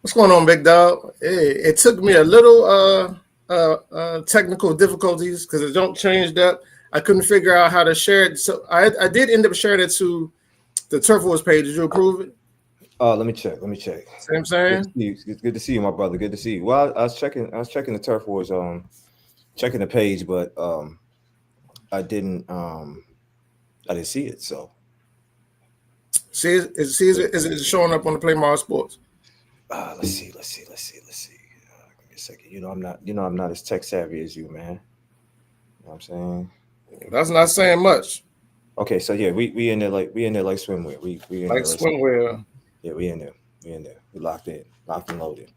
What's going on, big dog? It took me a little technical difficulties because it don't changed up. I couldn't figure out how to share it, so I did end up sharing it to the Turf Wars page. Did you approve it? Let me check. Let me check. See what I'm Good to saying? see you. It's good to see you, my brother. Good to see you. Well, I was checking. I was checking the turf wars. Checking the page, but I didn't. I didn't see it. So Is it showing up on the Play Mall Sports? let's see. Let's see. Let's see. Let's see. Give me a second. I'm not. I'm not as tech savvy as you, man. You know what I'm saying? That's not saying much. Okay, so yeah, we in there like swimwear. We in Like there like swimwear. yeah, we in there. We in there. We locked in. Locked and loaded.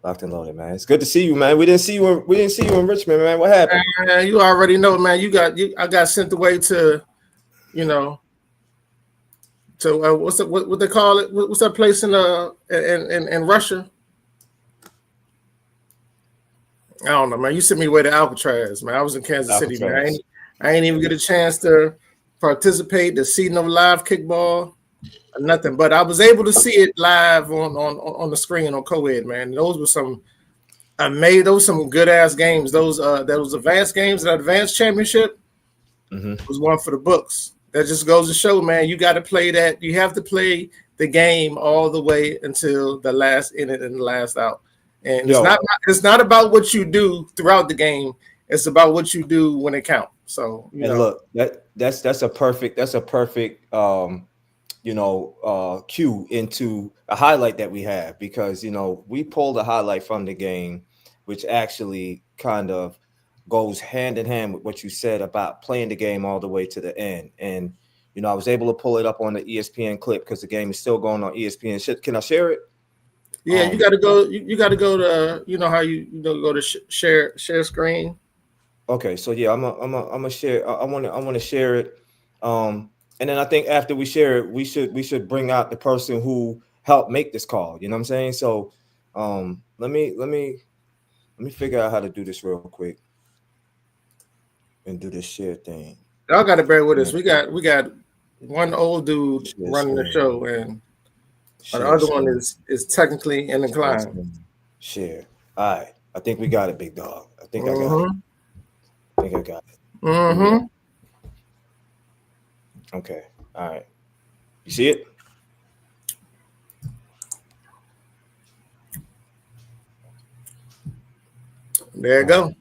Locked and loaded, man. It's good to see you, man. We didn't see you in Richmond, man. What happened? You already know, man. I got sent away to, you know, to what they call it? What's that place in Russia? I don't know, man. You sent me away to Alcatraz, man. I was in Kansas City, man. Alcatraz. I ain't even get a chance to participate, to see no live kickball, or nothing. But I was able to see it live on the screen on co-ed, man. Those were some those some good ass games. Those advanced games, that advanced championship was one for the books. That just goes to show, man, you got to play that. You have to play the game all the way until the last inning and the last out. And Yo, it's not about what you do throughout the game. It's about what you do when it counts. So and look, that's a perfect cue into a highlight that we have because we pulled a highlight from the game, which actually kind of goes hand in hand with what you said about playing the game all the way to the end. And I was able to pull it up on the ESPN clip because the game is still going on ESPN. Can I share it? Yeah, you got to go. You got to go to how go to share screen. Okay, so yeah, I'm a share. I want to share it. And then I think after we share it, we should bring out the person who helped make this call. You know what I'm saying? So, let me figure out how to do this real quick and do this share thing. Y'all got to bear with us. We got one old dude Share running the screen. show, and the Share other one screen. is technically inclined. Share. All right. I think we got it, big dog. I think I got it. Mm-hmm. I think I got it. Mm-hmm. Okay. All right. You see it? There you go.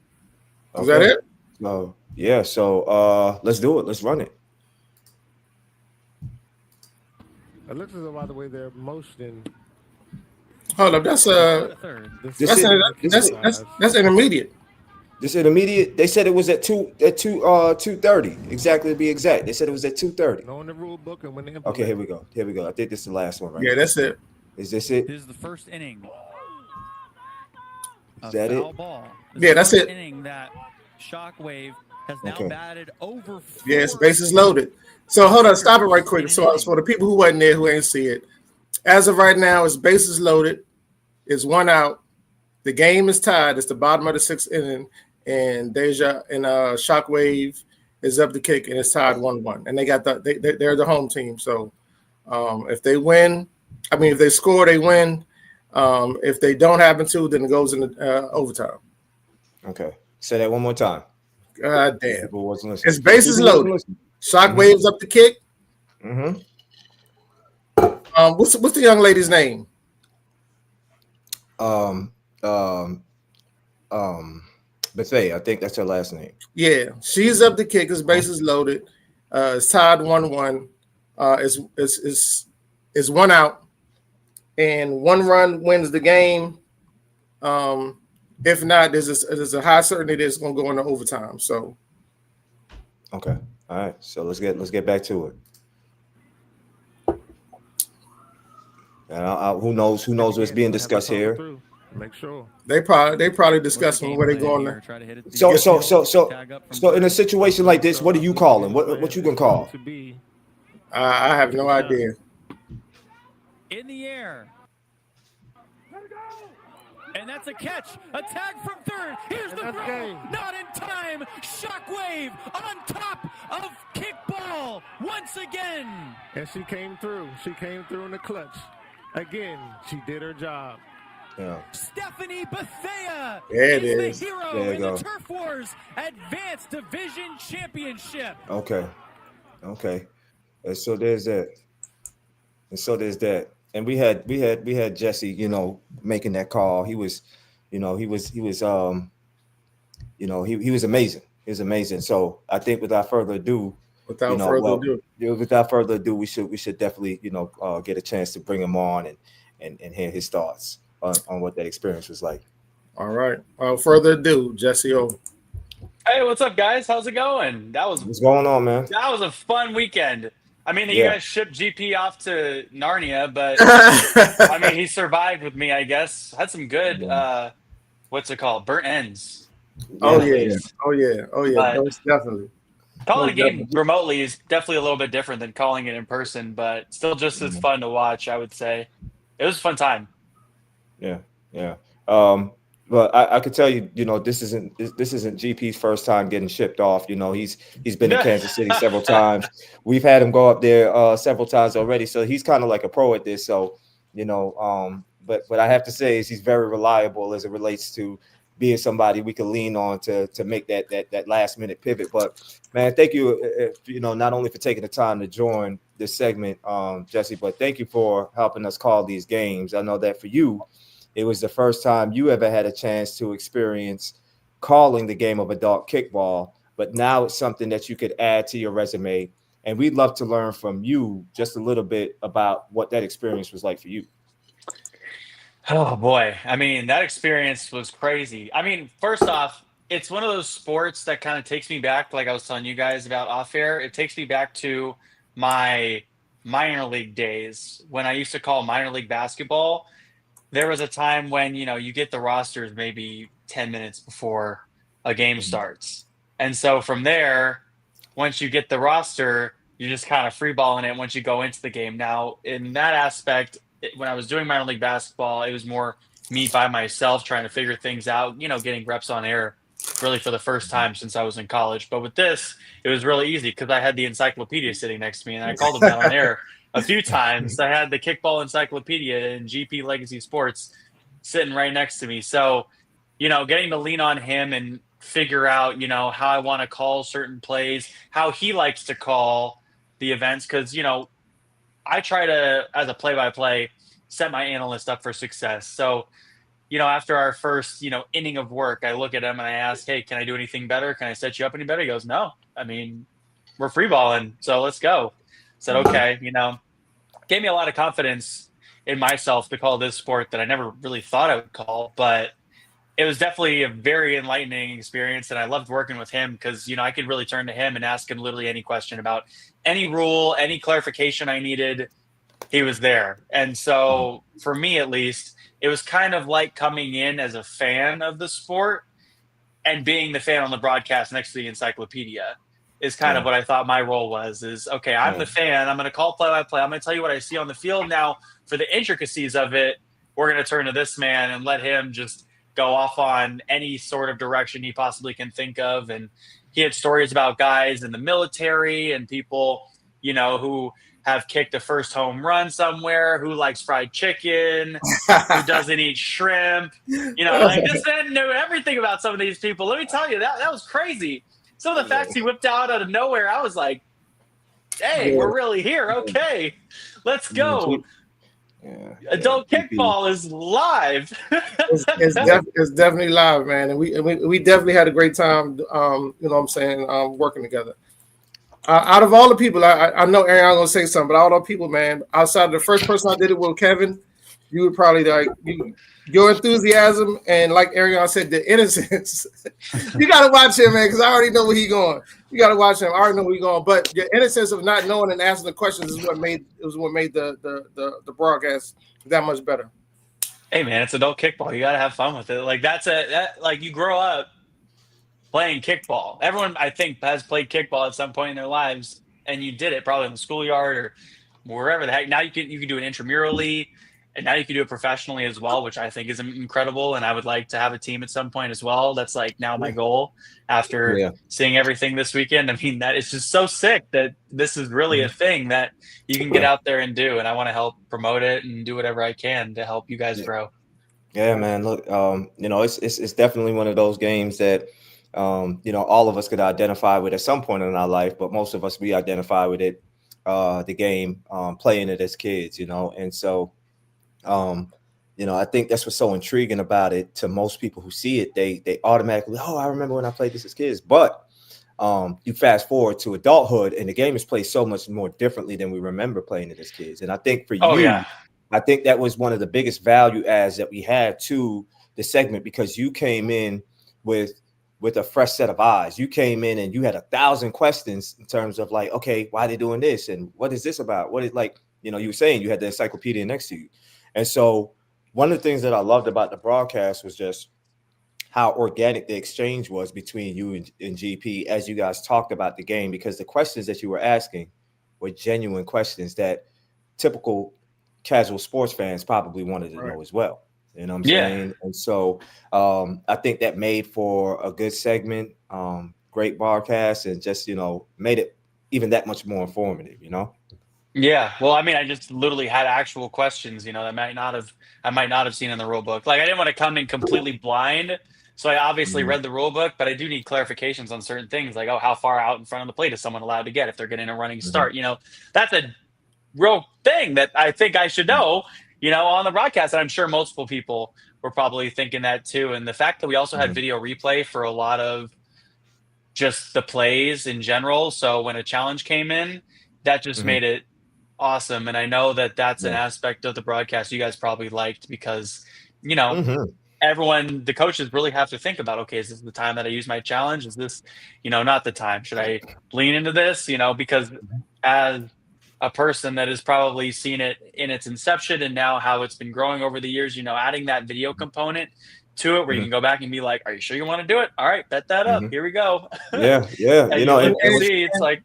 Is that it? So yeah. So let's do it. Let's run it. It looks as though, by the way, they're motioning. Hold up. That's intermediate. This intermediate. They said it was at 2:30. Exactly to be exact. They said it was at 2:30. Knowing the rule book and when they Okay, here we go. Here we go. I think this is the last one, right? Yeah, that's it. Is this it? This is the first inning. Is that it? Ball. Yeah, that's it. Inning that Shockwave has now batted over. Yes, bases loaded. So hold on, stop it right quick. So for the people who wasn't there, who ain't see it, as of right now, it's bases loaded. It's one out. The game is tied. It's the bottom of the sixth inning, and Deja and Shockwave is up the kick, and it's tied 1-1. And they got they're the home team. So if they win, if they score, they win. If they don't happen to, then it goes into overtime. Okay. Say that one more time. God damn. It's bases loaded. Shockwave's up the kick. Mm-hmm. What's the young lady's name? Bethay, I think that's her last name. Yeah, she's up the kick. His bases loaded. It's tied 1-1. It's one out, and one run wins the game. If not, there's a high certainty that it's going to go into overtime. So, okay, all right. So let's get back to it. And who knows what's being discussed here? Make sure they probably discussing where they going there. So in a situation like this, what are you calling? What you gonna call? I have no idea. In the air. And that's a catch. A tag from third. Here's the throw. Not in time. Shockwave on top of kickball once again. And she came through. She came through in the clutch. Again, she did her job. Yeah. Stephanie Bethea There it is is. the hero There you in go. the Turf Wars Advanced Division Championship. Okay. And so there's that. And we had Jesse, making that call. He was amazing. He was amazing. So I think without further ado, Without further ado. we should definitely, get a chance to bring him on and hear his thoughts on what that experience was like. All right. Without further ado, Jesse O. Hey, what's up, guys? How's it going? What's going on, man? That was a fun weekend. I mean, you Yeah. guys shipped GP off to Narnia, but I mean, he survived with me, I guess. Had some good, what's it called? Burnt ends. Oh at yeah. least. Oh yeah. But Most definitely. calling Most a game definitely. remotely is definitely a little bit different than calling it in person, but still just as fun to watch, I would say. It was a fun time. Yeah. But I could tell you, this isn't GP's first time getting shipped off. He's been in Kansas City several times. We've had him go up there several times already, so he's kind of like a pro at this. So, but I have to say is he's very reliable as it relates to being somebody we can lean on to make that last minute pivot. But man, thank you, not only for taking the time to join this segment, Jesse, but thank you for helping us call these games. I know that for you, it was the first time you ever had a chance to experience calling the game of adult kickball, but now it's something that you could add to your resume. And we'd love to learn from you just a little bit about what that experience was like for you. Oh boy. I mean, that experience was crazy. I mean, first off, it's one of those sports that kind of takes me back, like I was telling you guys about off air. It takes me back to my minor league days when I used to call minor league basketball. There was a time when, you get the rosters maybe 10 minutes before a game starts. And so from there, once you get the roster, you're just kind of freeballing it once you go into the game. Now, in that aspect, when I was doing minor league basketball, it was more me by myself trying to figure things out, getting reps on air really for the first time since I was in college. But with this, it was really easy because I had the encyclopedia sitting next to me and I called them that on air a few times. I had the Kickball Encyclopedia and GP Legacy Sports sitting right next to me. So, getting to lean on him and figure out, how I want to call certain plays, how he likes to call the events. Because, I try to, as a play-by-play, set my analyst up for success. So, after our first, inning of work, I look at him and I ask, hey, can I do anything better? Can I set you up any better? He goes, no. I mean, we're free balling, so let's go. Said, okay, gave me a lot of confidence in myself to call this sport that I never really thought I would call, but it was definitely a very enlightening experience. And I loved working with him because, I could really turn to him and ask him literally any question about any rule, any clarification I needed. He was there. And so for me, at least, it was kind of like coming in as a fan of the sport and being the fan on the broadcast next to the encyclopedia is kind of what I thought my role was is, okay, I'm the fan. I'm going to call play-by-play. I'm going to tell you what I see on the field. Now, for the intricacies of it, we're going to turn to this man and let him just go off on any sort of direction he possibly can think of. And he had stories about guys in the military and people, who have kicked a first home run somewhere, who likes fried chicken, who doesn't eat shrimp. This man knew everything about some of these people. Let me tell you, that was crazy. Some of the facts he whipped out of nowhere, I was like, hey, we're really here. Okay, let's go. Adult Kickball is live. it's definitely live, man. And we definitely had a great time, working together. Out of all the people, I know Aaron, I'm going to say something, but all the people, man, outside of the first person I did it with, Kevin, you would probably your enthusiasm and like Ariana said, the innocence. You got to watch him, man, because I already know where he's going. You got to watch him. I already know where he's going. But your innocence of not knowing and asking the questions is what made the broadcast that much better. Hey, man, it's adult kickball. You got to have fun with it. Like like you grow up playing kickball. Everyone, I think, has played kickball at some point in their lives, and you did it probably in the schoolyard or wherever the heck. Now you can do it intramurally. And now you can do it professionally as well, which I think is incredible. And I would like to have a team at some point as well. That's like now my goal after seeing everything this weekend. I mean, that is just so sick that this is really a thing that you can get out there and do. And I want to help promote it and do whatever I can to help you guys grow. Yeah, man. Look, it's definitely one of those games that all of us could identify with at some point in our life, but most of us we identify with it, the game, playing it as kids, and so um, I think that's what's so intriguing about it to most people who see it. They automatically, oh, I remember when I played this as kids, but you fast forward to adulthood and the game is played so much more differently than we remember playing it as kids. And I think for Oh yeah. you, I think that was one of the biggest value adds that we had to the segment, because you came in with a fresh set of eyes. You came in and you had 1,000 questions in terms of like, okay, why are they doing this? And what is this about? What is, like, you were saying you had the encyclopedia next to you. And so one of the things that I loved about the broadcast was just how organic the exchange was between you and GP as you guys talked about the game, because the questions that you were asking were genuine questions that typical casual sports fans probably wanted to Right. know as well. You know what I'm Yeah. saying? And so I think that made for a good segment, great broadcast, and just, made it even that much more informative. Yeah. Well, I mean, I just literally had actual questions, that I might not have seen in the rule book. Like I didn't want to come in completely blind. So I obviously Mhm. read the rule book, but I do need clarifications on certain things, like, oh, how far out in front of the plate is someone allowed to get if they're getting a running Mhm. start? That's a real thing that I think I should know, on the broadcast. And I'm sure multiple people were probably thinking that too. And the fact that we also had Mhm. video replay for a lot of just the plays in general. So when a challenge came in, that just Mhm. made it awesome. And I know that that's an Yeah. aspect of the broadcast you guys probably liked because, you know, Mhm. everyone, the coaches really have to think about, okay, is this the time that I use my challenge? Is this, not the time? Should I lean into this? Because as a person that has probably seen it in its inception and now how it's been growing over the years, adding that video component to it where you Mhm. can go back and be like, are you sure you want to do it? All right, bet that up. Mhm. Here we go. Yeah. Yeah. And you And look it and was. see, it's like,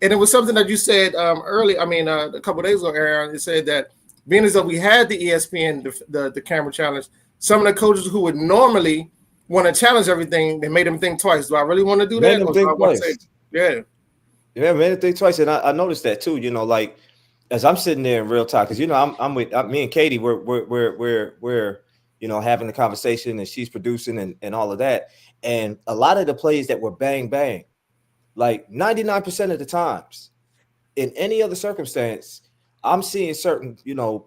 And it was something that you said early. I mean, a couple of days ago, Aaron. You said that being as though we had the ESPN, the camera challenge, some of the coaches who would normally want to challenge everything, they made them think twice. Do I really want to do Made that, them or do I think want to say, twice. yeah? Yeah, made them think twice, and I noticed that too. Like as I'm sitting there in real time, because I'm with me and Katie. We're having the conversation, and she's producing and all of that. And a lot of the plays that were bang bang, like 99% of the times, in any other circumstance, I'm seeing certain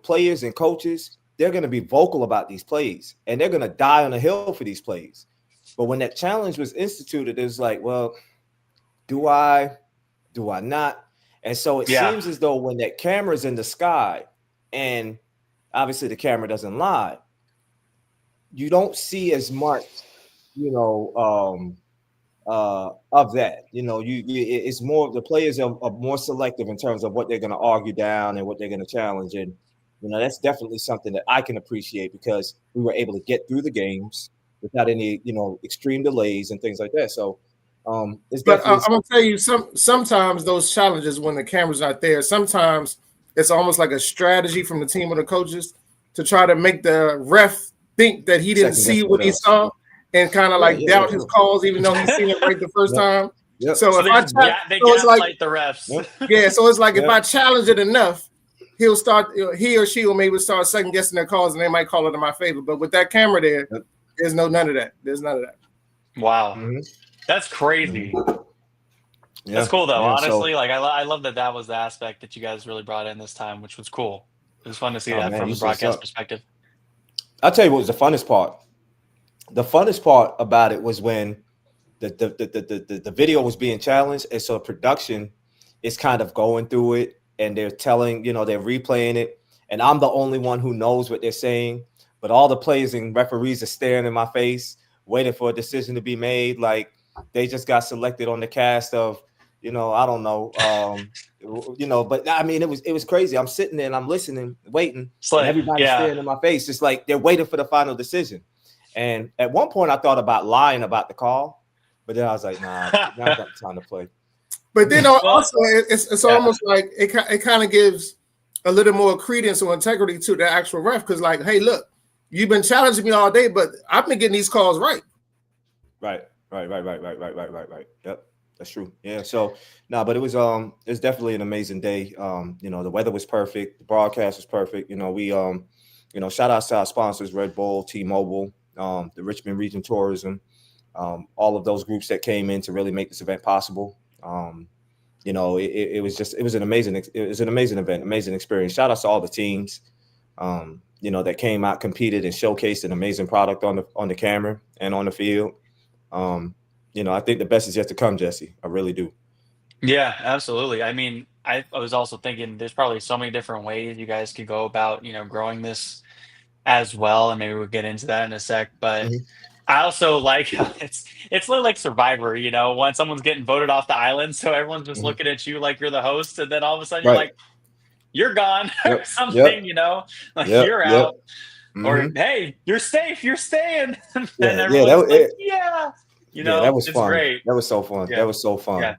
players and coaches. They're going to be vocal about these plays, and they're going to die on the hill for these plays. But when that challenge was instituted, it was like, well, do I? Do I not? And so it yeah, seems as though when that camera's in the sky, and obviously the camera doesn't lie, you don't see as much, of that. It's more, the players are more selective in terms of what they're going to argue down and what they're going to challenge, and that's definitely something that I can appreciate because we were able to get through the games without any extreme delays and things like that. So it's But definitely I'm gonna something. tell you, sometimes those challenges when the camera's not there, sometimes it's almost like a strategy from the team or the coaches to try to make the ref think that he didn't Second see guessing what he themselves. saw and kind of Yeah, like yeah, yeah, doubt his calls, even though he's seen it right the first Yep. time. Yep. So so if they I just so they it's like, gaslight the refs. Yep. yeah, so it's like if Yep. I challenge it enough, he'll start, he or she will maybe start second guessing their calls, and they might call it in my favor. But with that camera there, Yep. there's none of that. There's none of that. Wow, Mhm. that's crazy. Mhm. That's Yeah. cool though. Yeah. So, Honestly, like I love that was the aspect that you guys really brought in this time, which was cool. It was fun to see oh that man, from you the should have broadcast saw. perspective. I'll tell you what was the funnest part. The funnest part about it was when the video was being challenged, and so production is kind of going through it, and they're telling, they're replaying it, and I'm the only one who knows what they're saying, but all the players and referees are staring in my face, waiting for a decision to be made, like they just got selected on the cast of, I don't know, but I mean, it was crazy. I'm sitting there and I'm listening, waiting, It's and like, everybody's yeah. staring in my face. It's like they're waiting for the final decision. And at one point, I thought about lying about the call, but then I was like, nah, now's not the time to play. But then Well, also, it's yeah. almost like it kind of gives a little more credence or integrity to the actual ref, because like, hey, look, you've been challenging me all day, but I've been getting these calls right. Right. Yep, that's true. Yeah. So no, but it's definitely an amazing day. The weather was perfect, the broadcast was perfect. We shout out to our sponsors, Red Bull, T-Mobile, the Richmond Region Tourism, all of those groups that came in to really make this event possible. It was an amazing event, amazing experience. Shout out to all the teams, that came out, competed, and showcased an amazing product on the camera and on the field. I think the best is yet to come, Jesse. I really do. Yeah, absolutely. I mean, I was also thinking there's probably so many different ways you guys could go about, growing this as well, and maybe we'll get into that in a sec. But Mhm. I also like how it's literally like Survivor, when someone's getting voted off the island, so everyone's just Mhm. looking at you like you're the host, and then all of a sudden you're Right. like, you're gone or Yep. something, like Yep. you're Yep. out, or Mhm. hey, you're safe, you're staying, and Yeah. then Yeah. everyone's like, yeah, That was it's fun. great. That was so fun. Yeah. That was so fun. Yeah.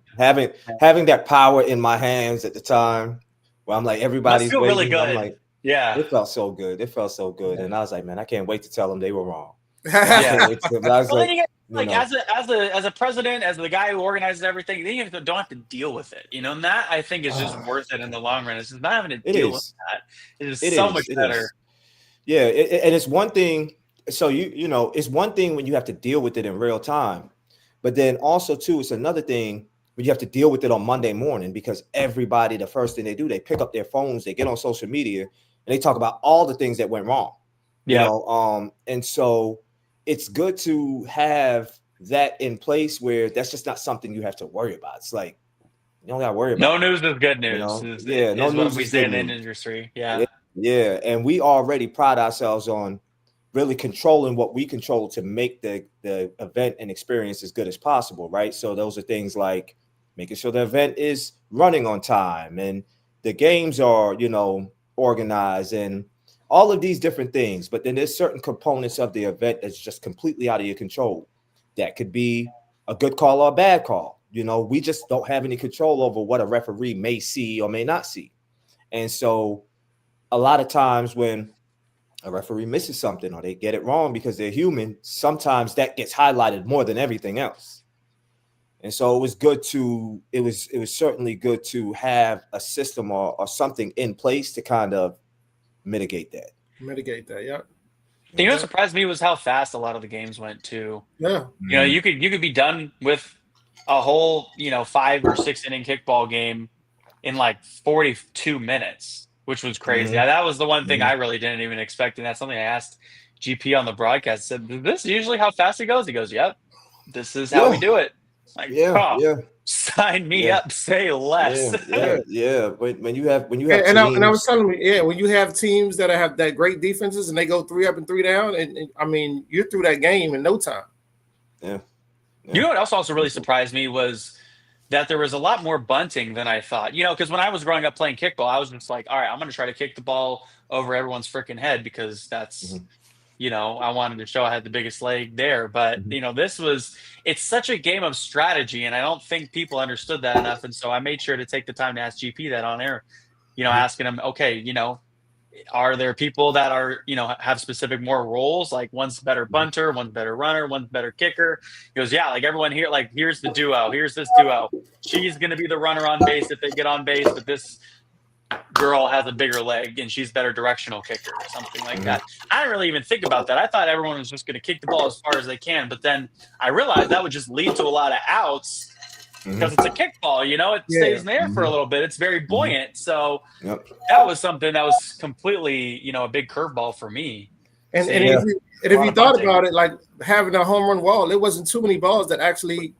Having that power in my hands at the time, where I'm like, everybody's feel waiting. really good. I'm like, Yeah. it felt so good. Yeah. And I was like, man, I can't wait to tell them they were wrong. Yeah. I was Well, then you get you know. as a president, as the guy who organizes everything, then you don't have to deal with it, and that I think is just worth it in the long run. It's just not having to It deal is. with that. It is It so is. much It better. is. Yeah, and it's one thing. So it's one thing when you have to deal with it in real time, but then also too, it's another thing when you have to deal with it on Monday morning, because everybody, the first thing they do, they pick up their phones, they get on social media, and they talk about all the things that went wrong. Yeah. And so it's good to have that in place where that's just not something you have to worry about. It's like you don't got to worry about No news is good news. no Is news what we is say good in the news. industry. Yeah. Yeah, and we already pride ourselves on really controlling what we control to make the event and experience as good as possible, right? So those are things like making sure the event is running on time and the games are, organized and all of these different things. But then there's certain components of the event that's just completely out of your control. That could be a good call or a bad call. We just don't have any control over what a referee may see or may not see. And so a lot of times when a referee misses something or they get it wrong because they're human, sometimes that gets highlighted more than everything else. And so it was certainly good to have a system or something in place to kind of mitigate that. Yeah. What surprised me was how fast a lot of the games went too. Yeah. You could be done with a whole, 5 or 6 inning kickball game in like 42 minutes, which was crazy. Mhm. That was the one thing I really didn't even expect. And that's something I asked GP on the broadcast. I said, is this usually how fast it goes? He goes, yep, this is how we do it. Like, sign me up, say less. Yeah. When you have and teams, I was telling you, when you have teams that have that great defenses and they go 3 up and 3 down, and I mean, you're through that game in no time. Yeah. You know what else also really surprised me was that there was a lot more bunting than I thought. Because when I was growing up playing kickball, I was just like, all right, I'm going to try to kick the ball over everyone's freaking head because that's, I wanted to show I had the biggest leg there. But, it's such a game of strategy, and I don't think people understood that enough. And so I made sure to take the time to ask GP that on air, asking him, okay, are there people that are, have specific more roles? Like one's better bunter, one's better runner, one's better kicker. He goes, yeah, like everyone here, like here's the duo. Here's this duo. She's going to be the runner on base if they get on base, but this girl has a bigger leg and she's better directional kicker or something like that. I didn't really even think about that. I thought everyone was just going to kick the ball as far as they can. But then I realized that would just lead to a lot of outs. Because it's a kickball, it stays in there for a little bit. It's very buoyant. So that was something that was completely, a big curveball for me. And if you thought about it, like having a home run wall, there wasn't too many balls that actually,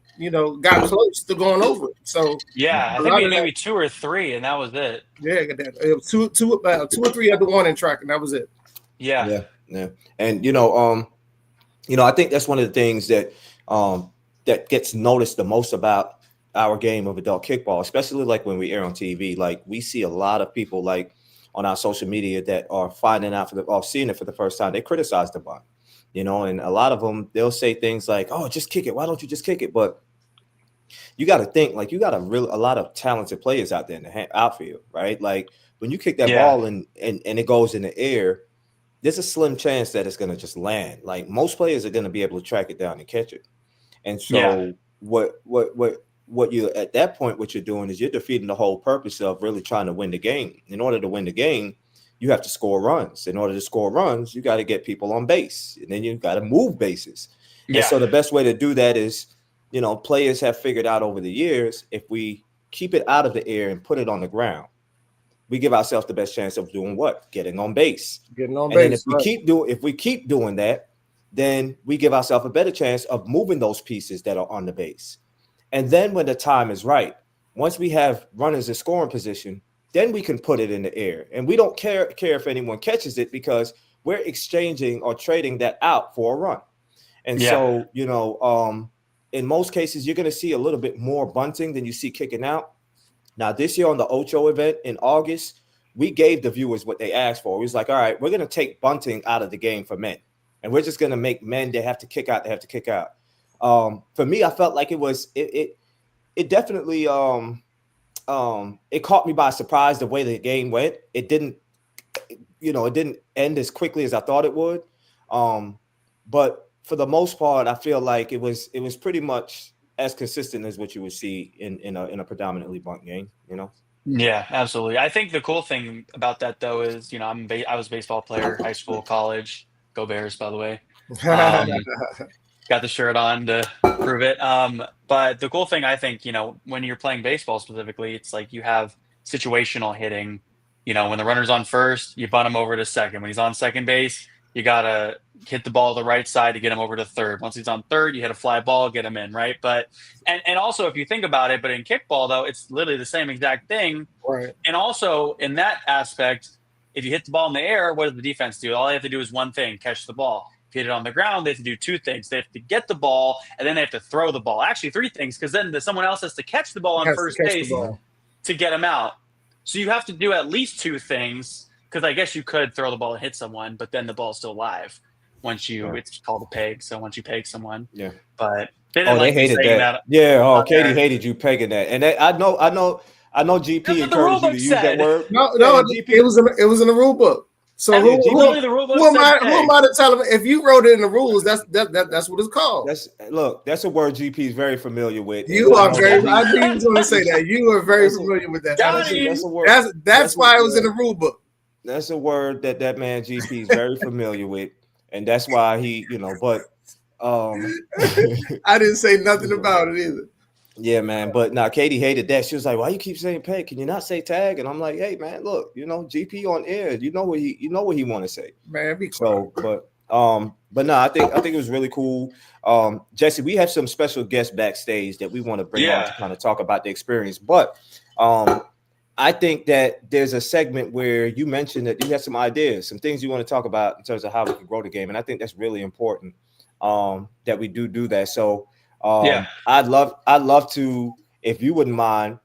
got close to going over it. So yeah, I think maybe 2 or 3, and that was it. Yeah, it was two or three at the warning track, and that was it. Yeah. And I think that's one of the things that that gets noticed the most about our game of adult kickball, especially like when we air on TV. Like we see a lot of people like on our social media that are finding out or seeing it for the first time. They criticize the bunt, and a lot of them, they'll say things like, "Oh, just kick it. Why don't you just kick it?" But you got to think like you got a lot of talented players out there in the outfield, right? Like when you kick that ball and it goes in the air, there's a slim chance that it's going to just land. Like most players are going to be able to track it down and catch it. And so what you at that point, what you're doing is you're defeating the whole purpose of really trying to win the game. In order to win the game, you have to score runs. In order to score runs, you got to get people on base, and then you got to move bases. And so the best way to do that is, players have figured out over the years, if we keep it out of the air and put it on the ground, we give ourselves the best chance of doing what? Getting on base. And then if we keep doing that, then we give ourselves a better chance of moving those pieces that are on the base. And then when the time is right, once we have runners in scoring position, then we can put it in the air. And we don't care if anyone catches it, because we're exchanging or trading that out for a run. And so, in most cases, you're going to see a little bit more bunting than you see kicking out. Now, this year on the Ocho event in August, we gave the viewers what they asked for. It was like, all right, we're going to take bunting out of the game for men. And we're just going to make men, they have to kick out. For me, I felt like it definitely, it caught me by surprise the way the game went. It didn't end as quickly as I thought it would. But for the most part, I feel like it was pretty much as consistent as what you would see in a predominantly bunt game, Yeah, absolutely. I think the cool thing about that, though, is, I was a baseball player, high school, college. Go Bears, by the way. Got the shirt on to prove it. But the cool thing, I think, when you're playing baseball specifically, it's like you have situational hitting. When the runner's on first, you bunt him over to second. When he's on second base, you got to hit the ball the right side to get him over to third. Once he's on third, you hit a fly ball, get him in, right? But and also, if you think about it, but in kickball, though, it's literally the same exact thing. Right. And also, in that aspect, if you hit the ball in the air, what does the defense do? All they have to do is one thing, catch the ball. If you hit it on the ground, they have to do two things. They have to get the ball, and then they have to throw the ball. Actually, three things, because then someone else has to catch the ball on first base to get him out. So you have to do at least two things, because I guess you could throw the ball and hit someone, but then the ball's still live it's called a peg. So once you peg someone, but they didn't they hated that. Yeah, Katie hated you pegging that, and I know GP encouraged you to use that word. No, GP. It was in the rule book. So who am I to tell him? If you wrote it in the rules, that's what it's called. That's a word GP is very familiar with. You are very. I knew you was going to say that. You are very familiar with that. That's a word. That's why it was in the rule book. That's a word that man GP is very familiar with, and that's why he, But I didn't say nothing about it either. Yeah, man. But now Katie hated that. She was like, "Why you keep saying peg? Can you not say tag?" And I'm like, "Hey, man, look, GP on air. You know what he want to say, man. Be quiet. But no, I think it was really cool. Jesse, we have some special guests backstage that we want to bring on to kind of talk about the experience. But I think that there's a segment where you mentioned that you have some ideas, some things you want to talk about in terms of how we can grow the game, and I think that's really important that we do that. So. I'd love to, if you wouldn't mind,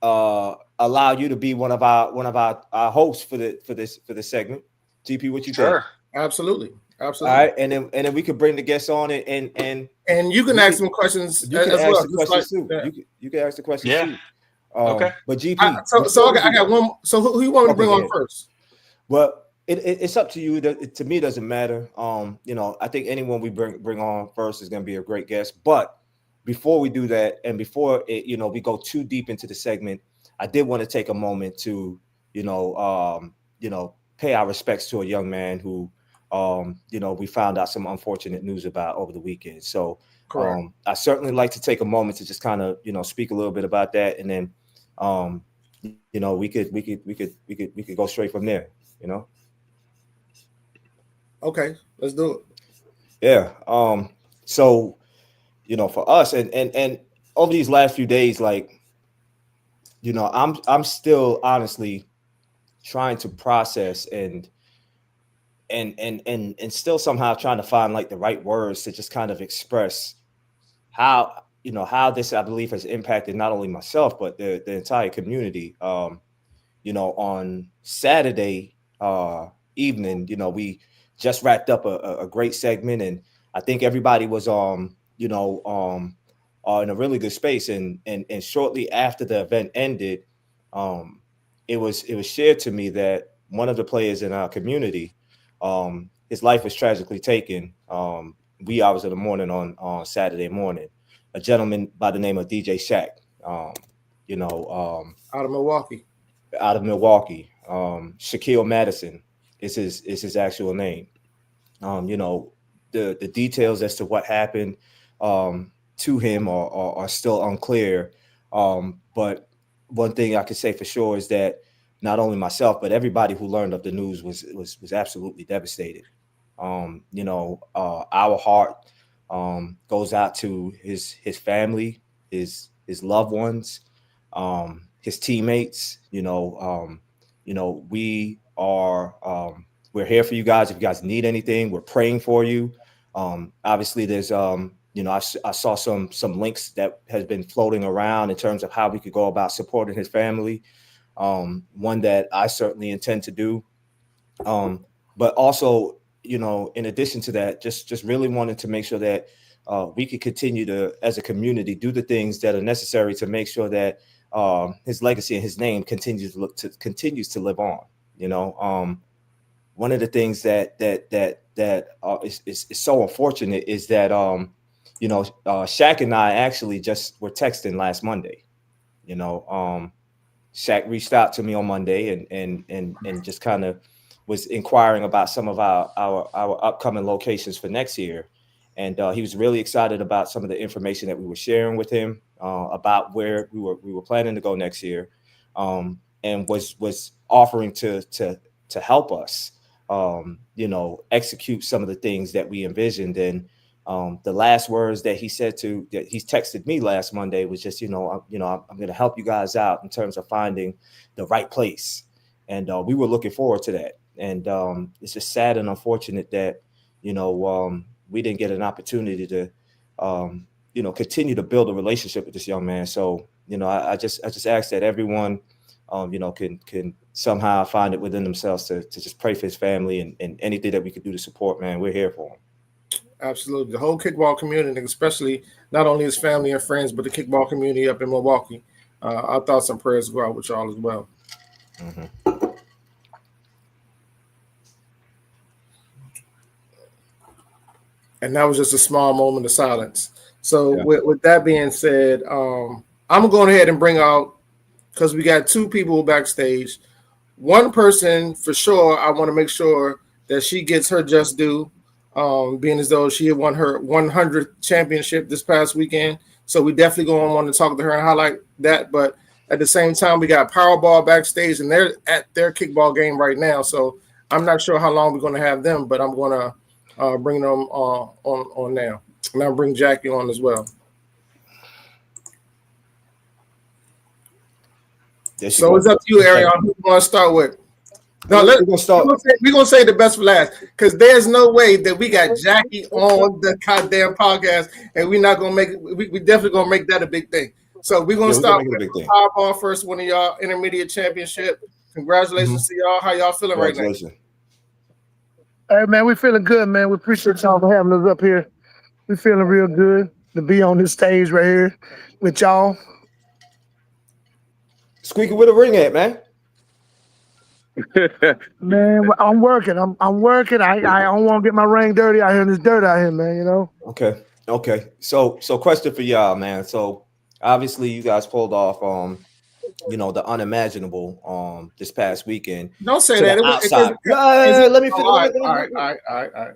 allow you to be one of our hosts for this segment. GP, what you think? Sure, absolutely. All right, and then we could bring the guests on and you can ask some questions. You can ask the questions too. You can ask the questions too. Okay. But GP, I got one. So who you want me to bring on first? Well, it's up to you. To me, it doesn't matter. I think anyone we bring on first is going to be a great guest. But before we do that, and before we go too deep into the segment, I did want to take a moment to, pay our respects to a young man who, we found out some unfortunate news about over the weekend. So I certainly like to take a moment to just kind of, speak a little bit about that, and then, we could go straight from there. Okay, let's do it. Yeah. So, for us and over these last few days, I'm still honestly trying to process and still somehow trying to find the right words to just kind of express how this, I believe, has impacted not only myself, but the entire community. On Saturday evening, we just wrapped up a great segment, and I think everybody was in a really good space. And shortly after the event ended, it was shared to me that one of the players in our community, his life was tragically taken wee hours of the morning on Saturday morning. A gentleman by the name of DJ Shaq, out of Milwaukee. Shaquille Madison is his actual name. You know, the details as to what happened to him are still unclear. But one thing I can say for sure is that not only myself, but everybody who learned of the news was absolutely devastated. You know, our heart goes out to his family, his loved ones, his teammates. You know, we're here for you guys. If you guys need anything, we're praying for you. Obviously, there's you know, I saw some links that has been floating around in terms of how we could go about supporting his family. One that I certainly intend to do. But also, you know, in addition to that, just really wanted to make sure that we could continue to, as a community, do the things that are necessary to make sure that his legacy and his name continues to live on. You know, one of the things that is so unfortunate is that you know, Shaq and I actually just were texting last Monday. You know, Shaq reached out to me on Monday and just kind of was inquiring about some of our upcoming locations for next year. And he was really excited about some of the information that we were sharing with him about where we were planning to go next year, and was offering to help us, you know, execute some of the things that we envisioned. And the last words that he's texted me last Monday was just, I'm going to help you guys out in terms of finding the right place. And we were looking forward to that. And it's just sad and unfortunate that, we didn't get an opportunity to, continue to build a relationship with this young man. So, I just ask that everyone, can somehow find it within themselves to just pray for his family, and anything that we could do to support, man, we're here for him. Absolutely. The whole kickball community, especially not only his family and friends, but the kickball community up in Milwaukee. Our thoughts and prayers go out with y'all as well. Mm-hmm. And that was just a small moment of silence. So with that being said, I'm going ahead and bring out, because we got two people backstage. One person for sure, I want to make sure that she gets her just due, being as though she had won her 100th championship this past weekend. So we definitely going to want to talk to her and highlight that. But at the same time, we got Powerball backstage, and they're at their kickball game right now. So I'm not sure how long we're going to have them, but I'm going to bring them on now. And I'll bring Jackie on as well. So it's up to you, Ariel. Who you want to start with? No, we're gonna start. We're gonna say the best for last, because there's no way that we got Jackie on the goddamn podcast, and we're not gonna make it. We definitely gonna make that a big thing. So we're gonna start with Powerball first, one of y'all intermediate championship. Congratulations to y'all. How y'all feeling right now? Hey man, we feeling good, man. We appreciate y'all for having us up here. We feeling real good to be on this stage right here with y'all. Squeaky, where the ring at, man? Man, I'm working. I'm working. I don't want to get my ring dirty out here. There's dirt out here, man. Okay. So question for y'all, man. So obviously you guys pulled off the unimaginable this past weekend. Don't say that. Let me finish. All right.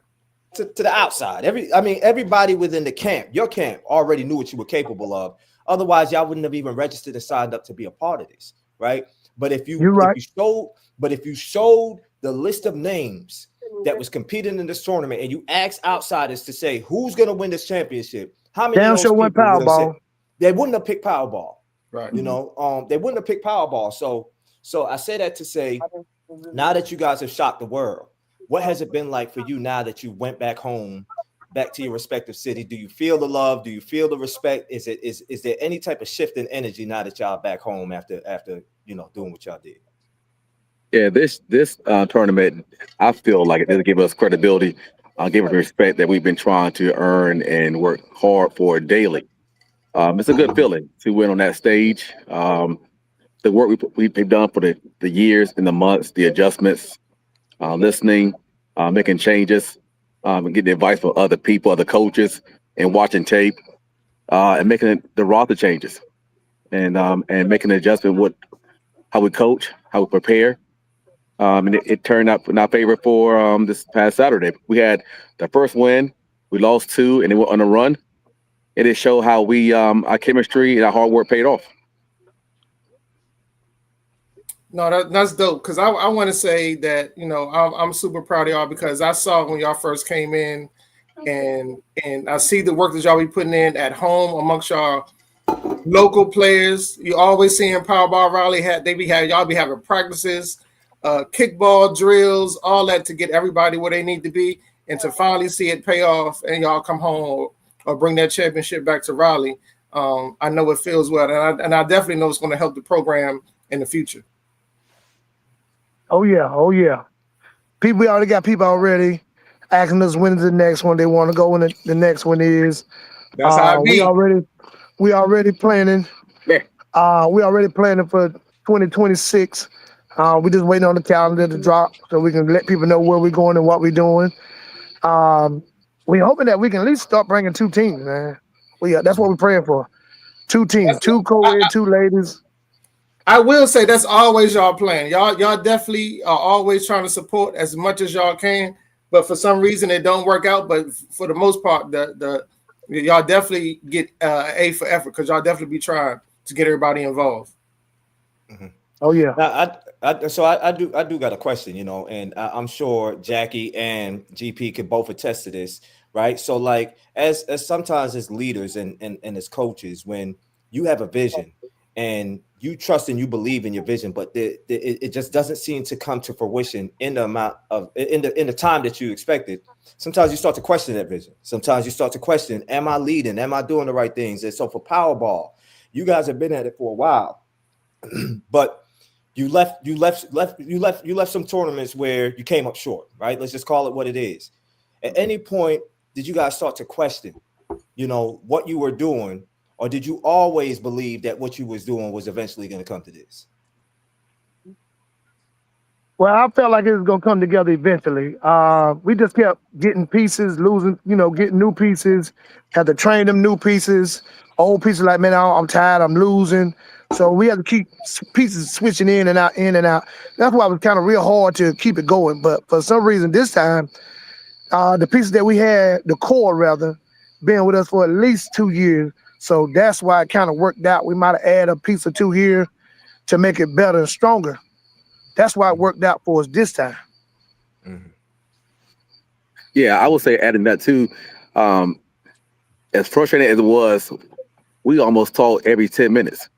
To the outside. Everybody within the camp, your camp, already knew what you were capable of. Otherwise, y'all wouldn't have even registered and signed up to be a part of this, right? But if you showed the list of names that was competing in this tournament, and you asked outsiders to say who's going to win this championship, how many of those people Powerball? They wouldn't have picked Powerball, right? They wouldn't have picked Powerball. So I say that to say, now that you guys have shocked the world, what has it been like for you now that you went back home, back to your respective city? Do you feel the love? Do you feel the respect? Is there any type of shift in energy now that y'all back home after doing what y'all did? Yeah, this tournament, I feel like it does give us credibility, give us respect that we've been trying to earn and work hard for daily. It's a good feeling to win on that stage. The work we've done for the years and the months, the adjustments, listening, making changes, and getting advice from other people, other coaches, and watching tape, and making the roster changes, and making an adjustment with how we coach, how we prepare, And it turned out in our favor for this past Saturday. We had the first win, we lost 2, and then we're on a run. It showed how we our chemistry and our hard work paid off. No, that's dope. Because I want to say that I'm super proud of y'all because I saw when y'all first came in, and I see the work that y'all be putting in at home amongst y'all local players. You always seeing Powerball Raleigh y'all be having practices, kickball drills, all that to get everybody where they need to be, and to finally see it pay off and y'all come home or bring that championship back to Raleigh. I know it feels well, and I definitely know it's going to help the program in the future. Oh yeah. We already got people already asking us when is the next one. They want to go when the next one is. That's how it be. We already planning. Yeah. We already planning for 2026. We just waiting on the calendar to drop so we can let people know where we're going and what we're doing. We hoping that we can at least start bringing 2 teams, man. That's what we're praying for. 2 teams, 2 co-ed, 2 ladies. I will say that's always y'all plan. Y'all definitely are always trying to support as much as y'all can, but for some reason it don't work out. But for the most part, y'all definitely get A for effort because y'all definitely be trying to get everybody involved. Mm-hmm. Oh yeah. Now, I do got a question, and I'm sure Jackie and GP could both attest to this, right? So like as sometimes as leaders and as coaches, when you have a vision and you trust and you believe in your vision, but it just doesn't seem to come to fruition in the time that you expected. Sometimes you start to question that vision. Sometimes you start to question, am I leading? Am I doing the right things? And so for Powerball, you guys have been at it for a while, but you left some tournaments where you came up short, right? Let's just call it what it is. At any point, did you guys start to question, what you were doing? Or did you always believe that what you was doing was eventually going to come to this? Well, I felt like it was going to come together eventually. We just kept getting pieces, losing, getting new pieces, had to train them new pieces. Old pieces like, man, I'm tired, I'm losing. So we had to keep pieces switching in and out, in and out. That's why it was kind of real hard to keep it going. But for some reason this time, the pieces that we had, the core rather, been with us for at least 2 years. So that's why it kind of worked out. We might have added a piece or 2 here to make it better and stronger. That's why it worked out for us this time. Mm-hmm. Yeah, I would say adding that too. As frustrating as it was, we almost talk every 10 minutes.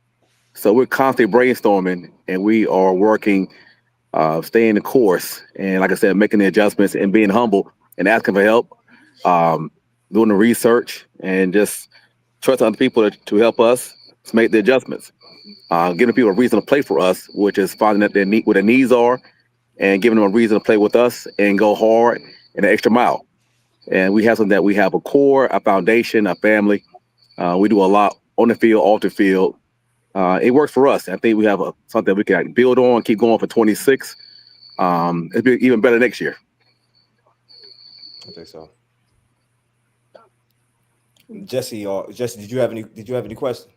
So we're constantly brainstorming and we are working, staying the course. And like I said, making the adjustments and being humble and asking for help, doing the research and just trusting other people to help us to make the adjustments. Giving people a reason to play for us, which is finding out where their needs are and giving them a reason to play with us and go hard in an extra mile. And we have something that we have a core, a foundation, a family. We do a lot on the field, off the field. It works for us. I think we have something we can build on, keep going for 26. It'll be even better next year. I think so. Jesse, did you have any questions?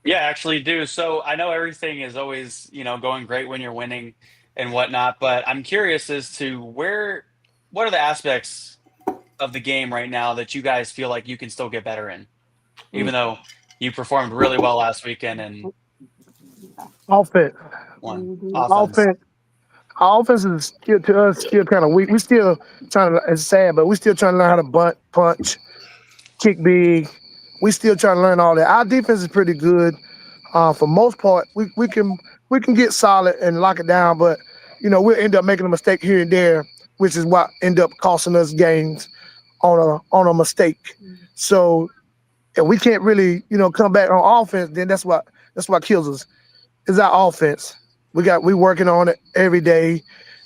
Yeah, I actually do. So I know everything is always, going great when you're winning and whatnot, but I'm curious as to what are the aspects of the game right now that you guys feel like you can still get better in, even though you performed really well last weekend and Offense. won. Offense. Our offense is still to us still kind of weak. We still trying to. It's sad, but we still trying to learn how to bunt, punch, kick big. We still trying to learn all that. Our defense is pretty good. For most part, we can get solid and lock it down, but we'll end up making a mistake here and there, which is what end up costing us games on a mistake. So if we can't really come back on offense, then that's what kills us. Is our offense. We working on it every day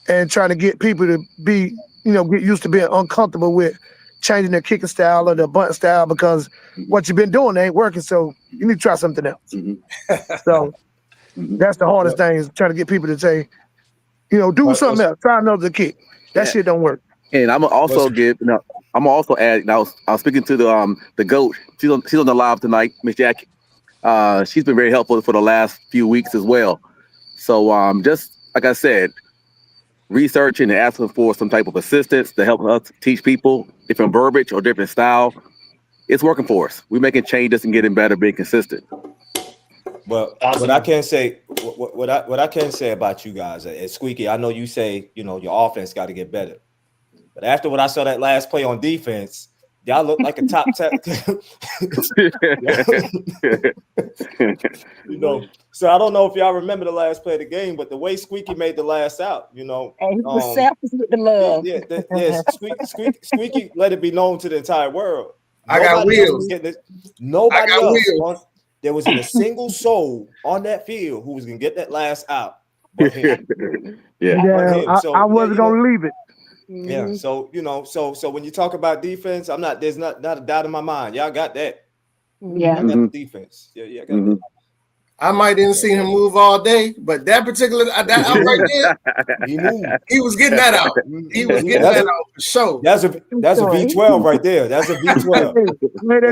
and trying to get people to be, get used to being uncomfortable with changing their kicking style or their bunt style because what you've been doing ain't working. So you need to try something else. Mm-hmm. So that's the hardest thing is trying to get people to say, do something else. Try another kick. That shit don't work. And I'm gonna also I'm gonna also add. I was speaking to the GOAT. She's on the live tonight, Miss Jackie. She's been very helpful for the last few weeks as well. So just like I said, researching and asking for some type of assistance to help us teach people different verbiage or different style. It's working for us. We're making changes and getting better, being consistent. But Awesome. what I can say, what I can say about you guys, Squeaky, I know you say, you know, your offense got to get better. But after what I saw that last play on defense, y'all look like a top 10. You know, so I don't know if y'all remember the last play of the game, but the way Squeaky made the last out, you know, And he was selfish with the love. Squeaky let it be known to the entire world. I got wheels. Nobody else. There wasn't a single soul on that field who was gonna get that last out. But him. I wasn't gonna leave it. Yeah, so you know, so when you talk about defense, there's not a doubt in my mind. Y'all got that. Yeah, I got the defense. Yeah, got that. I might didn't see him move all day, but that particular that out right there, he moved. He was getting that out. He was getting that out for sure. That's a V12 right there. That's a V12.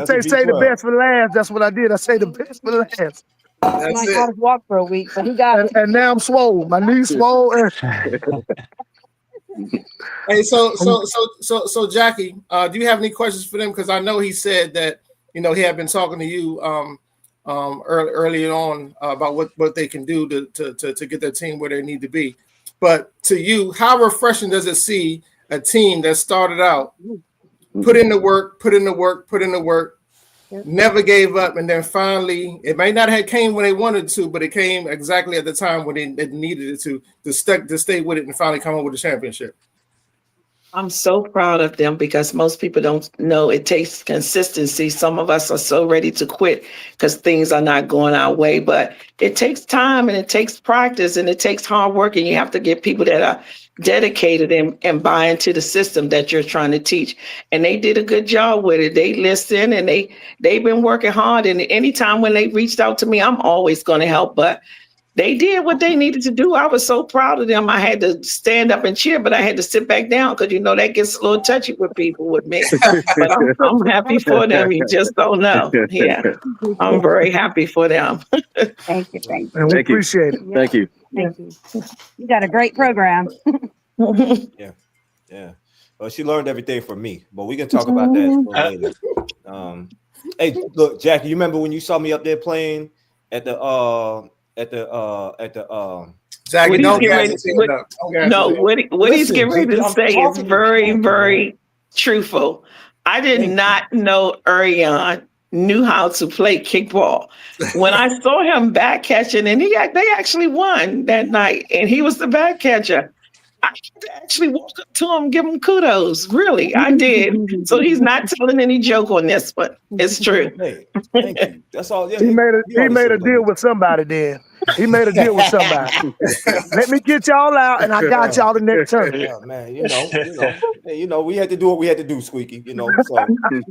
They say the best for last. That's what I did. I say the best for last. That's might it. not have walked for a week, but he got it. And now I'm swole. My knees swole. Hey, so Jackie, do you have any questions for them? Because I know he said that he had been talking to you early on about what they can do to get their team where they need to be. But to you, how refreshing does it see a team that started out, put in the work, never gave up, and then finally, it may not have came when they wanted to, but it came exactly at the time when they needed it to stay with it and finally come up with a championship? I'm so proud of them because most people don't know it takes consistency. Some of us are so ready to quit because things are not going our way, but it takes time and it takes practice and it takes hard work, and you have to get people that are dedicated and buy into the system that you're trying to teach. And they did a good job with it. They listen and they've been working hard. And anytime when they reached out to me, I'm always going to help, but they did what they needed to do. I was so proud of them. I had to stand up and cheer, but I had to sit back down because, that gets a little touchy with people with me. But I'm happy for them. You just don't know. Yeah, I'm very happy for them. Thank you. And we appreciate it. Thank you. Thank you. You got a great program. Yeah. Well, she learned everything from me, but we can talk about that a little later. Hey, look, Jackie, you remember when you saw me up there playing at the Jackie, don't gas it up. What he's getting ready to say is very, very truthful. I did not know Ariane knew how to play kickball. When I saw him back catching, and they actually won that night, and he was the back catcher. I actually walked up to him, give him kudos. Really, I did. So he's not telling any joke on this, but it's true. Hey, thank you. That's all. Yeah, he made a deal with somebody. Then he made a deal with somebody. Let me get y'all out, and I got y'all the next turn. Yeah, man. We had to do what we had to do, Squeaky.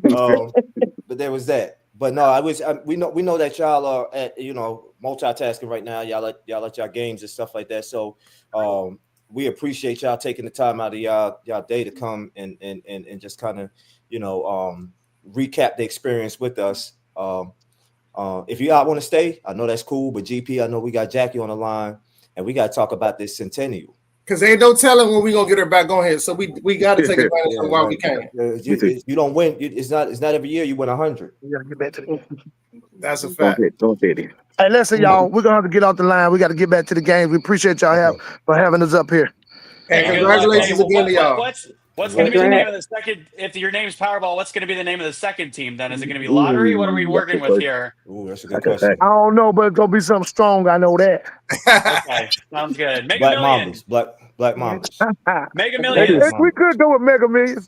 So, but there was that. But no, we know that y'all are at multitasking right now. Y'all at y'all games and stuff like that. So, we appreciate y'all taking the time out of y'all day to come and just kind of recap the experience with us. If y'all want to stay, I know that's cool. But GP, I know we got Jackie on the line, and we got to talk about this centennial. Because ain't no telling when we gonna get her back on here, so we got to take advantage of while we can. You don't win. It's not every year you win 100. We gotta get back to the. That's a fact. Don't say it. Hey, listen, y'all. We're gonna have to get off the line. We got to get back to the games. We appreciate y'all for having us up here. And congratulations again to y'all. What's going to be the name of the second? If your name's Powerball, what's going to be the name of the second team? Then is it going to be lottery? What are we working with here? Ooh, that's a good question. I don't know, but it's gonna be something strong. I know that. Okay, sounds good. Mega Black Millions. Mambas. Black Mambas. Mega Millions. We could go with Mega Millions.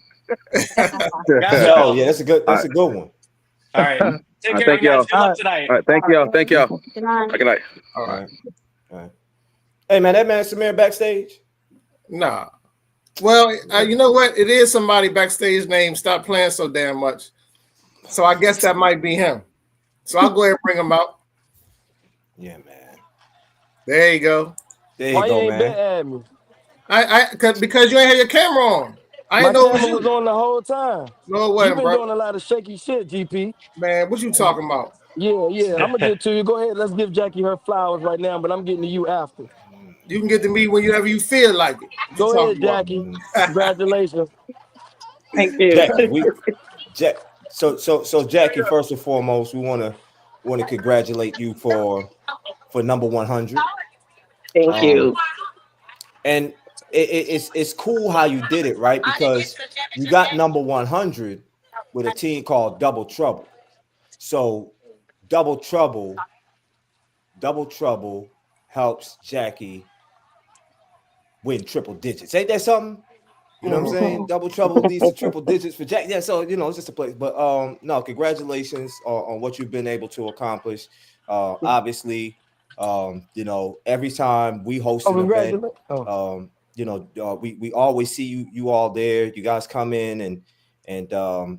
Oh yeah, that's a good one. All right. Take care, thank y'all. guys. Good luck tonight. All right, thank y'all. Good night. Good night. All right. Hey man, that man Samir backstage. Nah. Well, you know what? It is somebody backstage named Stop Playing So Damn Much. So I guess that might be him. So I'll go ahead and bring him out. Yeah, man. There you go. There you go, man. Because you ain't had your camera on. I ain't know my camera was on the whole time. No way, You've been bro. doing a lot of shaky shit, GP. Man, what you talking about? Yeah. I'm gonna get to you. Go ahead. Let's give Jackie her flowers right now, but I'm getting to you after. You can get to me whenever you feel like it. What you Go ahead, talking about? Jackie. Congratulations. Thank you. Jackie, so Jackie, first and foremost, we want to congratulate you for number 100. Thank you. And it's cool how you did it, right? Because you got number 100 with a team called Double Trouble. So Double Trouble helps Jackie win triple digits. Ain't that something? You know what I'm saying? Double Trouble leads to triple digits for Jack. Yeah, so it's just a place. But no, congratulations on what you've been able to accomplish. Obviously, every time we host an event, we always see you all there. You guys come in and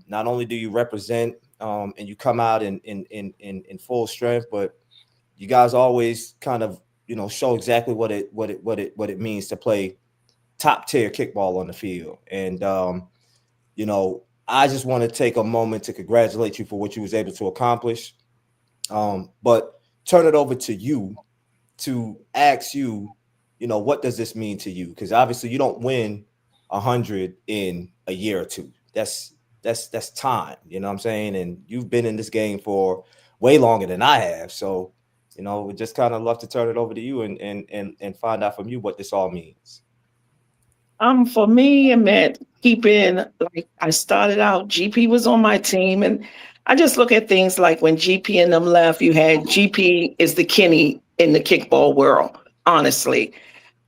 not only do you represent and you come out in full strength, but you guys always kind of show exactly what it means to play top tier kickball on the field. And I just want to take a moment to congratulate you for what you was able to accomplish, but turn it over to you to ask you, what does this mean to you? Because obviously you don't win 100 in a year or two. That's time, you know what I'm saying? And you've been in this game for way longer than I have. So we just kind of love to turn it over to you and find out from you what this all means. For me, it meant keeping, like I started out, GP was on my team, and I just look at things like when GP and them left, you had GP is the Kenny in the kickball world, honestly.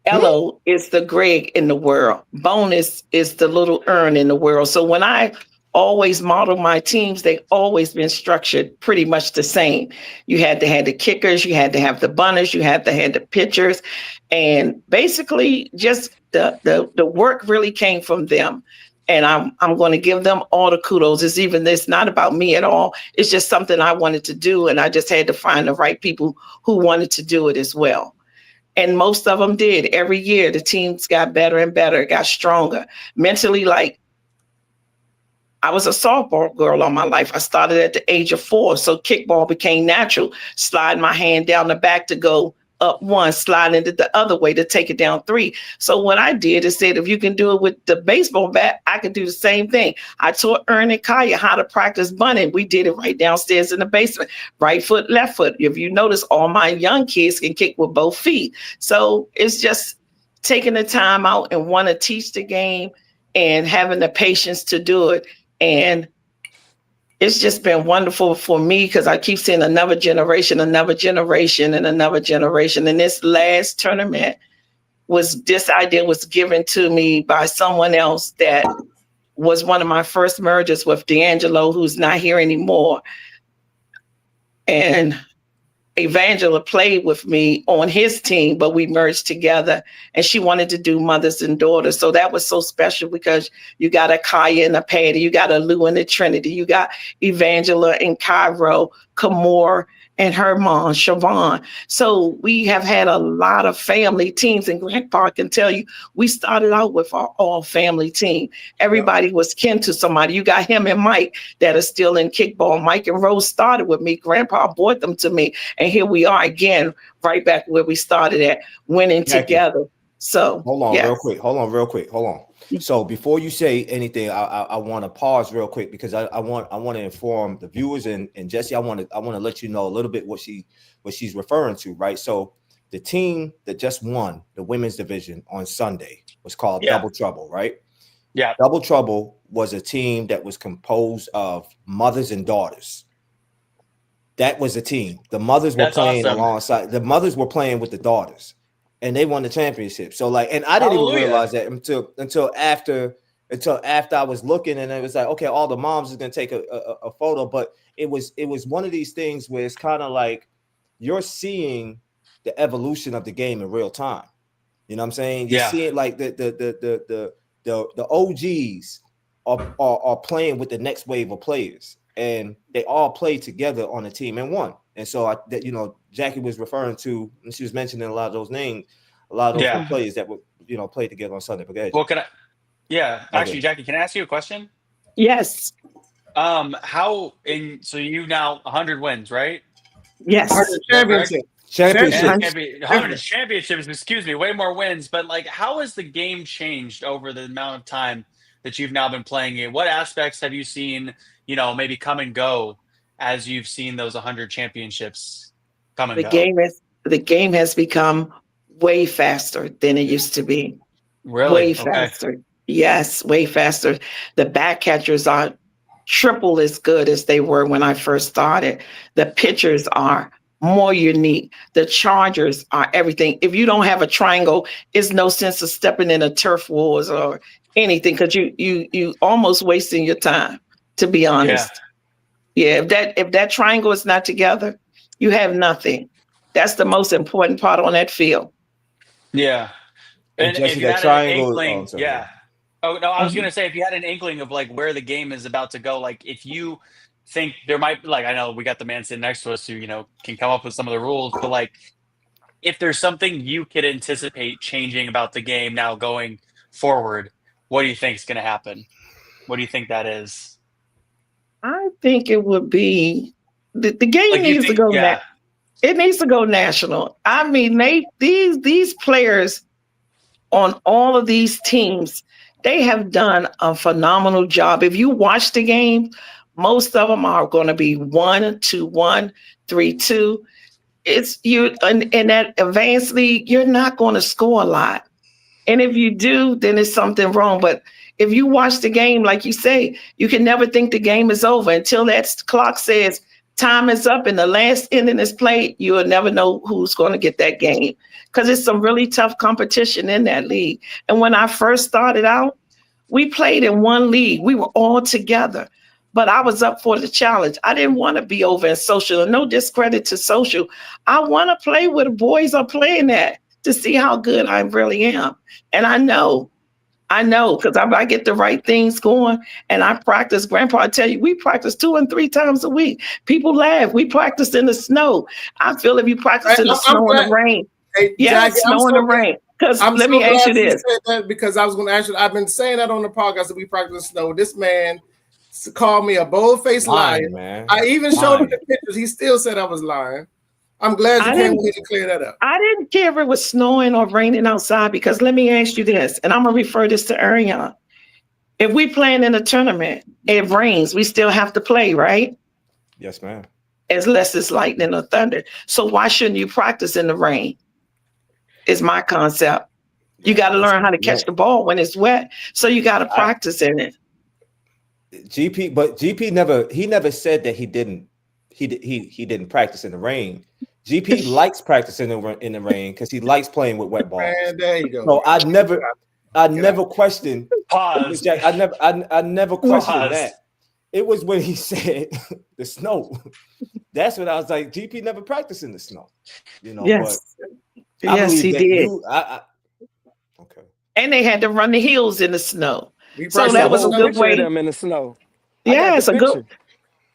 Elo is the Greg in the world. Bonus is the little Earn in the world. So when I always model my teams, they've always been structured pretty much the same. You had to have the kickers, you had to have the bunners, you had to have the pitchers, and basically just the work really came from them. And I'm going to give them all the kudos. It's not about me at all. It's just something I wanted to do, and I just had to find the right people who wanted to do it as well. And most of them did. Every year, the teams got better and better, got stronger. Mentally, like, I was a softball girl all my life. I started at the age of 4, so kickball became natural. Slide my hand down the back to go up 1, sliding it the other way to take it down 3. So what I did is said, if you can do it with the baseball bat, I could do the same thing. I taught Ern and Kaya how to practice bunting. We did it right downstairs in the basement. Right foot, left foot. If you notice, all my young kids can kick with both feet. So it's just taking the time out and want to teach the game and having the patience to do it. And it's just been wonderful for me because I keep seeing another generation, and another generation. And this last tournament this idea was given to me by someone else that was one of my first mergers with D'Angelo, who's not here anymore. And Evangela played with me on his team, but we merged together, and she wanted to do mothers and daughters. So that was so special because you got a Kaya and a Patty, you got a Lou and a Trinity, you got Evangela and Cairo, Kamor, and her mom, Siobhan. So we have had a lot of family teams, and Grandpa can tell you, we started out with our all family team. Everybody was kin to somebody. You got him and Mike that are still in kickball. Mike and Rose started with me. Grandpa brought them to me. And here we are again, right back where we started at, winning together. So hold on real quick. So before you say anything, I want to pause real quick because I want to inform the viewers and Jesse. I want to let you know a little bit what she's referring to, right? So the team that just won the women's division on Sunday was called Double Trouble, right? Yeah. Double Trouble was a team that was composed of mothers and daughters. That was a team. The mothers were playing alongside. The mothers were playing with the daughters, and they won the championship. So and I didn't even realize that until after I was looking, and it was like, okay, all the moms is gonna take a photo, but it was one of these things where it's kind of like you're seeing the evolution of the game in real time. You know what I'm saying? You see it like the OGs are playing with the next wave of players. And they all played together on a team and won. And so Jackie was referring to, and she was mentioning a lot of those names, a lot of those players that would play together on Sunday. Well, actually, Jackie, can I ask you a question? Yes. So you now 100 wins, right? Yes. 100 championship. Championship. 100 championships, excuse me, way more wins. But like, how has the game changed over the amount of time that you've now been playing it? What aspects have you seen, maybe come and go as you've seen those 100 championships come and go? The game has become way faster than it used to be. Really? Way Okay. faster. Yes, way faster. The back catchers are triple as good as they were when I first started. The pitchers are more unique. The chargers are everything. If you don't have a triangle, it's no sense of stepping in a turf wars or anything, because you almost wasting your time, to be honest. Yeah, if that triangle is not together, you have nothing. That's the most important part on that field. Yeah. And Jesse, if you that had triangle. an inkling, Yeah. Oh no, I was gonna say, if you had an inkling of like where the game is about to go, like if you think there might, like, I know we got the man sitting next to us who can come up with some of the rules, but like if there's something you could anticipate changing about the game now going forward, what do you think is going to happen? What do you think that is? I think it would be the game Like, needs to go. yeah. It needs to go national. I mean, these players on all of these teams, they have done a phenomenal job. If you watch the game, most of them are going to be 1-2-1, 3-2. It's you in that advanced league, you're not going to score a lot. And if you do, then it's something wrong. But if you watch the game, like you say, you can never think the game is over until that clock says time is up and the last inning is played. You will never know who's going to get that game, because it's some really tough competition in that league. And when I first started out, we played in one league. We were all together, but I was up for the challenge. I didn't want to be over in social, and no discredit to social. I want to play where the boys are playing at to see how good I really am. And I know, because I get the right things going and I practice. Grandpa, I tell you, we practice 2 and 3 times a week. People laugh. We practice in the snow. I feel if you practice in the snow and the rain. Hey, Yeah, Jackie, snow and the rain. Because let me ask you this. Said that because I was going to ask you, I've been saying that on the podcast that we practice in snow. This man called me a bold-faced liar. Man. I even showed him the pictures. He still said I was lying. I'm glad you came here to clear that up. I didn't care if it was snowing or raining outside, because let me ask you this, and I'm going to refer this to Ariane. If we playing in a tournament, it rains, we still have to play, right? Yes, ma'am. Unless it's lightning or thunder. So why shouldn't you practice in the rain? Is my concept. You got to learn how to catch the ball when it's wet. So you got to practice in it. GP never said that he didn't practice in the rain. GP likes practicing in the rain because he likes playing with wet balls. Man, there you go. So I never questioned. Pause. I never questioned that. It was when he said the snow. That's when I was like, GP never practiced in the snow. Yes. But yes, he did. Okay. And they had to run the hills in the snow. So that was a good way. Them in the snow. Yes, a good.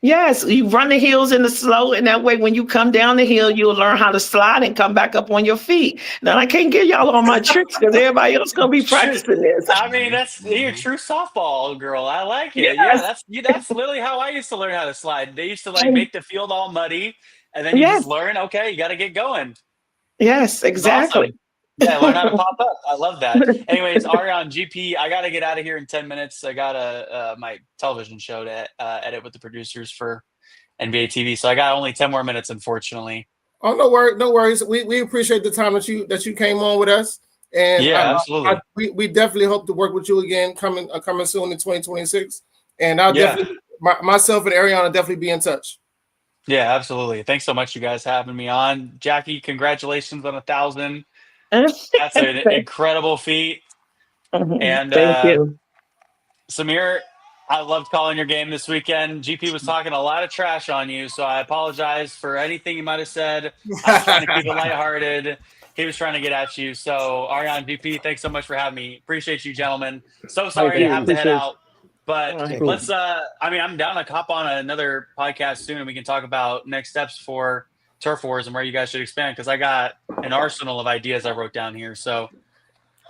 Yes, you run the hills in the slow, and that way when you come down the hill, you'll learn how to slide and come back up on your feet. Now, I can't give y'all all my tricks because everybody else going to be practicing this. I mean, you're a true softball girl. I like it. Yes. Yeah, that's literally how I used to learn how to slide. They used to make the field all muddy, and then you just learn, okay, you got to get going. Yes, exactly. Awesome. Yeah, learn how to pop up. I love that. Anyways, Ariane, GP, I got to get out of here in 10 minutes. I got my television show to edit with the producers for NBA TV. So I got only 10 more minutes, unfortunately. Oh, no worries. We appreciate the time that you came on with us. And absolutely. We definitely hope to work with you again coming soon in 2026. And I'll definitely, myself and Ariane will definitely be in touch. Yeah, absolutely. Thanks so much, you guys, having me on. Jackie, congratulations on 1,000. That's an incredible feat. And thank you. Samir, I loved calling your game this weekend. GP was talking a lot of trash on you, so I apologize for anything you might have said. I was trying to keep it lighthearted. He was trying to get at you. So, Ariane, GP, thanks so much for having me. Appreciate you, gentlemen. So sorry to have to head out. But let's I'm down to hop on another podcast soon, and we can talk about next steps for Turf Wars and where you guys should expand, because I got an arsenal of ideas I wrote down here. So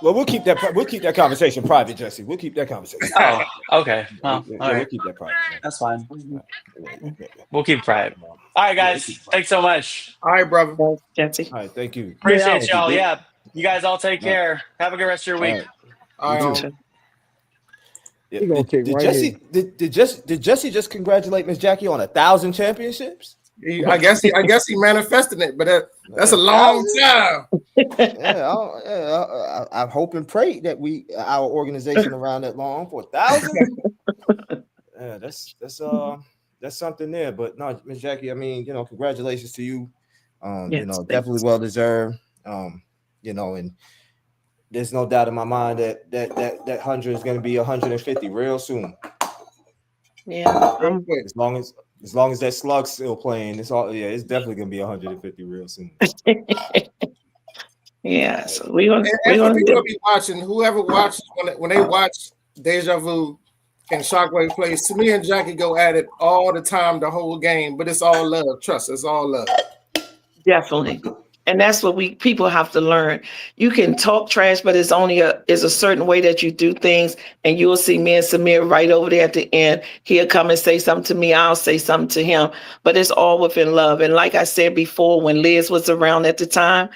Well, we'll keep that conversation private, Jesse. We'll keep that conversation. Oh, okay. Well, Yeah, all we'll right. keep that private. That's fine. Yeah. We'll keep it private. All right, guys. Thanks so much. All right, brother. Jesse. All right, thank you. Appreciate Thank y'all. you. Yeah. You guys all take care. Have a good rest of your week. All right. All You right. too. Yeah. He gonna kick Did right Jesse in. did Jesse just congratulate Miss Jackie on 1,000 championships? I guess he manifested it, but that's a long time. I hope and pray that our organization around that long for 1,000. Yeah, that's something there. But no, Miss Jackie, I mean, congratulations to you. Definitely well deserved. And there's no doubt in my mind that 100 is going to be 150 real soon. Yeah, As long as that slug's still playing, it's definitely going to be 150 real soon. Yeah, so we're And for people to be watching, whoever watches when they watch Deja Vu and Shockwave plays, to me and Jackie go at it all the time, the whole game. But it's all love. Trust, it's all love. Definitely. And that's what people have to learn. You can talk trash, but it's only a certain way that you do things. And you'll see me and Samir right over there at the end. He'll come and say something to me. I'll say something to him. But it's all within love. And like I said before, when Liz was around at the time,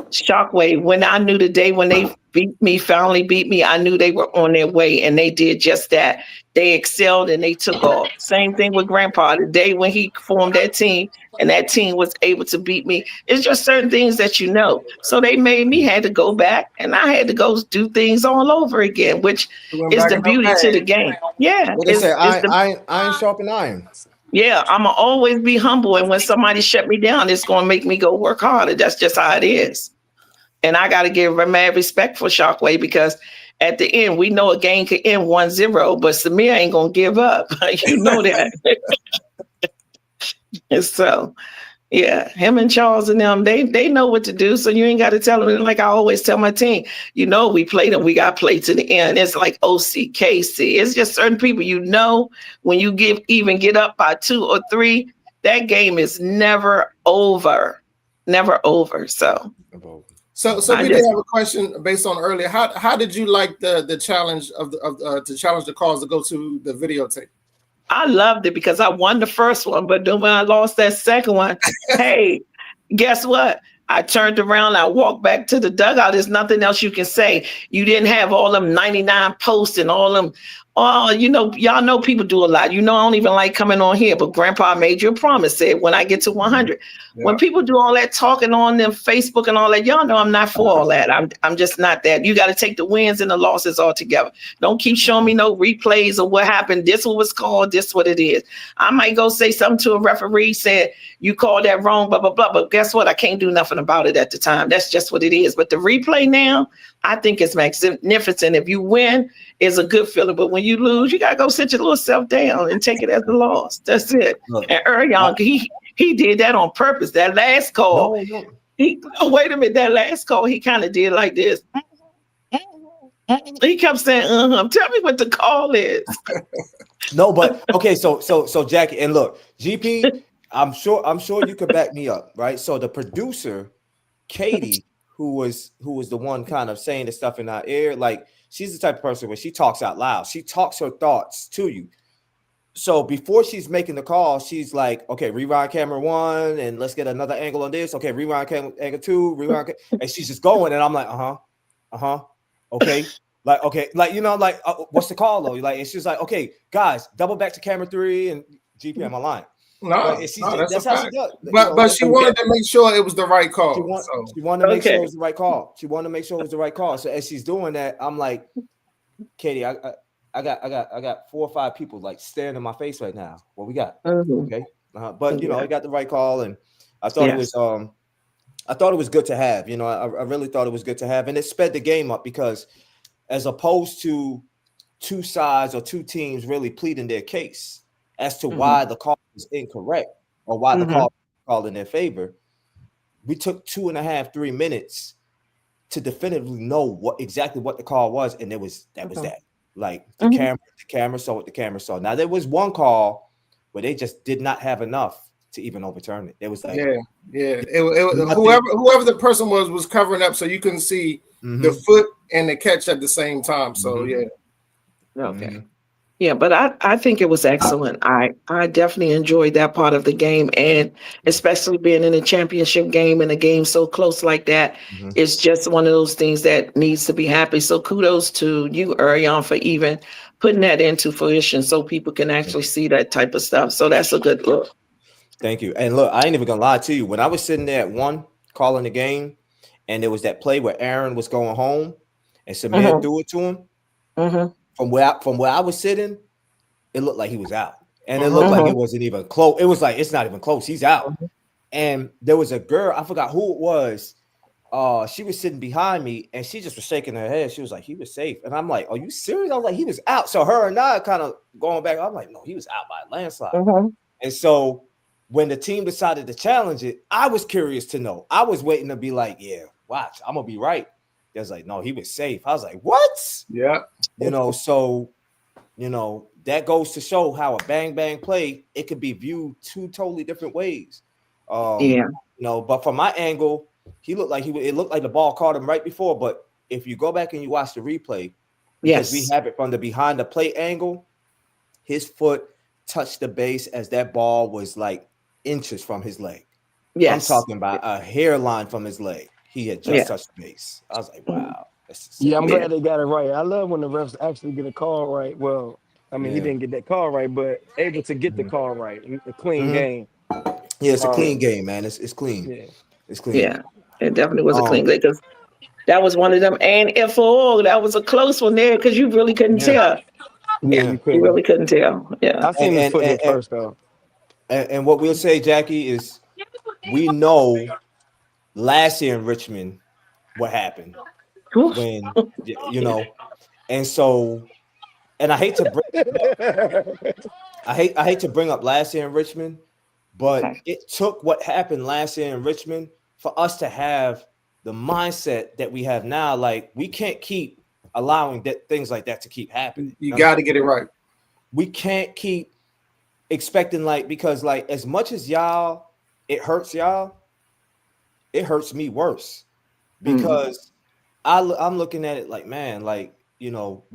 Shockwave, when I knew the day when they finally beat me, I knew they were on their way, and they did just that. They excelled and they took off. Same thing with Grandpa. The day when he formed that team and that team was able to beat me, it's just certain things that you know. So they made me had to go back, and I had to go do things all over again, which is the beauty to the game. Yeah. What they say, iron sharpen iron. Yeah, I'm going to always be humble. And when somebody shut me down, it's going to make me go work harder. That's just how it is. And I got to give mad respect for Shockwave, because at the end, we know a game could end 1-0, but Samir ain't going to give up. You know that. And so, yeah, him and Charles and them, they know what to do. So you ain't got to tell them. Like I always tell my team, we played them. We got to play to the end. It's like OC, KC. It's just certain people, when you get up by 2 or 3, that game is never over. Never over. So we did have a question based on earlier. How did you like the challenge to challenge the calls to go to the videotape? I loved it because I won the first one, but then when I lost that second one, hey, guess what? I turned around, I walked back to the dugout. There's nothing else you can say. You didn't have all them 99 posts and all them. Oh, y'all know people do a lot. I don't even like coming on here, but Grandpa made you a promise, said when I get to 100. Yeah. When people do all that talking on them Facebook and all that, y'all know I'm not for all that. I'm just not that. You got to take the wins and the losses all together. Don't keep showing me no replays of what happened. This what was called, this what it is. I might go say something to a referee, said, you called that wrong, blah, blah, blah. But guess what? I can't do nothing about it at the time. That's just what it is. But the replay now, I think it's magnificent. If you win, it's a good feeling. But when you lose, you got to go sit your little self down and take it as a loss. That's it. And Young, he did that on purpose. That last call, wait a minute, that last call, he kind of did like this. He kept saying, tell me what the call is. No, but okay, so Jackie, and look, GP, I'm sure you could back me up, right? So the producer, Katie, who was the one kind of saying the stuff in our ear, like she's the type of person where she talks out loud. She talks her thoughts to you. So before she's making the call, she's like, okay, rewind camera 1 and let's get another angle on this. Okay, rewind camera angle 2, and she's just going, and I'm like, okay. What's the call though? Like, it's just like, okay, guys, double back to camera 3 and GP on my line. That's how she does. But she wanted to make sure it was the right call. She wanted to make sure it was the right call. She wanted to make sure it was the right call. So as she's doing that, I'm like, Katie, I got 4 or 5 people like staring in my face right now. What we got? Okay, but I got the right call, and I thought it was good to have. I really thought it was good to have, and it sped the game up because as opposed to 2 sides or 2 teams really pleading their case as to why the call was incorrect or why the call was called in their favor, we took 2.5, 3 minutes to definitively know exactly what the call was, and that was that. Like the camera saw what the camera saw. Now there was one call where they just did not have enough to even overturn it. It was like whoever the person was covering up, so you couldn't see the foot and the catch at the same time. So yeah. Okay. Yeah, but I think it was excellent. I definitely enjoyed that part of the game, and especially being in a championship game and a game so close like that. It's just one of those things that needs to be happy. So kudos to you, Ariane, for even putting that into fruition so people can actually see that type of stuff. So that's a good look. Thank you. And look, I ain't even gonna lie to you. When I was sitting there at 1 calling the game, and there was that play where Aaron was going home and Samir threw it to him. From where I was sitting, it looked like he was out. And it looked like it wasn't even close. It was like, it's not even close. He's out. And there was a girl, I forgot who it was. She was sitting behind me and she just was shaking her head. She was like, he was safe. And I'm like, are you serious? I was like, he was out. So her and I kind of going back. I'm like, no, he was out by a landslide. And so when the team decided to challenge it, I was curious to know. I was waiting to be like, yeah, watch, I'm gonna be right. They was like, no, he was safe. I was like, what? Yeah. So that goes to show how a bang bang play, it could be viewed 2 totally different ways. But from my angle, it looked like the ball caught him right before. But if you go back and you watch the replay, because we have it from the behind the plate angle, his foot touched the base as that ball was like inches from his leg. I'm talking about a hairline from his leg. He had just touched the base. I was like, wow. Yeah, I'm glad they got it right. I love when the refs actually get a call right. Well, I mean, he didn't get that call right, but able to get the call right. A clean game. Yeah, it's a clean game, man. It's clean. Yeah. It's clean. Yeah, it definitely was a clean game because that was one of them. And FO, that was a close one there because you really couldn't tell. Yeah, you really couldn't tell. Yeah. I seen his foot hit first, though. And what we'll say, Jackie, is we know last year in Richmond what happened when and so, and I hate to bring up last year in Richmond, but it took what happened last year in Richmond for us to have the mindset that we have now. Like, we can't keep allowing things like that to keep happening. You got to get it right. We can't keep expecting, because as much as it hurts y'all, it hurts me worse because I'm looking at it like, man, we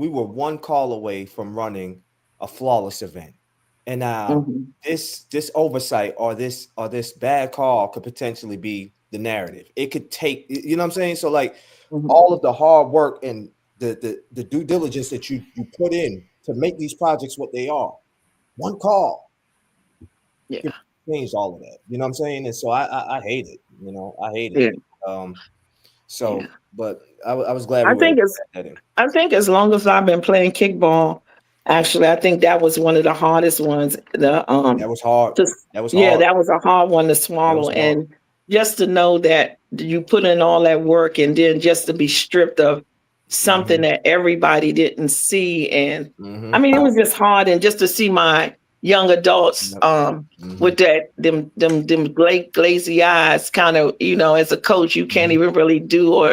were 1 call away from running a flawless event. And now this oversight or this bad call could potentially be the narrative. It could take, you know what I'm saying? So all of the hard work and the due diligence that you put in to make these projects what they are, 1 call changed all of that. You know what I'm saying? And so I hate it. I hate it. But I was glad. I think as long as I've been playing kickball, actually, I think that was one of the hardest ones. That was hard. That was a hard one to swallow. And just to know that you put in all that work and then just to be stripped of something that everybody didn't see. And I mean, it was just hard. And just to see my young adults with them glazy eyes, kind of, as a coach, you can't even really do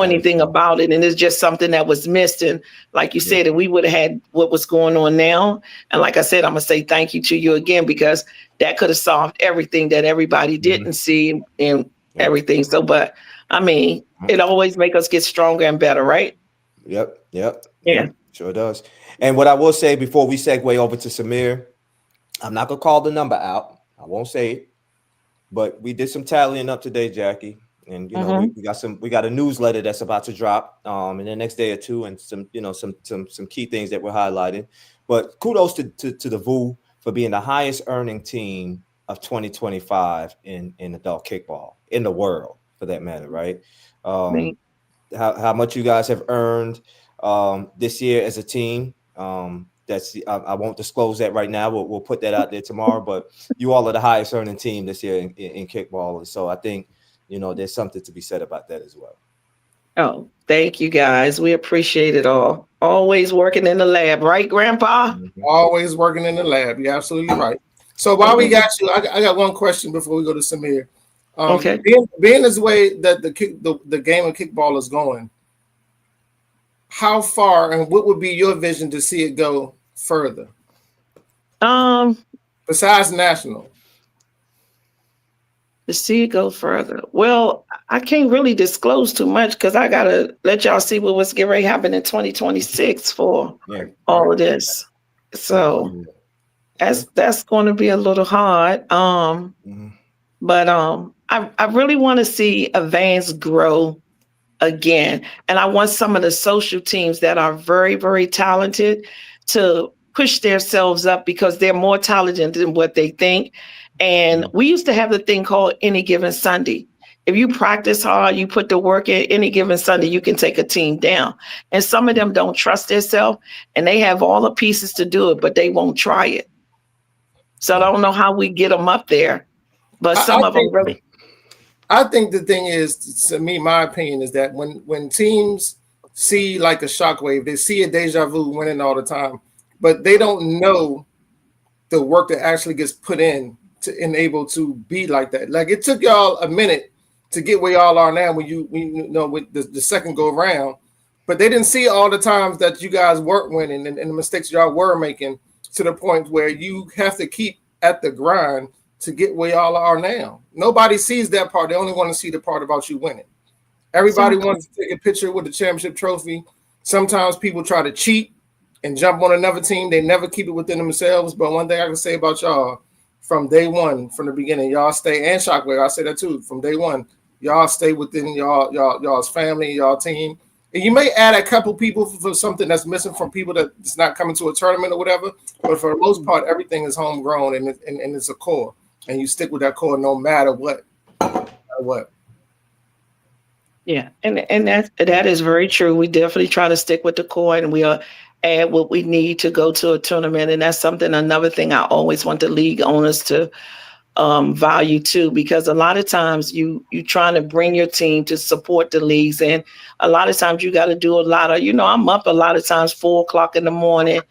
anything about it. And it's just something that was missed. And like you said, if we would have had what was going on now. And like I said, I'm going to say thank you to you again, because that could have solved everything that everybody didn't see and everything. So, but I mean, it always makes us get stronger and better, right? Yep. Yeah, sure does. And what I will say before we segue over to Samir, I'm not going to call the number out. I won't say it, but we did some tallying up today, Jackie. And, we got a newsletter that's about to drop in the next day or two, and some key things that we're highlighting. But kudos to the VU for being the highest earning team of 2025 in adult kickball in the world, for that matter, right? How much you guys have earned this year as a team. I won't disclose that right now. We'll put that out there tomorrow. But you all are the highest earning team this year in kickball, and so I think there's something to be said about that as well. Oh, thank you guys. We appreciate it all. Always working in the lab, right, Grandpa? Always working in the lab. You're absolutely right. So while we got you, I got one question before we go to Samir. Okay. Being this way that the game of kickball is going, how far and what would be your vision to see it go further? Besides national. To see it go further. Well, I can't really disclose too much because I gotta let y'all see what's getting ready to happen in 2026 for all of this. So that's going to be a little hard. But I really want to see Advance grow again, and I want some of the social teams that are very, very talented to push themselves up because they're more talented than what they think. And we used to have the thing called Any Given Sunday. If you practice hard, you put the work in, any given Sunday, you can take a team down. And some of them don't trust themselves and they have all the pieces to do it, but they won't try it. So I don't know how we get them up there, but some of them really. I think the thing is, to me, my opinion is that when teams see like a shockwave, they see a deja vu winning all the time, but they don't know the work that actually gets put in to enable to be like that. Like it took y'all a minute to get where y'all are now when you know with the second go round, but they didn't see all the times that you guys weren't winning and the mistakes y'all were making to the point where you have to keep at the grind to get where y'all are now. Nobody sees that part. They only want to see the part about you winning. Everybody wants to take a picture with the championship trophy. Sometimes people try to cheat and jump on another team. They never keep it within themselves. But one thing I can say about y'all, from day one, from the beginning, y'all stay, and Shockwave, I say that too, from day one, y'all stay within y'all's family, y'all team. And you may add a couple people for something that's missing from people that's not coming to a tournament or whatever. But for the most part, everything is homegrown and it's a core. And you stick with that core no matter what. Yeah, and that is very true. We definitely try to stick with the core, and we add what we need to go to a tournament. And that's another thing I always want the league owners to value too, because a lot of times you trying to bring your team to support the leagues, and a lot of times you got to do a lot of, I'm up a lot of times 4:00 in the morning.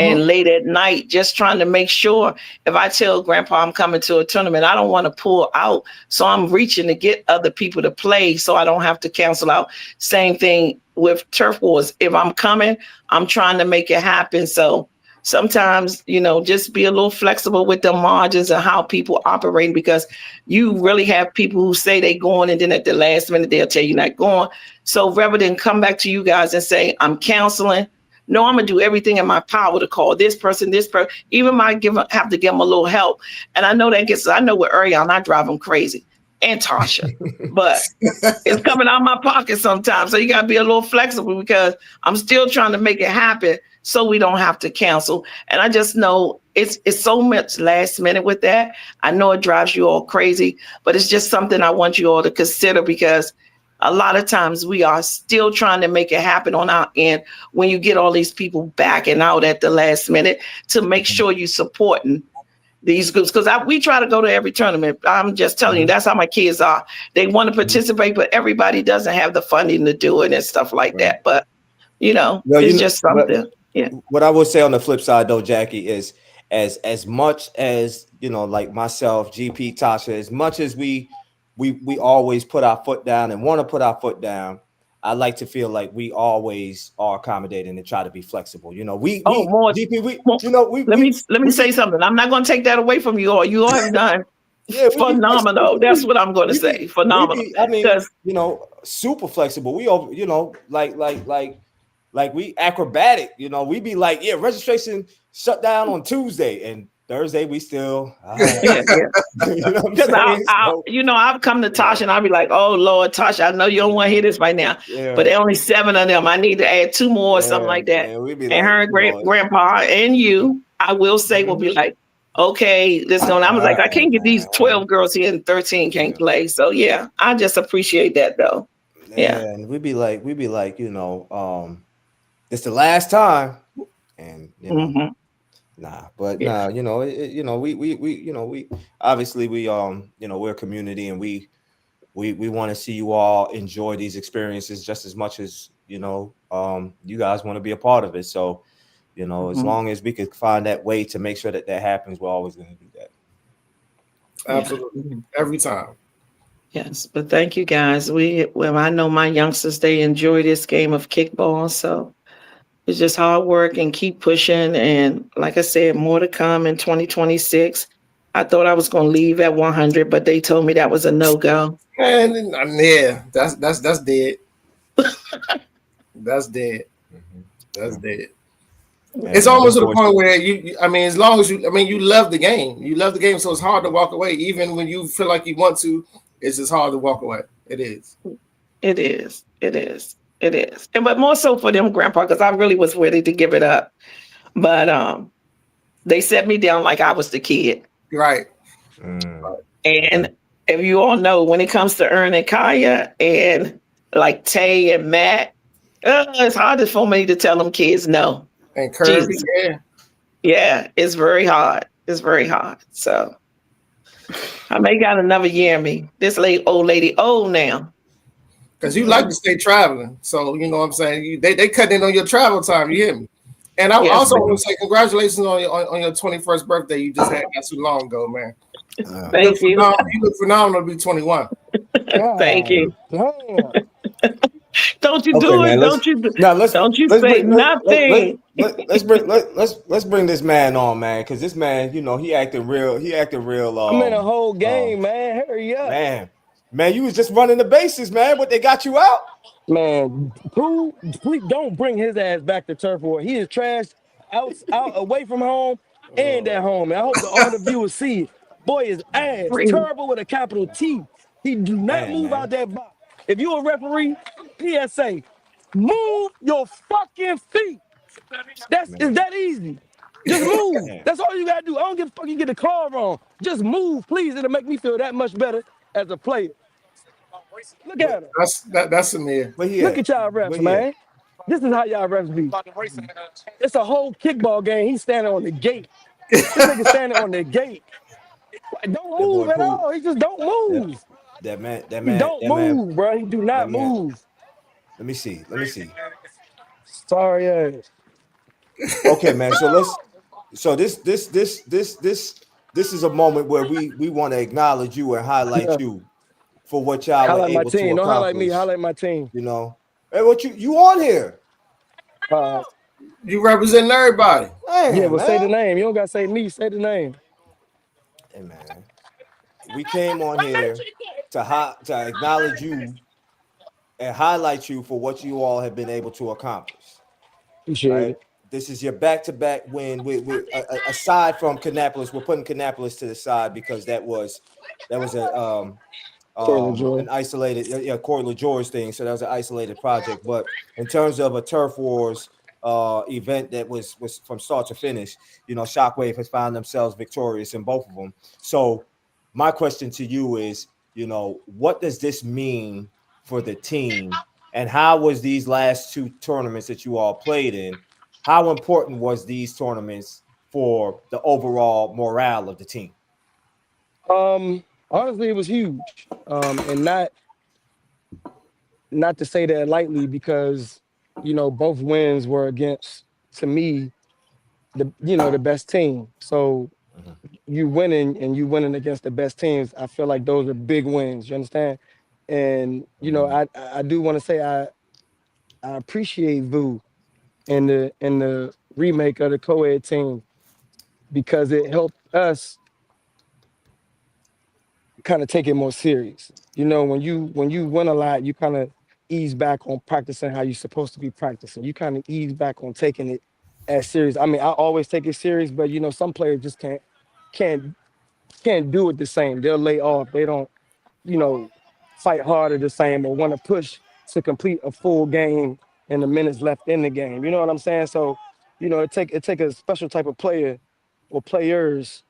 And late at night, just trying to make sure if I tell Grandpa I'm coming to a tournament, I don't want to pull out. So I'm reaching to get other people to play so I don't have to cancel out. Same thing with Turf Wars. If I'm coming, I'm trying to make it happen. So sometimes, just be a little flexible with the margins and how people operate, because you really have people who say they going and then at the last minute, they'll tell you not going. So rather than come back to you guys and say, I'm canceling, no, I'm going to do everything in my power to call this person, even have to give them a little help. And I know I know with Ariane, I drive them crazy, and Tasha, but it's coming out of my pocket sometimes. So you got to be a little flexible because I'm still trying to make it happen so we don't have to cancel. And I just know it's so much last minute with that. I know it drives you all crazy, but it's just something I want you all to consider, because a lot of times we are still trying to make it happen on our end when you get all these people backing out at the last minute to make sure you're supporting these groups. Because we try to go to every tournament. I'm just telling you, that's how my kids are. They want to participate, but everybody doesn't have the funding to do it and stuff like that. But, it's just something. Yeah. What I would say on the flip side, though, Jackie, is as much as, like myself, GP, Tasha, as much as we always put our foot down and want to put our foot down, I like to feel like we always are accommodating and try to be flexible. Let me say something. I'm not going to take that away from you all. You all have done phenomenal. That's what I'm going to say. Phenomenal. Super flexible. We all, like we acrobatic. We be like, registration shut down on Tuesday, and Thursday we still I've come to Tasha and I'll be like, oh Lord, Tasha, I know you don't want to hear this right now, but there are only 7 of them. I need to add 2 more or something like that. And her and grandpa and you, I will say, will be like, okay, this going. I was like, I can't get these 12 girls here and 13 can't play. So yeah, I just appreciate that though. Yeah. And we'd be like, it's the last time, and we obviously we're a community, and we want to see you all enjoy these experiences just as much as you guys want to be a part of it. So as long as we could find that way to make sure that happens, we're always going to do that. Absolutely, every time. Yes, but thank you guys. I know my youngsters, they enjoy this game of kickball, so it's just hard work and keep pushing. And like I said, more to come in 2026. I thought I was going to leave at 100, but they told me that was a no-go. And yeah, that's dead. That's dead. That's dead. It's almost to the point where I mean, as long as you love the game. You love the game, so it's hard to walk away. Even when you feel like you want to, it's just hard to walk away. It is. It is. It is. It is. And but more so for them, Grandpa, because I really was ready to give it up. But they set me down like I was the kid. Right. And if you all know, when it comes to Ern and Kaya and like Tay and Matt, it's hard for me to tell them kids no. And Kirby, yeah, it's very hard. It's very hard. So I may got another year in me. This old lady old now. Because you like to stay traveling. So you know what I'm saying? They cut in on your travel time, you hear me? And I also want to say congratulations on your 21st birthday you just had not too long ago, man. Thank you. You look phenomenal to be 21. Thank you. Don't you do it? Don't you say nothing? Let's bring this man on, man, because this man, he acting real. I'm in a whole game, man. Hurry up, man. You was just running the bases, man. But they got you out, man. Please don't bring his ass back to turf war. He is trashed out away from home and at home. And I hope all the viewers see it. Boy is ass terrible with a capital T. He do not move out that box. If you're a referee, PSA, move your fucking feet. It's that easy. Just move. That's all you gotta do. I don't give a fuck you get the call wrong. Just move, please. It'll make me feel that much better as a player. Look at him. That's Samir. Look at y'all refs, man. This is how y'all refs be. It's a whole kickball game. He's standing on the gate. This nigga standing on the gate. Don't move at all. He just don't move. That man. He don't move, bro. He do not move. Let me see. Sorry ass. Okay, man. So this is a moment where we want to acknowledge you and highlight you for what y'all highlight were able my team. to accomplish. Don't highlight me. Highlight my team. Hey, what you on here? You representing everybody. Yeah, but say the name. You don't gotta say me. Say the name. Hey, man. We came on here to acknowledge you and highlight you for what you all have been able to accomplish. Appreciate it. This is your back-to-back win. Aside from Kannapolis, we're putting Kannapolis to the side because that was an isolated Corey LaGeorge thing. So that was an isolated project. But in terms of a Turf Wars event that was from start to finish, Shockwave has found themselves victorious in both of them. So my question to you is, what does this mean for the team, and how was these last two tournaments that you all played in? How important was these tournaments for the overall morale of the team? Honestly, it was huge, and not to say that lightly, because both wins were against, to me, the best team. So you winning against the best teams, I feel like those are big wins. You understand? And I do want to say I appreciate Vu and the remake of the co-ed team, because it helped us kind of take it more serious. When you win a lot, you kind of ease back on practicing how you're supposed to be practicing. You kind of ease back on taking it as serious. I mean, I always take it serious, but some players just can't do it the same. They'll lay off. They don't, fight harder the same, or want to push to complete a full game in the minutes left in the game. You know what I'm saying? So, it take a special type of player or players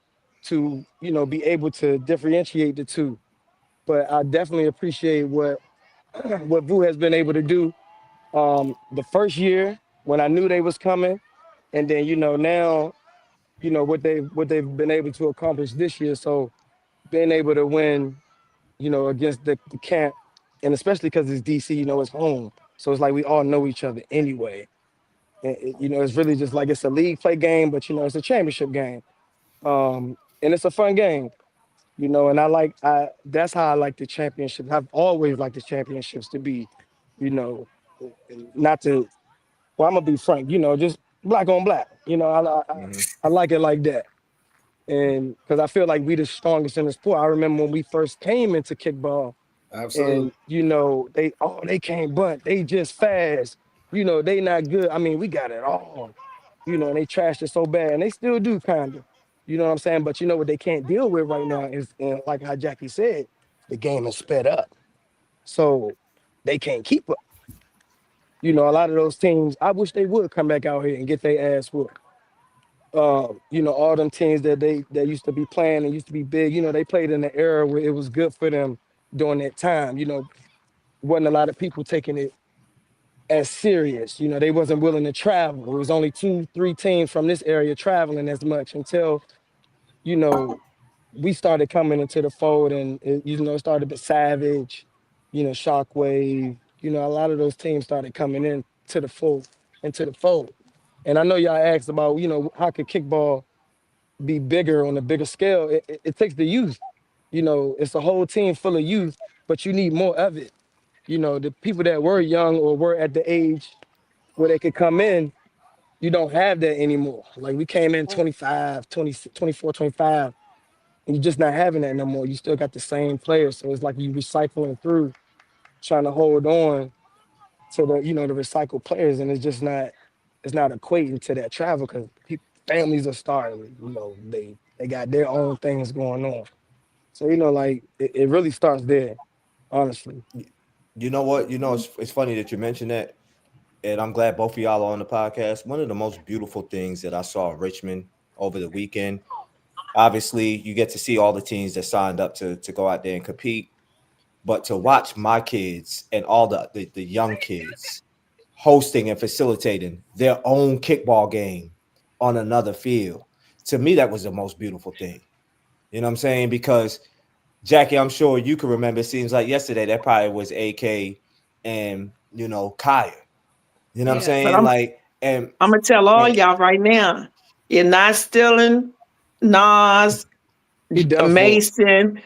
to, be able to differentiate the two. But I definitely appreciate what Vu has been able to do. The first year when I knew they was coming, and then now, what they've been able to accomplish this year. So being able to win, against the camp, and especially because it's DC, it's home. So it's like we all know each other anyway. And, it's really just like it's a league play game, but it's a championship game. And it's a fun game, and that's how I like the championship. I've always liked the championships to be, not to, well, I'm gonna be frank, just black on black. I like it like that. And because I feel like we the strongest in the sport. I remember when we first came into kickball, Absolutely. and they can't bunt, they just fast, they not good. I mean, we got it all, and they trashed it so bad, and they still do kind of, you know what I'm saying. But you know what they can't deal with right now is, like how Jackie said, the game is sped up, so they can't keep up. A lot of those teams, I wish they would come back out here and get their ass whooped. All them teams that used to be playing and used to be big, they played in an era where it was good for them during that time. Wasn't a lot of people taking it as serious. They wasn't willing to travel. It was only 2, 3 teams from this area traveling as much until, you know, we started coming into the fold, and it started with Savage, Shockwave, a lot of those teams started coming into the fold. And I know y'all asked about, how could kickball be bigger on a bigger scale? It takes the youth. It's a whole team full of youth, but you need more of it. The people that were young or were at the age where they could come in, you don't have that anymore. Like we came in 25, 20, 24, 25, and you're just not having that no more. You still got the same players. So it's like you recycling through, trying to hold on to the recycled players, and it's not equating to that travel because families are starting, they got their own things going on. So, like it really starts there, honestly. You know what? It's funny that you mentioned that, and I'm glad both of y'all are on the podcast. One of the most beautiful things that I saw in Richmond over the weekend. Obviously, you get to see all the teams that signed up to go out there and compete, but to watch my kids and all the young kids hosting and facilitating their own kickball game on another field, to me, that was the most beautiful thing. You know what I'm saying? Because Jackie, I'm sure you can remember. It seems like yesterday that probably was AK and Kaya. You know what I'm Yeah. But saying? Like, and I'm gonna tell all and y'all right now, you're not stealing Nas, He done for. Mason,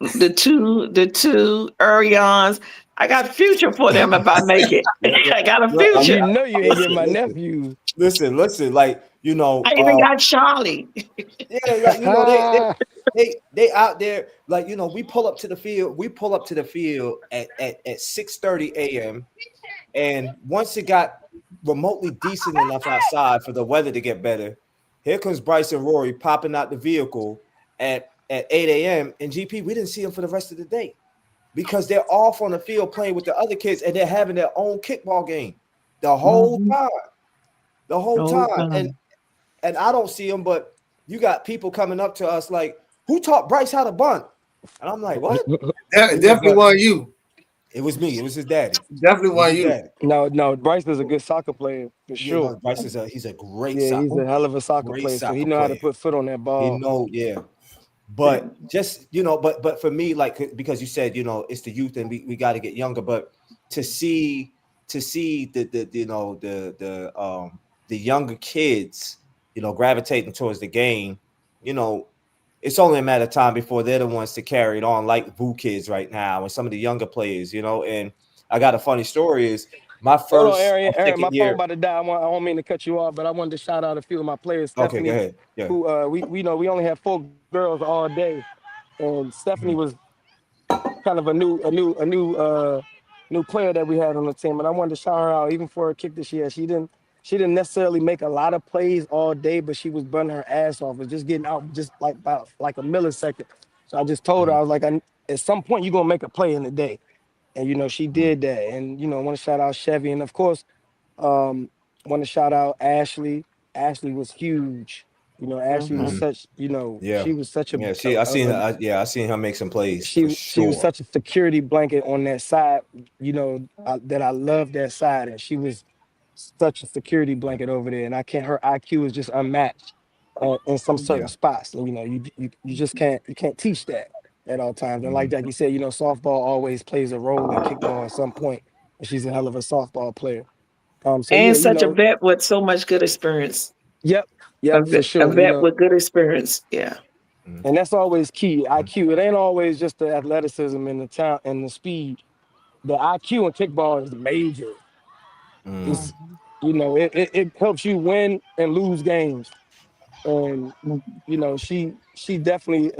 the two Arians. I got future for them if I make it. I got a You future. know you ain't get listen, my listen, nephew. listen. Like I even got Charlie. yeah, like they out there. Like we pull up to the field. We pull up to the field at 6:30 a.m. And once it got remotely decent enough outside for the weather to get better, here comes Bryce and Rory popping out the vehicle at 8 a.m. And GP, we didn't see them for the rest of the day because they're off on the field playing with the other kids and they're having their own kickball game the whole Mhm. time. The whole Whole time. time. And I don't see them, but you got people coming up to us like, who taught Bryce how to bunt? And I'm like, what? That definitely wasn't you. It was me. It was his daddy. Definitely It was wasn't his you. daddy. No, Bryce is a good soccer player for Yeah, no, sure. Bryce he's a great Yeah, he's a hell of a soccer great player, so he soccer know how to player. put foot on that He ball. know, yeah. Yeah. But just but for me, like because you said it's the youth and we got to get younger, but to see the younger kids gravitating towards the game, it's only a matter of time before they're the ones to carry it on, like VU kids right now and some of the younger players, And I got a funny story is my Hold on, first Aaron. or Aaron, my second phone year. about to die. I don't mean to cut you off, but I wanted to shout out a few of my players. Okay, go Stephanie, ahead. Yeah. who we know we only have 4 girls all day, and Stephanie Mhm. was kind of a new player that we had on the team, and I wanted to shout her out even for her kick this year. She didn't necessarily make a lot of plays all day, but she was burning her ass off. It was just getting out just like about like a millisecond. So I just told her, I was like, at some point you're gonna make a play in the day, and she did that. And I want to shout out Chevy, and of course, um, want to shout out Ashley. Ashley was huge. Ashley was Mhm. such. Yeah. She was such Yeah, I seen her make some plays for she was sure. such a security blanket on that side, that I love that side, and she was such a security blanket over there. And I can't. Her IQ is just unmatched in some certain Yeah. spots. And you just can't teach that at all times. And like Mhm. Jackie said, softball always plays a role in kickball at some point, and she's a hell of a softball player. So yeah, And such a vet with so much good experience. yep, A yep, for vet, a sure. vet with good experience. Yeah. Mhm. And that's always key. IQ. It ain't always just the athleticism and the talent and the speed. The IQ in kickball is major. Mm. It's Mhm. it helps you win and lose games. and she definitely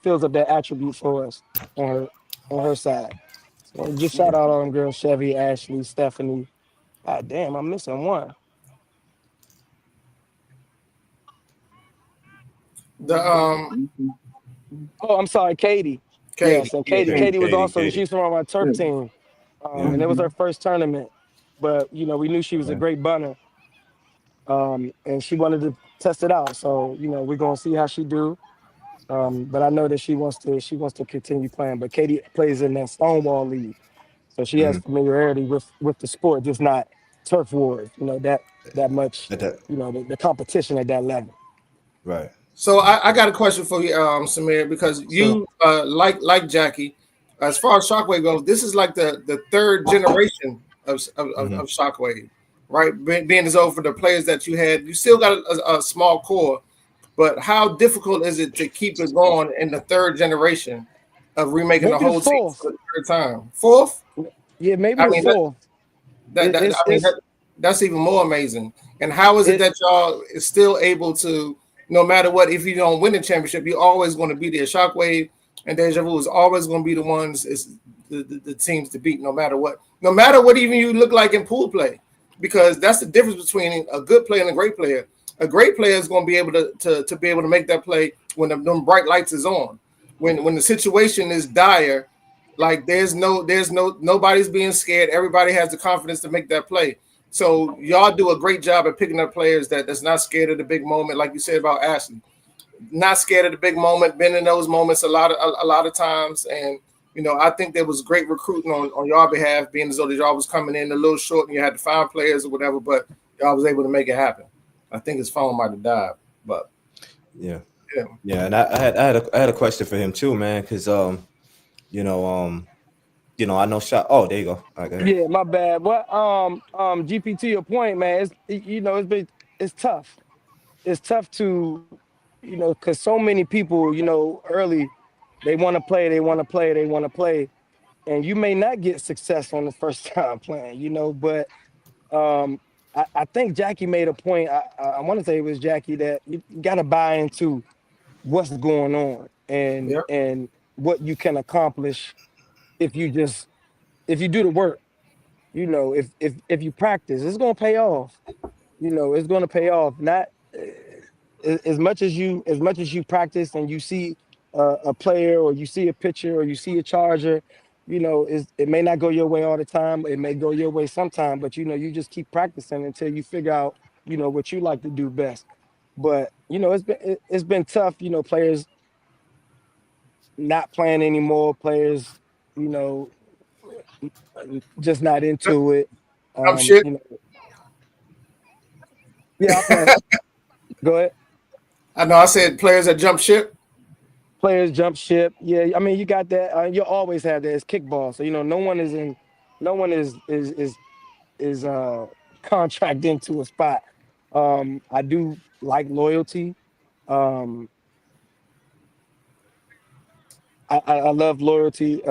fills up that attribute for us on her side. So just shout out all them girls, Chevy, Ashley, Stephanie. God damn, I'm missing one. The Oh, I'm sorry, Katie. Katie. Yes, and Yeah. Katie was also Katie. she's from our turf team, and it was her first tournament. But we knew she was a great bunner, and she wanted to test it out. So we're gonna see how she do. But I know that she wants to continue playing. But Katie plays in that Stonewall League, so she has familiarity with the sport, just not turf wars. That much. The competition at that level. Right. So I got a question for you, Samir, because you like Jackie, as far as Shockwave goes, this is like the third generation of Shockwave, right? Being as over the players that you had, you still got a small core, but how difficult is it to keep it going in the third generation of remaking the Maybe the whole team fourth. for the third time? Fourth? Yeah, maybe I the mean, fourth. that's even more amazing. And how is it that y'all is still able to, no matter what, if you don't win the championship, you're always going to be there. Shockwave and Deja Vu is always going to be the ones, is the teams to beat, no matter what even you look like in pool play, because that's the difference between a good player and a great player. A great player is going to be able to be able to make that play when them bright lights is on. When the situation is dire, like there's nobody's being scared. Everybody has the confidence to make that play. So y'all do a great job at picking up players that's not scared of the big moment, like you said about Ashley. Not scared of the big moment, been in those moments a lot of times. And I think there was great recruiting on y'all behalf, being as though that y'all was coming in a little short and you had to find players or whatever, but y'all was able to make it happen. I think his phone might have died, but yeah. And I had a question for him too, man, because I know shot. Oh, there you go. All right, Yeah, my bad. What GP, to your point, man, it's tough. It's tough to because so many people early they want to play, and you may not get success on the first time playing, but I think Jackie made a point. I want to say it was Jackie that you got to buy into what's going on and what you can accomplish if you do the work. If you practice, it's gonna pay off. It's gonna pay off. Not as much as you practice and you see a player or you see a pitcher or you see a charger. It may not go your way all the time. It may go your way sometime, but you just keep practicing until you figure out what you like to do best. But it's been tough. Players not playing anymore. Players, you know, just not into it. I'm shit. Yeah, I'll play. Go ahead. I know I said players that jump ship. Players jump ship. Yeah, I mean you got that. You always have that. It's kickball. So no one is contract into a spot. I do like loyalty. Um, I love loyalty.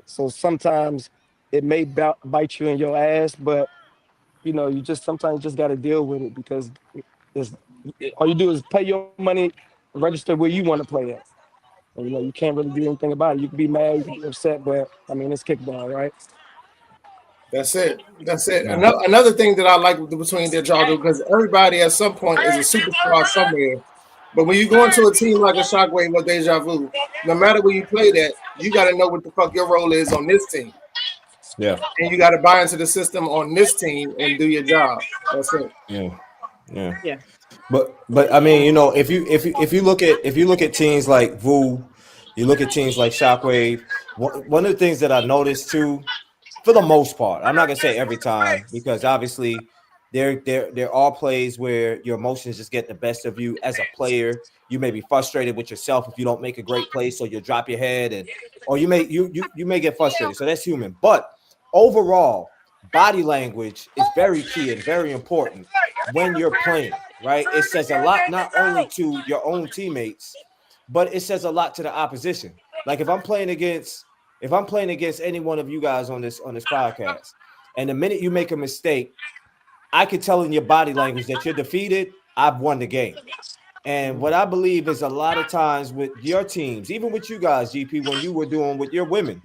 So sometimes it may bite you in your ass, but you just sometimes just got to deal with it because it's, all you do is pay your money, register where you want to play at. And, you can't really do anything about it. You can be mad, you can be upset, but I mean, it's kickball, right? That's it. Yeah. Another thing that I like between their y'all do, because everybody at some point is a superstar somewhere. But when you go into a team like a Shockwave or Deja Vu, no matter where you play that, you got to know what the fuck your role is on this team. Yeah. And you got to buy into the system on this team and do your job. That's it. Yeah. But I mean, if you look at teams like Vu, you look at teams like Shockwave. One of the things that I noticed too, for the most part, I'm not gonna say every time because obviously there are plays where your emotions just get the best of you as a player. You may be frustrated with yourself if you don't make a great play, so you'll drop your head or you may get frustrated. So that's human. But overall, body language is very key and very important when you're playing, right? It says a lot not only to your own teammates, but it says a lot to the opposition. Like if I'm playing against any one of you guys on this podcast, and the minute you make a mistake, I could tell in your body language that you're defeated. I've won the game. And what I believe is a lot of times with your teams, even with you guys, GP, when you were doing with your women,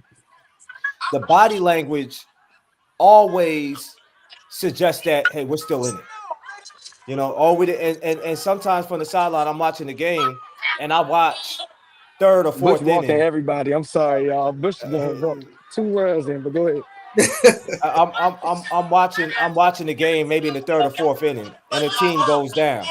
the body language always suggests that, hey, we're still in it. You know, and sometimes from the sideline, I'm watching the game and I watch third or Bush fourth walking inning. everybody. I'm sorry, y'all. Bush is going to walk 2 runs in, but go ahead. I'm watching the game maybe in the third or fourth inning, and the team goes down.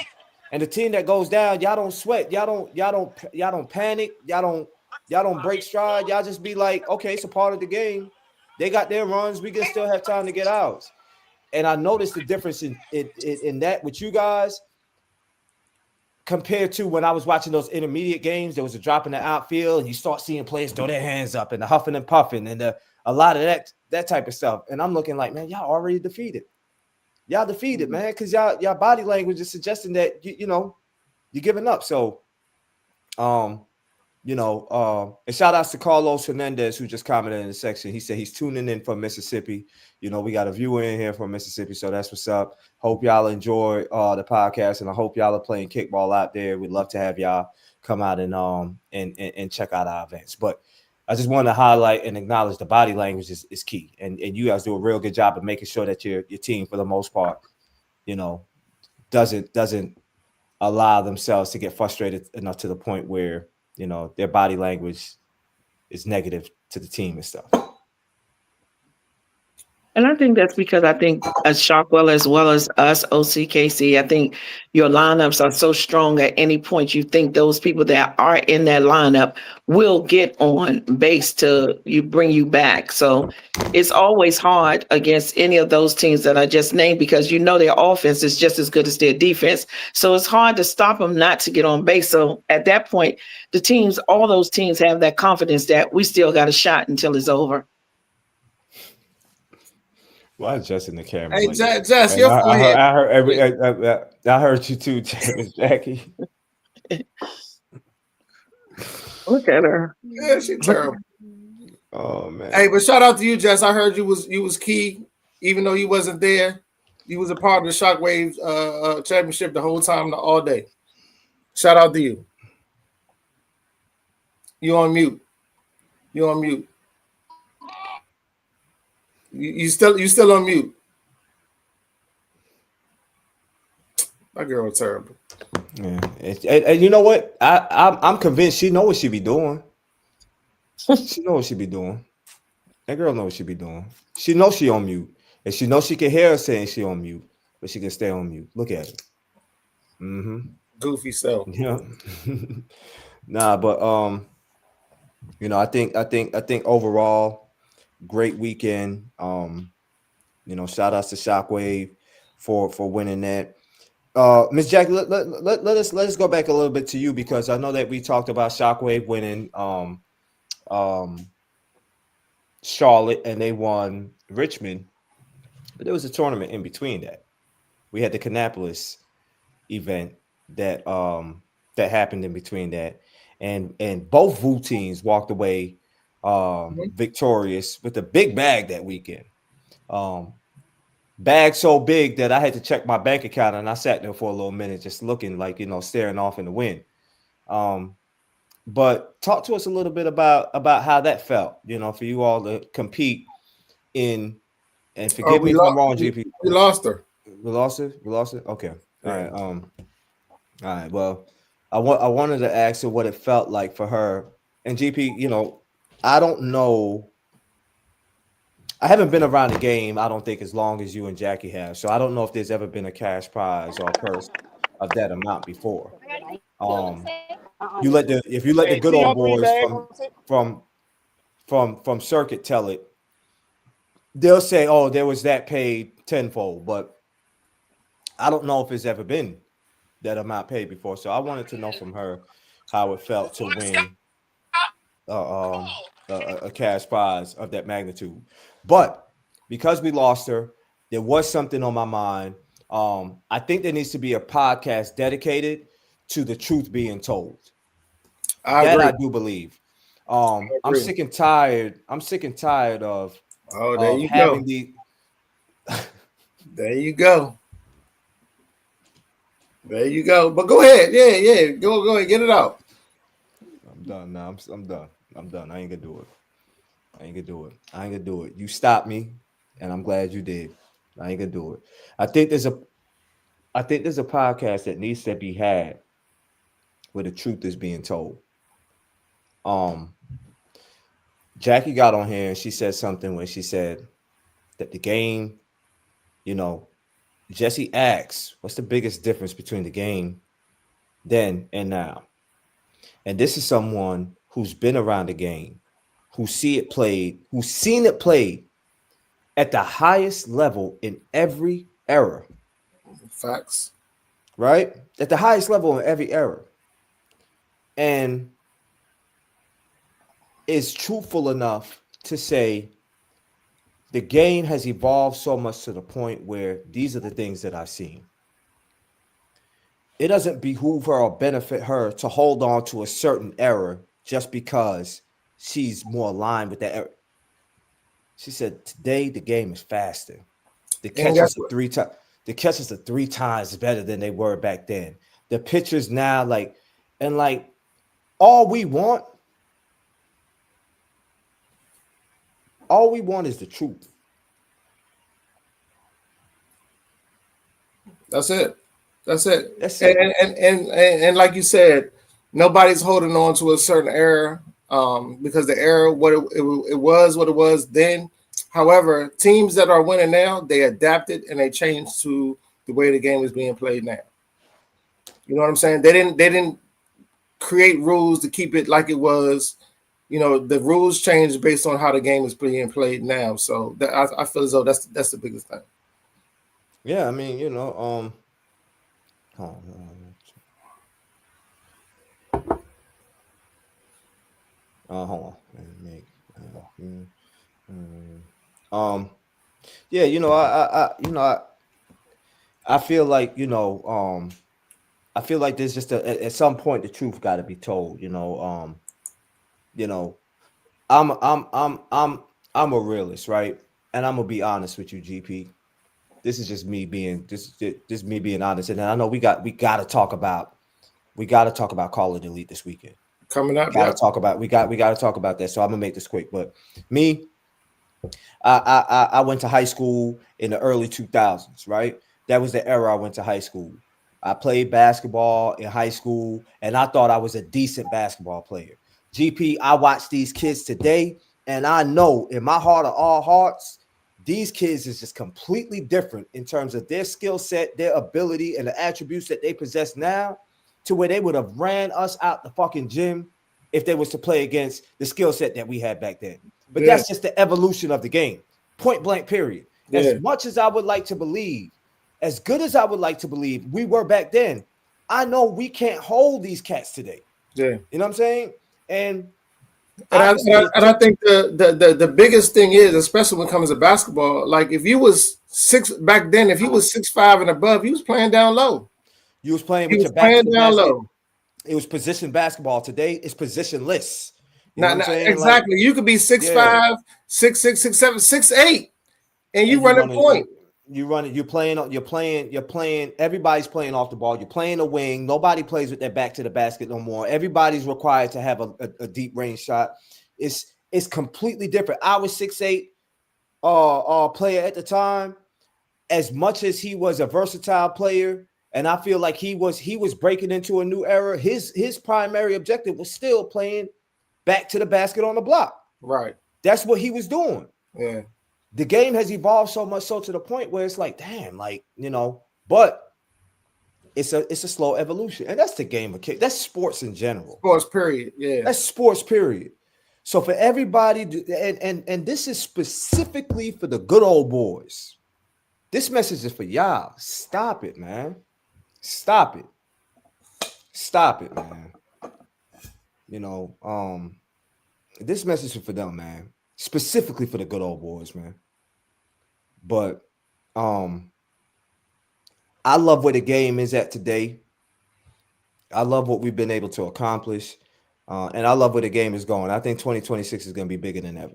And the team that goes down, y'all don't sweat, y'all don't panic, y'all don't break stride. Y'all just be like, okay, it's a part of the game. They got their runs, we can still have time to get ours. And I noticed the difference in that with you guys compared to when I was watching those intermediate games. There was a drop in the outfield, and you start seeing players throw their hands up and the huffing and puffing and a lot of that type of stuff. And I'm looking like, man, y'all already defeated. Y'all defeated, man, because y'all body language is suggesting that you're giving up. So, and shout outs to Carlos Hernandez, who just commented in the section. He said he's tuning in from Mississippi. You know, we got a viewer in here from Mississippi, so that's what's up. Hope y'all enjoy the podcast, and I hope y'all are playing kickball out there. We'd love to have y'all come out and check out our events. But I just want to highlight and acknowledge the body language is key, and you guys do a real good job of making sure that your team, for the most part, doesn't allow themselves to get frustrated enough to the point where their body language is negative to the team and stuff. And I think that's because I think as Shockwell as well as us, OCKC, I think your lineups are so strong at any point. You think those people that are in that lineup will get on base to bring you back. So it's always hard against any of those teams that I just named because their offense is just as good as their defense. So it's hard to stop them not to get on base. So at that point, all those teams have that confidence that we still got a shot until it's over. Why is Jess in the camera? Hey, like Jess, your forehead. I heard you too, Jackie. Look at her. Yeah, she's terrible. Oh man. Hey, but shout out to you, Jess. I heard you was key, even though you wasn't there. You was a part of the Shockwave championship the whole time, all day. Shout out to you. You on mute. You still on mute. My girl is terrible. Yeah, and you know what? I'm convinced she knows what she be doing. She knows what she be doing. That girl knows what she be doing. She knows she on mute, and she knows she can hear her saying she on mute, but she can stay on mute. Look at it. Goofy self. Yeah. Nah, but I think overall, great weekend. Shout outs to Shockwave for winning that. Ms. Jackie, let us go back a little bit to you, because I know that we talked about Shockwave winning Charlotte, and they won Richmond, but there was a tournament in between that. We had the Kannapolis event that happened in between that, and both VU teams walked away victorious with a big bag that weekend. Bag so big that I had to check my bank account, and I sat there for a little minute just looking like, staring off in the wind. But talk to us a little bit about how that felt, for you all to compete in, and forgive me if I'm wrong, GP. We lost her. We lost it? Okay. Yeah. All right. Well, I wanted to ask her what it felt like for her. And GP, I don't know. I haven't been around the game, I don't think, as long as you and Jackie have. So I don't know if there's ever been a cash prize or a purse of that amount before. If you let the good old boys from circuit tell it, they'll say, "Oh, there was that paid tenfold," but I don't know if it's ever been that amount paid before. So I wanted to know from her how it felt to win a cash prize of that magnitude. But because we lost her, there was something on my mind. I think there needs to be a podcast dedicated to the truth being told. I do believe. I'm sick and tired. I'm sick and tired of having the. There you go. There you go. But go ahead. Yeah. Go ahead. Get it out. I'm done now. I'm done. I'm done. I ain't gonna do it. You stopped me, and I'm glad you did. I ain't gonna do it. I think there's a podcast that needs to be had where the truth is being told. Jackie got on here and she said something when she said that the game, Jesse asks, what's the biggest difference between the game then and now? And this is someone who's been around the game, who's seen it played at the highest level in every era. Facts. Right? At the highest level in every era. And is truthful enough to say the game has evolved so much to the point where these are the things that I've seen. It doesn't behoove her or benefit her to hold on to a certain era just because she's more aligned with that era. She said, today the game is faster. The catches are 3 times. The catches are 3 times better than they were back then. The pitchers now, all we want is the truth. That's it. And like you said, nobody's holding on to a certain era because the era it was then. However, teams that are winning now, they adapted and they changed to the way the game is being played now. You know what I'm saying? They didn't create rules to keep it like it was. The rules changed based on how the game is being played now. So I feel as though that's the biggest thing. Yeah, I mean, hold on. Yeah, I feel like, I feel like there's just at some point the truth got to be told. I'm a realist, right? And I'm gonna be honest with you, GP. This is just me being me being honest. And I know we got to talk about Call of Delete this weekend. Coming up, we got to talk about that. So I'm gonna make this quick. But me, I went to high school in the early 2000s, right? That was the era I went to high school. I played basketball in high school, and I thought I was a decent basketball player. GP, I watch these kids today, and I know in my heart of all hearts, these kids is just completely different in terms of their skill set, their ability, and the attributes that they possess now to where they would have ran us out the fucking gym if they was to play against the skill set that we had back then. But that's just the evolution of the game. Point blank, period. As much as I would like to believe, as good as I would like to believe we were back then, I know we can't hold these cats today. Yeah. You know what I'm saying? And I think the biggest thing is, especially when it comes to basketball, like if you was 6 back then, if you was 6'5" and above, you was playing down low. You was playing with your back to the basket. It was position basketball. Today it's positionless. Exactly. Like, you could be 6'5", 6'6", 6'7", 6'8", and you run a point. You're playing. Everybody's playing off the ball. You're playing a wing. Nobody plays with their back to the basket no more. Everybody's required to have a deep range shot. It's completely different. I was 6'8", player at the time. As much as he was a versatile player, and I feel like he was breaking into a new era. His primary objective was still playing back to the basket on the block. Right. That's what he was doing. Yeah. The game has evolved so much so to the point where it's like, damn, but it's a slow evolution. And that's the game of kick. That's sports in general. Sports, period. Yeah. That's sports, period. So for everybody, and this is specifically for the good old boys. This message is for y'all. Stop it, man. Stop it. Stop it, man. This message is for them, man. Specifically for the good old boys, man. But I love where the game is at today. I love what we've been able to accomplish. And I love where the game is going. I think 2026 is going to be bigger than ever.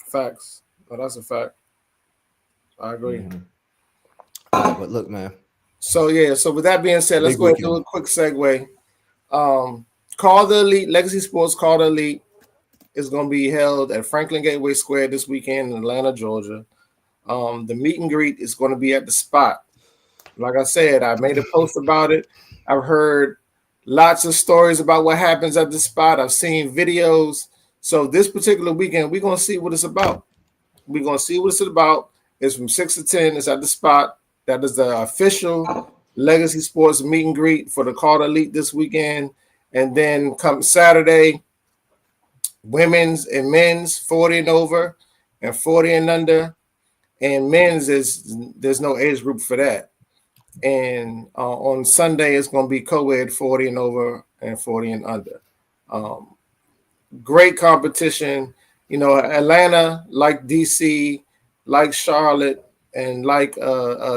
Facts. Well, that's a fact. I agree. Mm-hmm. But look, man, So yeah, so with that being said, let's Big go ahead and do weekend. a quick segue. Call the Elite, Legacy Sports Call the Elite is going to be held at Franklin Gateway Square this weekend in Atlanta, Georgia. The meet and greet is going to be at the spot. Like I said, I made a post about it. I've heard lots of stories about what happens at the spot. I've seen videos. So this particular weekend, we're going to see what it's about. We're going to see what it's about. It's from 6 to 10. It's at the spot. That is the official Legacy Sports meet and greet for the Call Elite this weekend. And then come Saturday, women's and men's 40 and over and 40 and under. And men's there's no age group for that. And on Sunday, it's going to be co-ed 40 and over and 40 and under. Great competition. You know, Atlanta, like DC, like Charlotte, and like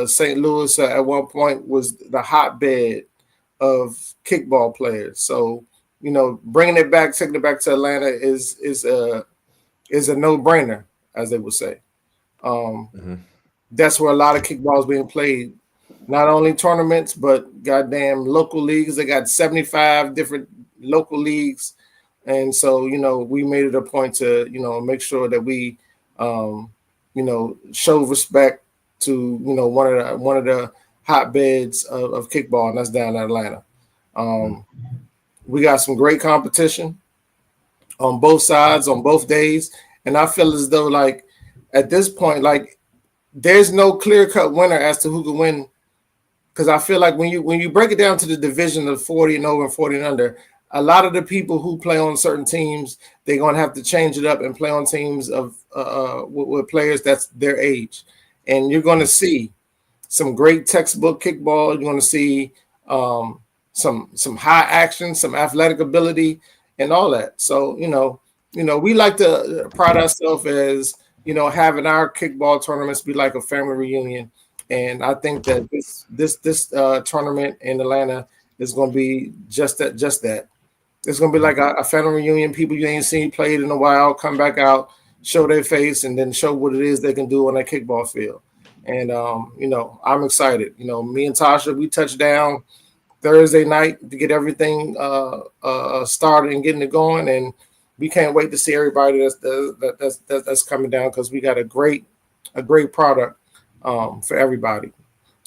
St. Louis at one point was the hotbed of kickball players. So, you know, bringing it back, taking it back to Atlanta is a no-brainer, as they would say. That's where a lot of kickball is being played. Not only tournaments, but goddamn local leagues. They got 75 different local leagues. And so, you know, we made it a point to, you know, make sure that we, you know, show respect to, you know, one of the hotbeds of kickball, and that's down in Atlanta. We got some great competition on both sides, on both days. And I feel as though, like, at this point, like, there's no clear-cut winner as to who can win. Because I feel like when you break it down to the division of 40 and over and 40 and under, a lot of the people who play on certain teams, they're going to have to change it up and play on teams of with players that's their age. And you're going to see some great textbook kickball. You're going to see some high action, some athletic ability, and all that. So, you know, we like to pride ourselves as, you know, having our kickball tournaments be like a family reunion. And I think that this tournament in Atlanta is going to be just that. It's going to be like a family reunion. People you ain't seen played in a while come back out, show their face, and then show what it is they can do on that kickball field. And you know, I'm excited. You know, me and Tasha, we touched down Thursday night to get everything started and getting it going, and we can't wait to see everybody that's coming down, because we got a great product for everybody.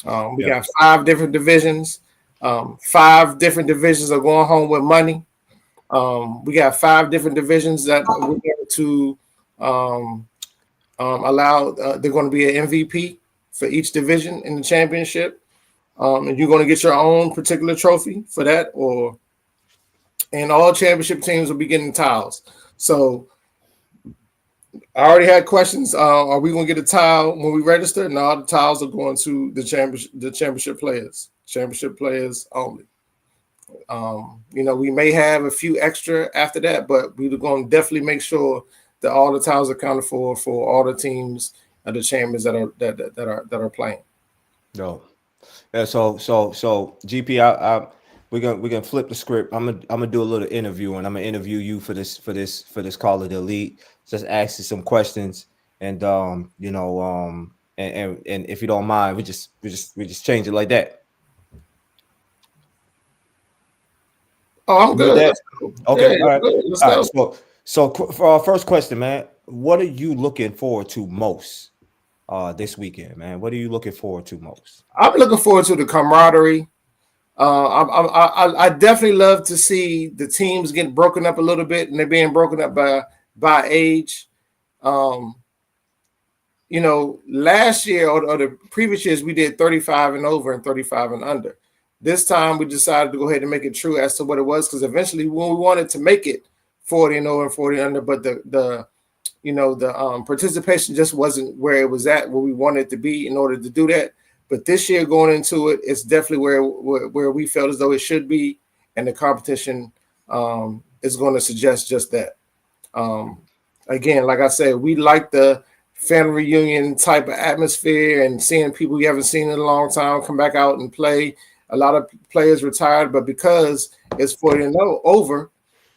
We got 5 different divisions. 5 different divisions are going home with money. We got 5 different divisions that we're going to allow. They're going to be an MVP for each division in the championship. And you're going to get your own particular trophy for that, and all championship teams will be getting tiles. So I already had questions. Are we going to get a tile when we register? No, the tiles are going to the championship players only. You know, we may have a few extra after that, but we're going to definitely make sure that all the tiles are accounted for all the teams and the champions that are playing. No. Yeah, so GP, we're gonna flip the script. I'm gonna do a little interview, and I'm gonna interview you for this Call of the Elite. Just ask you some questions, and you know, and if you don't mind, we just change it like that. Oh, I'm good. Okay, yeah, all right. Let's All go. right. So for our first question, man, what are you looking forward to most this weekend, man? What are you looking forward to most? I'm looking forward to the camaraderie. I definitely love to see the teams getting broken up a little bit, and they're being broken up by age. You know, last year or the previous years, we did 35 and over and 35 and under. This time, we decided to go ahead and make it true as to what it was, because eventually, when we wanted to make it 40 and over and 40 and under, but the participation just wasn't where it was at, where we wanted it to be in order to do that. But this year, going into it, it's definitely where we felt as though it should be, and the competition is going to suggest just that. Again, like I said, we like the family reunion type of atmosphere, and seeing people you haven't seen in a long time come back out and play. A lot of players retired, but because it's 40 and over,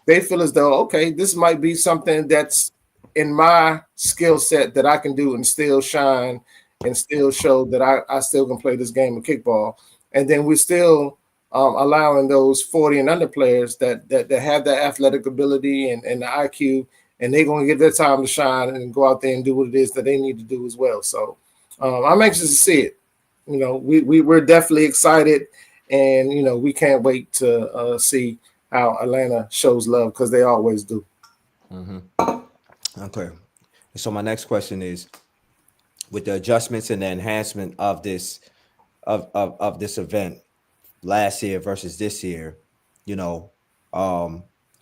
they feel as though, okay, this might be something that's in my skill set that I can do and still shine and still show that I still can play this game of kickball. and then we're still allowing those 40 and under players that have that athletic ability and the IQ, and they're going to get their time to shine and go out there and do what it is that they need to do as well. So I'm anxious to see it. We're definitely excited, and we can't wait to see how Atlanta shows love, because they always do. Okay. So my next question is, with the adjustments and the enhancement of this of this event last year versus this year,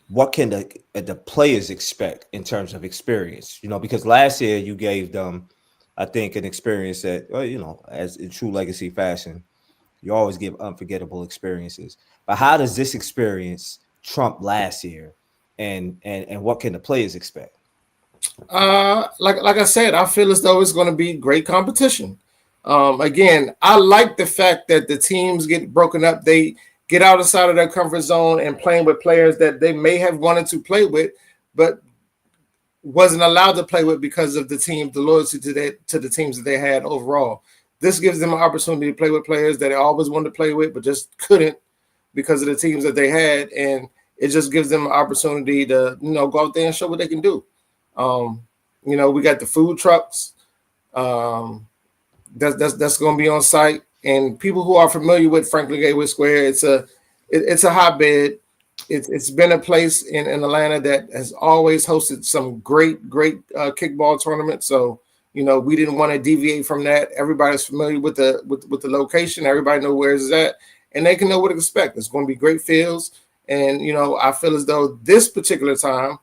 what can the players expect in terms of experience? Because last year you gave them, I think, an experience that, as in true legacy fashion, you always give unforgettable experiences. But how does this experience trump last year, and what can the players expect? Like I said, I feel as though it's going to be great competition. Again, I like the fact that the teams get broken up. They get outside of their comfort zone and playing with players that they may have wanted to play with, but wasn't allowed to play with because of the loyalty to the teams that they had overall. This gives them an opportunity to play with players that they always wanted to play with, but just couldn't because of the teams that they had, and it just gives them an opportunity to go out there and show what they can do. We got the food trucks. That's going to be on site, and people who are familiar with Franklin Gateway Square, it's a hotbed. It's been a place in Atlanta that has always hosted some great kickball tournaments. So we didn't want to deviate from that. Everybody's familiar with the location. Everybody knows where it's at, and they can know what to expect. It's going to be great fields, and I feel as though this particular time,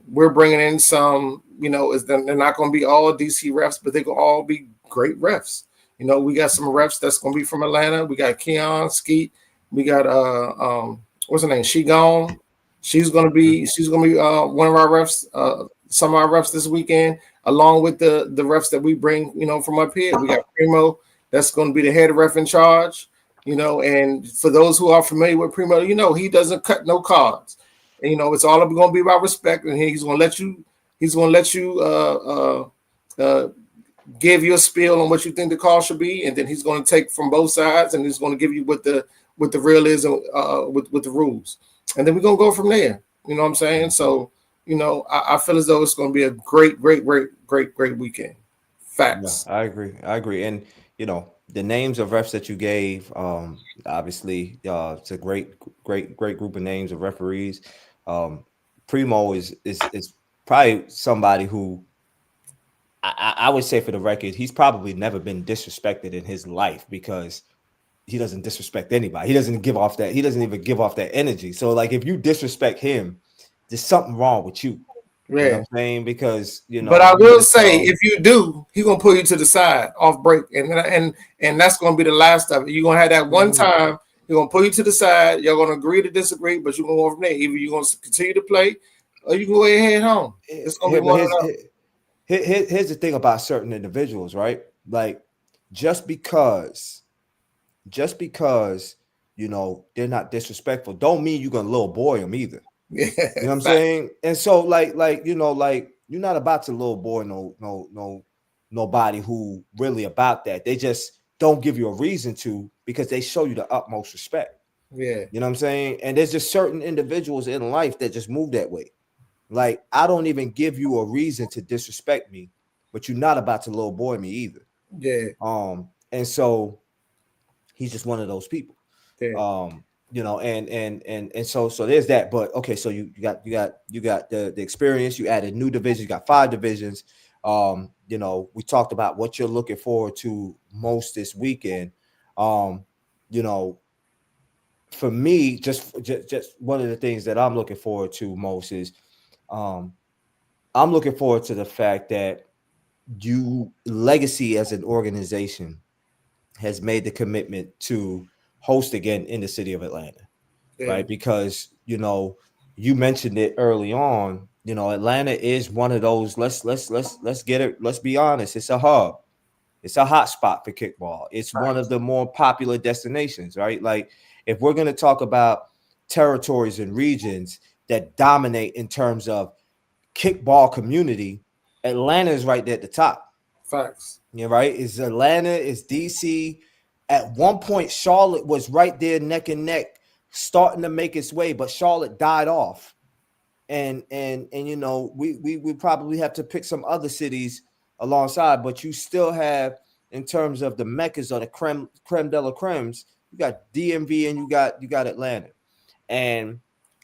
we're bringing in some. They're not going to be all DC refs, but they can all be great refs. We got some refs that's going to be from Atlanta. We got Keon Skeet. We got what's her name? She gone. She's gonna be one of our refs. Some of our refs this weekend, along with the refs that we bring, from up here. We got Primo. That's going to be the head ref in charge. And for those who are familiar with Primo, he doesn't cut no cards. And, it's all going to be about respect, and he's going to let you. He's going to let you give your spiel on what you think the call should be, and then he's going to take from both sides, and he's going to give you what the real is with the rules, and then we're going to go from there. You know what I'm saying? So, I feel as though it's going to be a great weekend. Facts. Yeah, I agree. And the names of refs that you gave, obviously, it's a great group of names of referees. Primo is probably somebody who I would say, for the record, he's probably never been disrespected in his life, because he doesn't disrespect anybody. He doesn't give off that. He doesn't even give off that energy. So, like, if you disrespect him, there's something wrong with you. Yeah. You know what I'm saying? Because But I will say, if you do, he's gonna pull you to the side off break, and that's gonna be the last of it. You're gonna have that one time. He's gonna pull you to the side. You're gonna agree to disagree, but you're gonna go from there. Either you're gonna continue to play, or you can go ahead and head home. It's gonna be one of those. Here's the thing about certain individuals, right? Like, just because they're not disrespectful, don't mean you're gonna little boy them either. Yeah, you know what I'm saying? And so, like you're not about to little boy nobody who really about that. They just don't give you a reason to, because they show you the utmost respect. Yeah, you know what I'm saying? And there's just certain individuals in life that just move that way. Like, I don't even give you a reason to disrespect me, but you're not about to little boy me either. Yeah. And so he's just one of those people. Yeah. And so there's that. But okay, so you got the experience. You added new divisions. You got 5 divisions. We talked about what you're looking forward to most this weekend. For me, just one of the things that I'm looking forward to most is, I'm looking forward to the fact that Legacy as an organization has made the commitment to host again in the city of Atlanta, right? Because you mentioned it early on. Atlanta is one of those. Let's get it. Let's be honest. It's a hub. It's a hot spot for kickball. It's one of the more popular destinations, right? Like, if we're going to talk about territories and regions that dominate in terms of kickball community, Atlanta is right there at the top. Facts. Yeah, right. It's Atlanta, it's DC, At one point, Charlotte was right there neck and neck, starting to make its way, but Charlotte died off. And you know, we probably have to pick some other cities alongside, but you still have, in terms of the meccas or the creme de la cremes, you got DMV and you got Atlanta. And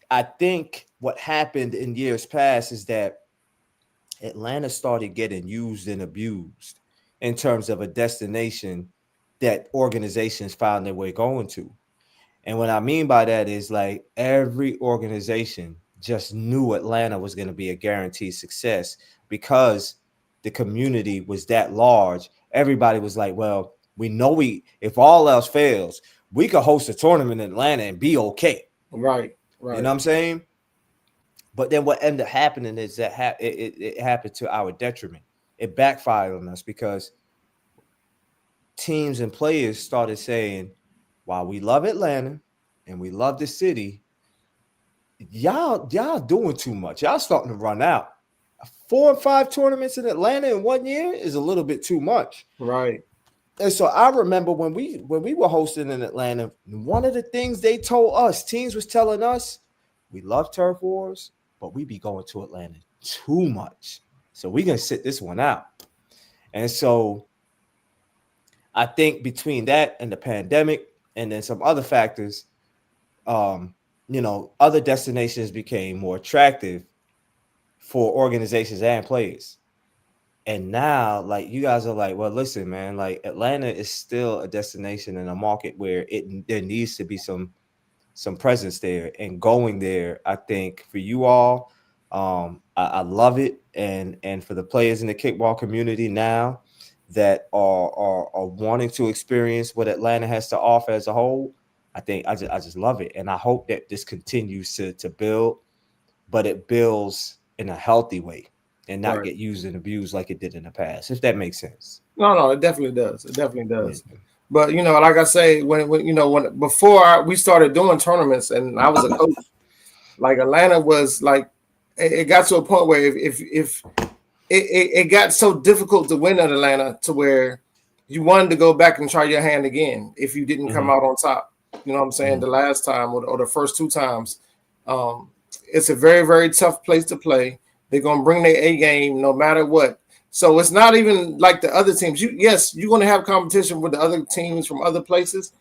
I think what happened in years past is that Atlanta started getting used and abused in terms of a destination that organizations found their way going to. And what I mean by that is, like, every organization just knew Atlanta was going to be a guaranteed success because the community was that large. Everybody was like, well, we know if all else fails, we could host a tournament in Atlanta and be okay. Right. You know what I'm saying? But then what ended up happening is that it happened to our detriment. It backfired on us because teams and players started saying, while we love Atlanta and we love the city, y'all doing too much. Y'all starting to run out. 4 or 5 tournaments in Atlanta in 1 year is a little bit too much. Right. And so I remember when we were hosting in Atlanta, one of the things they told us, teams was telling us, we love turf wars, but we be going to Atlanta too much. So we're going to sit this one out. And so I think between that and the pandemic and then some other factors, you know, other destinations became more attractive for organizations and players. And now, like, you guys are like, well, listen, man, like, Atlanta is still a destination and a market where there needs to be some presence there. And going there, I think for you all, I love it. And for the players in the kickball community now that are wanting to experience what Atlanta has to offer as a whole, I think I just love it. And I hope that this continues to build, but it builds in a healthy way and not get used and abused like it did in the past, if that makes sense. No, it definitely does. It definitely does. Yeah. But, you know, like I say, when before we started doing tournaments and I was a coach, like, Atlanta was like, it got to a point where if it got so difficult to win in Atlanta to where you wanted to go back and try your hand again if you didn't come out on top. You know what I'm saying? The last time or the first 2 times. It's a very, very tough place to play. They're going to bring their A game no matter what. So it's not even like the other teams. Yes, you're going to have competition with the other teams from other places,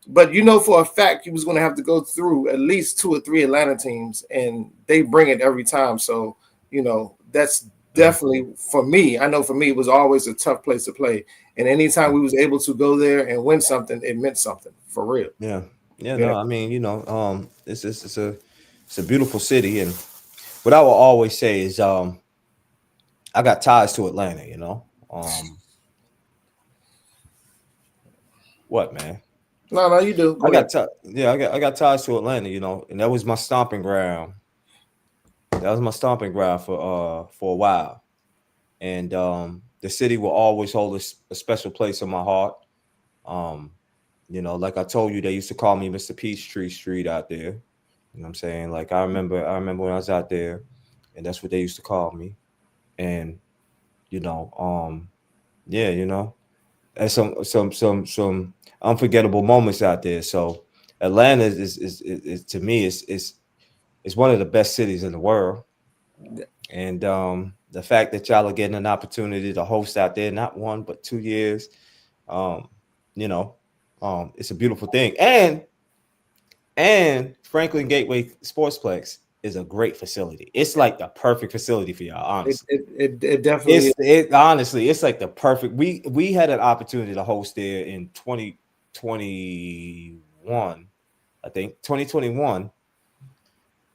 but you know for a fact you was going to have to go through at least 2 or 3 Atlanta teams, and they bring it every time. So, you know, that's definitely, for me, I know for me, it was always a tough place to play. And anytime we was able to go there and win something, it meant something, for real. Yeah. No, I mean, you know, it's a beautiful city, and what I will always say is, I got ties to Atlanta, you know. What, man? No, you do. I got ties to Atlanta, you know, and that was my stomping ground. That was my stomping ground for a while, and the city will always hold a special place in my heart. You know, like I told you, they used to call me Mr. Peachtree Street out there. You know what I'm saying? Like, I remember when I was out there, and that's what they used to call me. And, you know, yeah, you know, and some unforgettable moments out there. So Atlanta is to me is one of the best cities in the world. And the fact that y'all are getting an opportunity to host out there, not 1 but 2 years, you know, it's a beautiful thing. And Franklin Gateway Sportsplex is a great facility. It's like the perfect facility for y'all, honestly. It definitely is. Honestly, it's like the perfect. We had an opportunity to host there in 2021, I think 2021,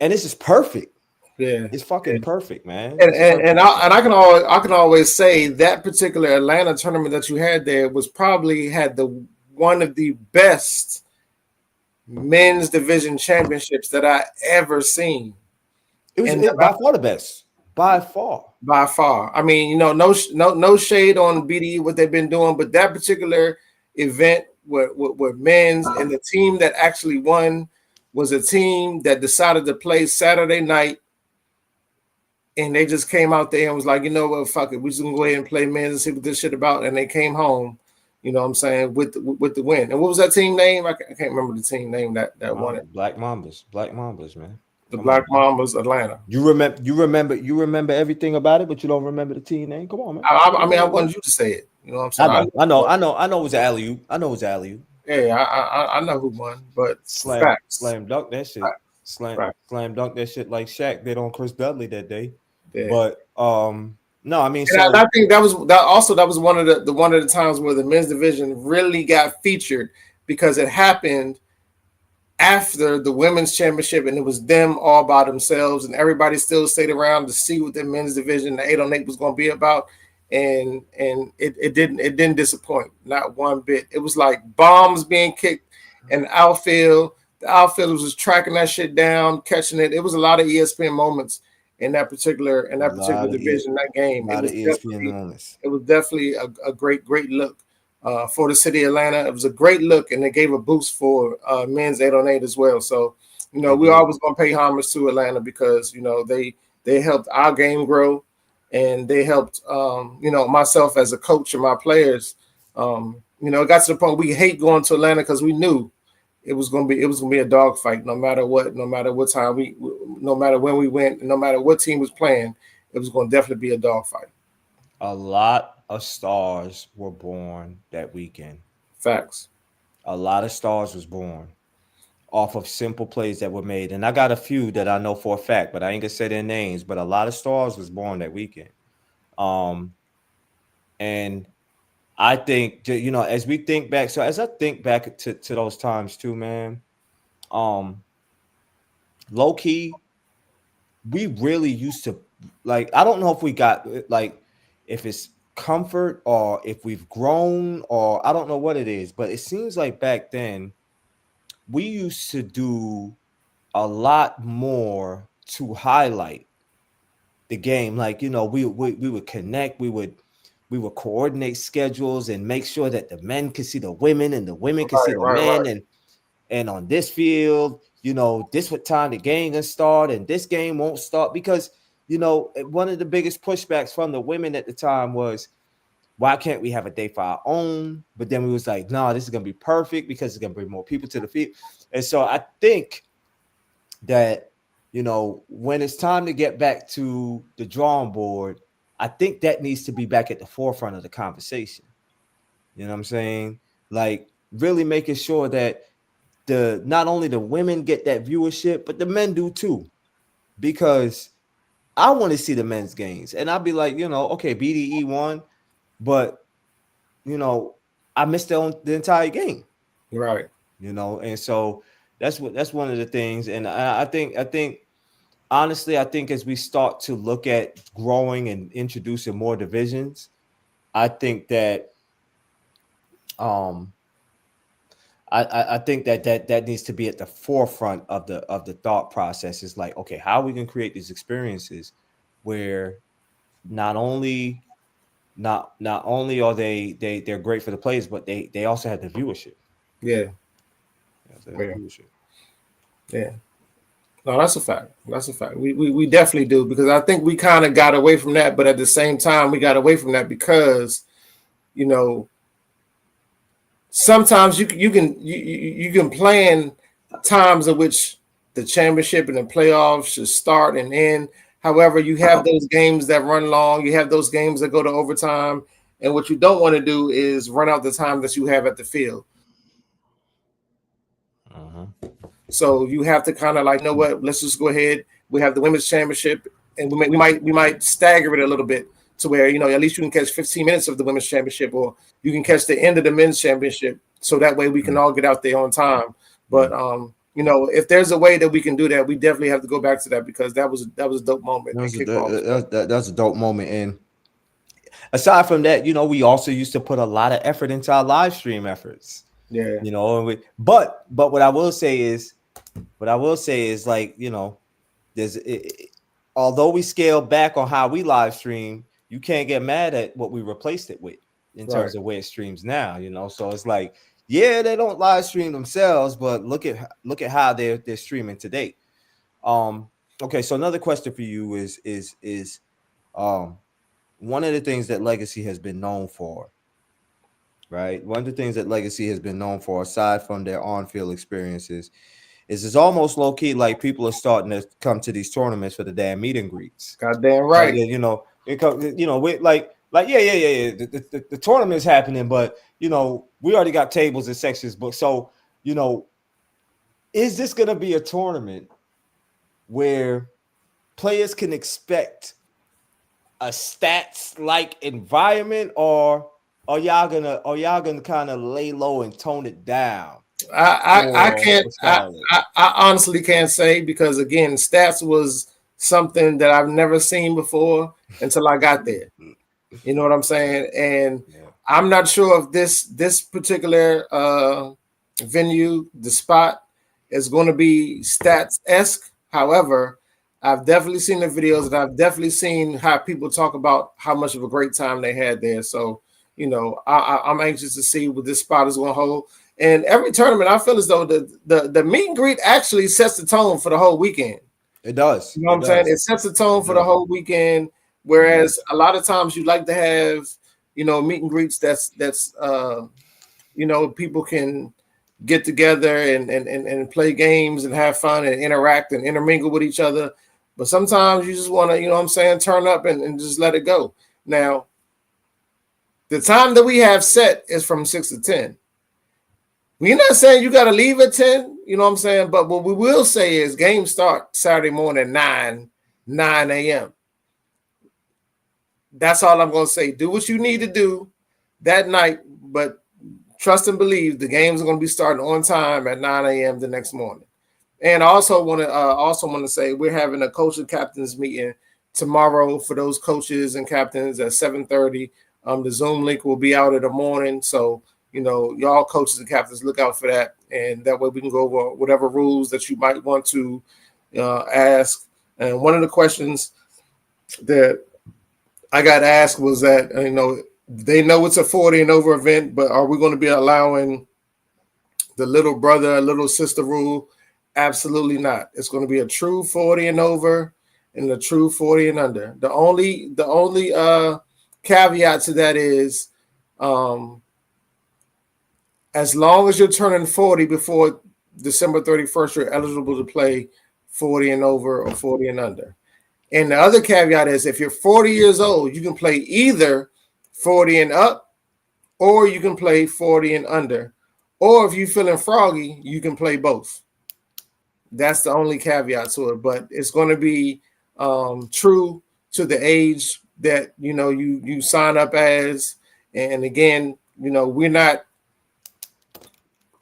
and this is perfect. Yeah, it's fucking perfect, man. And I can always say that particular Atlanta tournament that you had there was probably had one of the best men's division championships that I ever seen. It was by far the best. By far. I mean, you know, no shade on BDE what they've been doing, but that particular event with men's, and the team that actually won was a team that decided to play Saturday night, and they just came out there and was like, you know what, fuck it, we're just gonna go ahead and play men's and see what this shit about, and they came home. You know what I'm saying, with the win. And what was that team name? I can't remember the team name that won it. Black Mambas, man. The Black Mambas, Atlanta. You remember everything about it, but you don't remember the team name. Come on, man. I mean, I wanted you to say it. You know what I'm saying? I know. It was alley-oop. Yeah, I know who won, but slam dunk that shit. Slam dunk that shit like Shaq did on Chris Dudley that day. Yeah. But no, I mean, I think that was one of the times where the men's division really got featured because it happened after the women's championship, and it was them all by themselves, and everybody still stayed around to see what the men's division, the 8-on-8, was going to be about, and it didn't disappoint, not one bit. It was like bombs being kicked in the outfield. The outfielders was tracking that shit down, catching it. It was a lot of ESPN moments in that particular division, that game. It was definitely a great look for the city of Atlanta. It was a great look, and it gave a boost for men's 8-on-8 as well. So, you know, we're always going to pay homage to Atlanta because, you know, they helped our game grow, and they helped, you know, myself as a coach and my players. You know, it got to the point we hate going to Atlanta because we knew it was gonna be a dogfight no matter what time no matter when we went, no matter what team was playing, it was gonna definitely be a dogfight. A lot of stars were born that weekend. Facts. A lot of stars was born off of simple plays that were made, and I got a few that I know for a fact, but I ain't gonna say their names. But a lot of stars was born that weekend, and I think, you know, as I think back to those times too, man, low key, we really used to, like, I don't know if we got, like, if it's comfort or if we've grown or I don't know what it is, but it seems like back then we used to do a lot more to highlight the game. Like, you know, we would connect, we would coordinate schedules and make sure that the men could see the women and the women could see the men. And on this field, you know, this what time the game gonna start and this game won't start because, you know, one of the biggest pushbacks from the women at the time was, why can't we have a day for our own? But then we was like, no, this is gonna be perfect because it's gonna bring more people to the field. And so I think that, you know, when it's time to get back to the drawing board, I think that needs to be back at the forefront of the conversation. You know what I'm saying? Like, really making sure that not only the women get that viewership, but the men do too. Because I want to see the men's games. And I'll be like, you know, okay, BDE won, but, you know, I missed the entire game. Right. You know, and so that's one of the things. And I think honestly, I think as we start to look at growing and introducing more divisions, I think that I think that needs to be at the forefront of the thought process. Is like, okay, how we can create these experiences where not only are they're great for the players, but they also have the viewership. Yeah. Yeah. No, that's a fact. That's a fact. We definitely do, because I think we kind of got away from that, but at the same time, we got away from that because, you know, sometimes you can plan times at which the championship and the playoffs should start and end. However, you have those games that run long. You have those games that go to overtime, and what you don't want to do is run out the time that you have at the field. So you have to kind of like, you know what? Let's just go ahead. We have the women's championship, and we might stagger it a little bit to where, you know, at least you can catch 15 minutes of the women's championship, or you can catch the end of the men's championship, so that way we can all get out there on time. But you know, if there's a way that we can do that, we definitely have to go back to that, because that was a dope moment. That's a dope moment. And aside from that, you know, we also used to put a lot of effort into our live stream efforts. Yeah, you know, but what I will say is like, you know, although we scaled back on how we live stream, you can't get mad at what we replaced it with in terms of where it streams now, you know. So it's like, yeah, they don't live stream themselves, but look at how they're streaming today. Okay, so another question for you is one of the things that Legacy has been known for right? One of the things that Legacy has been known for, aside from their on-field experiences, is it's almost low-key like people are starting to come to these tournaments for the damn meet and greets. Goddamn right. You know, it comes, you know, we like yeah. The tournament's happening, but you know, we already got tables and sections booked. So, you know, is this gonna be a tournament where players can expect a stats like environment, or are y'all gonna kind of lay low and tone it down? I can't. I honestly can't say, because again, stats was something that I've never seen before until I got there. You know what I'm saying? And I'm not sure if this particular venue, the spot, is going to be stats-esque. However, I've definitely seen the videos, and I've definitely seen how people talk about how much of a great time they had there. So, you know, I'm anxious to see what this spot is going to hold. And every tournament, I feel as though the meet and greet actually sets the tone for the whole weekend. It does. You know what I'm saying? It sets the tone for the whole weekend. Whereas a lot of times you like to have, you know, meet and greets that's you know, people can get together and play games and have fun and interact and intermingle with each other. But sometimes you just want to, you know what I'm saying, turn up and just let it go. Now, the time that we have set is from 6 to 10. We're not saying you got to leave at 10, you know what I'm saying? But what we will say is games start Saturday morning at 9 a.m. That's all I'm going to say. Do what you need to do that night, but trust and believe the games are going to be starting on time at 9 a.m. the next morning. And I also want to say we're having a coach and captains meeting tomorrow for those coaches and captains at 7:30. The Zoom link will be out in the morning, so you know, y'all coaches and captains, look out for that, and that way we can go over whatever rules that you might want to ask. And one of the questions that I got asked was that, you know, they know it's a 40 and over event, but are we going to be allowing the little brother, little sister rule? Absolutely not. It's going to be a true 40 and over and a true 40 and under. The only caveat to that is as long as you're turning 40 before December 31st, you're eligible to play 40 and over or 40 and under. And the other caveat is if you're 40 years old, you can play either 40 and up, or you can play 40 and under. Or if you're feeling froggy, you can play both. That's the only caveat to it. But it's going to be true to the age that, you know, you sign up as. And again, you know, we're not,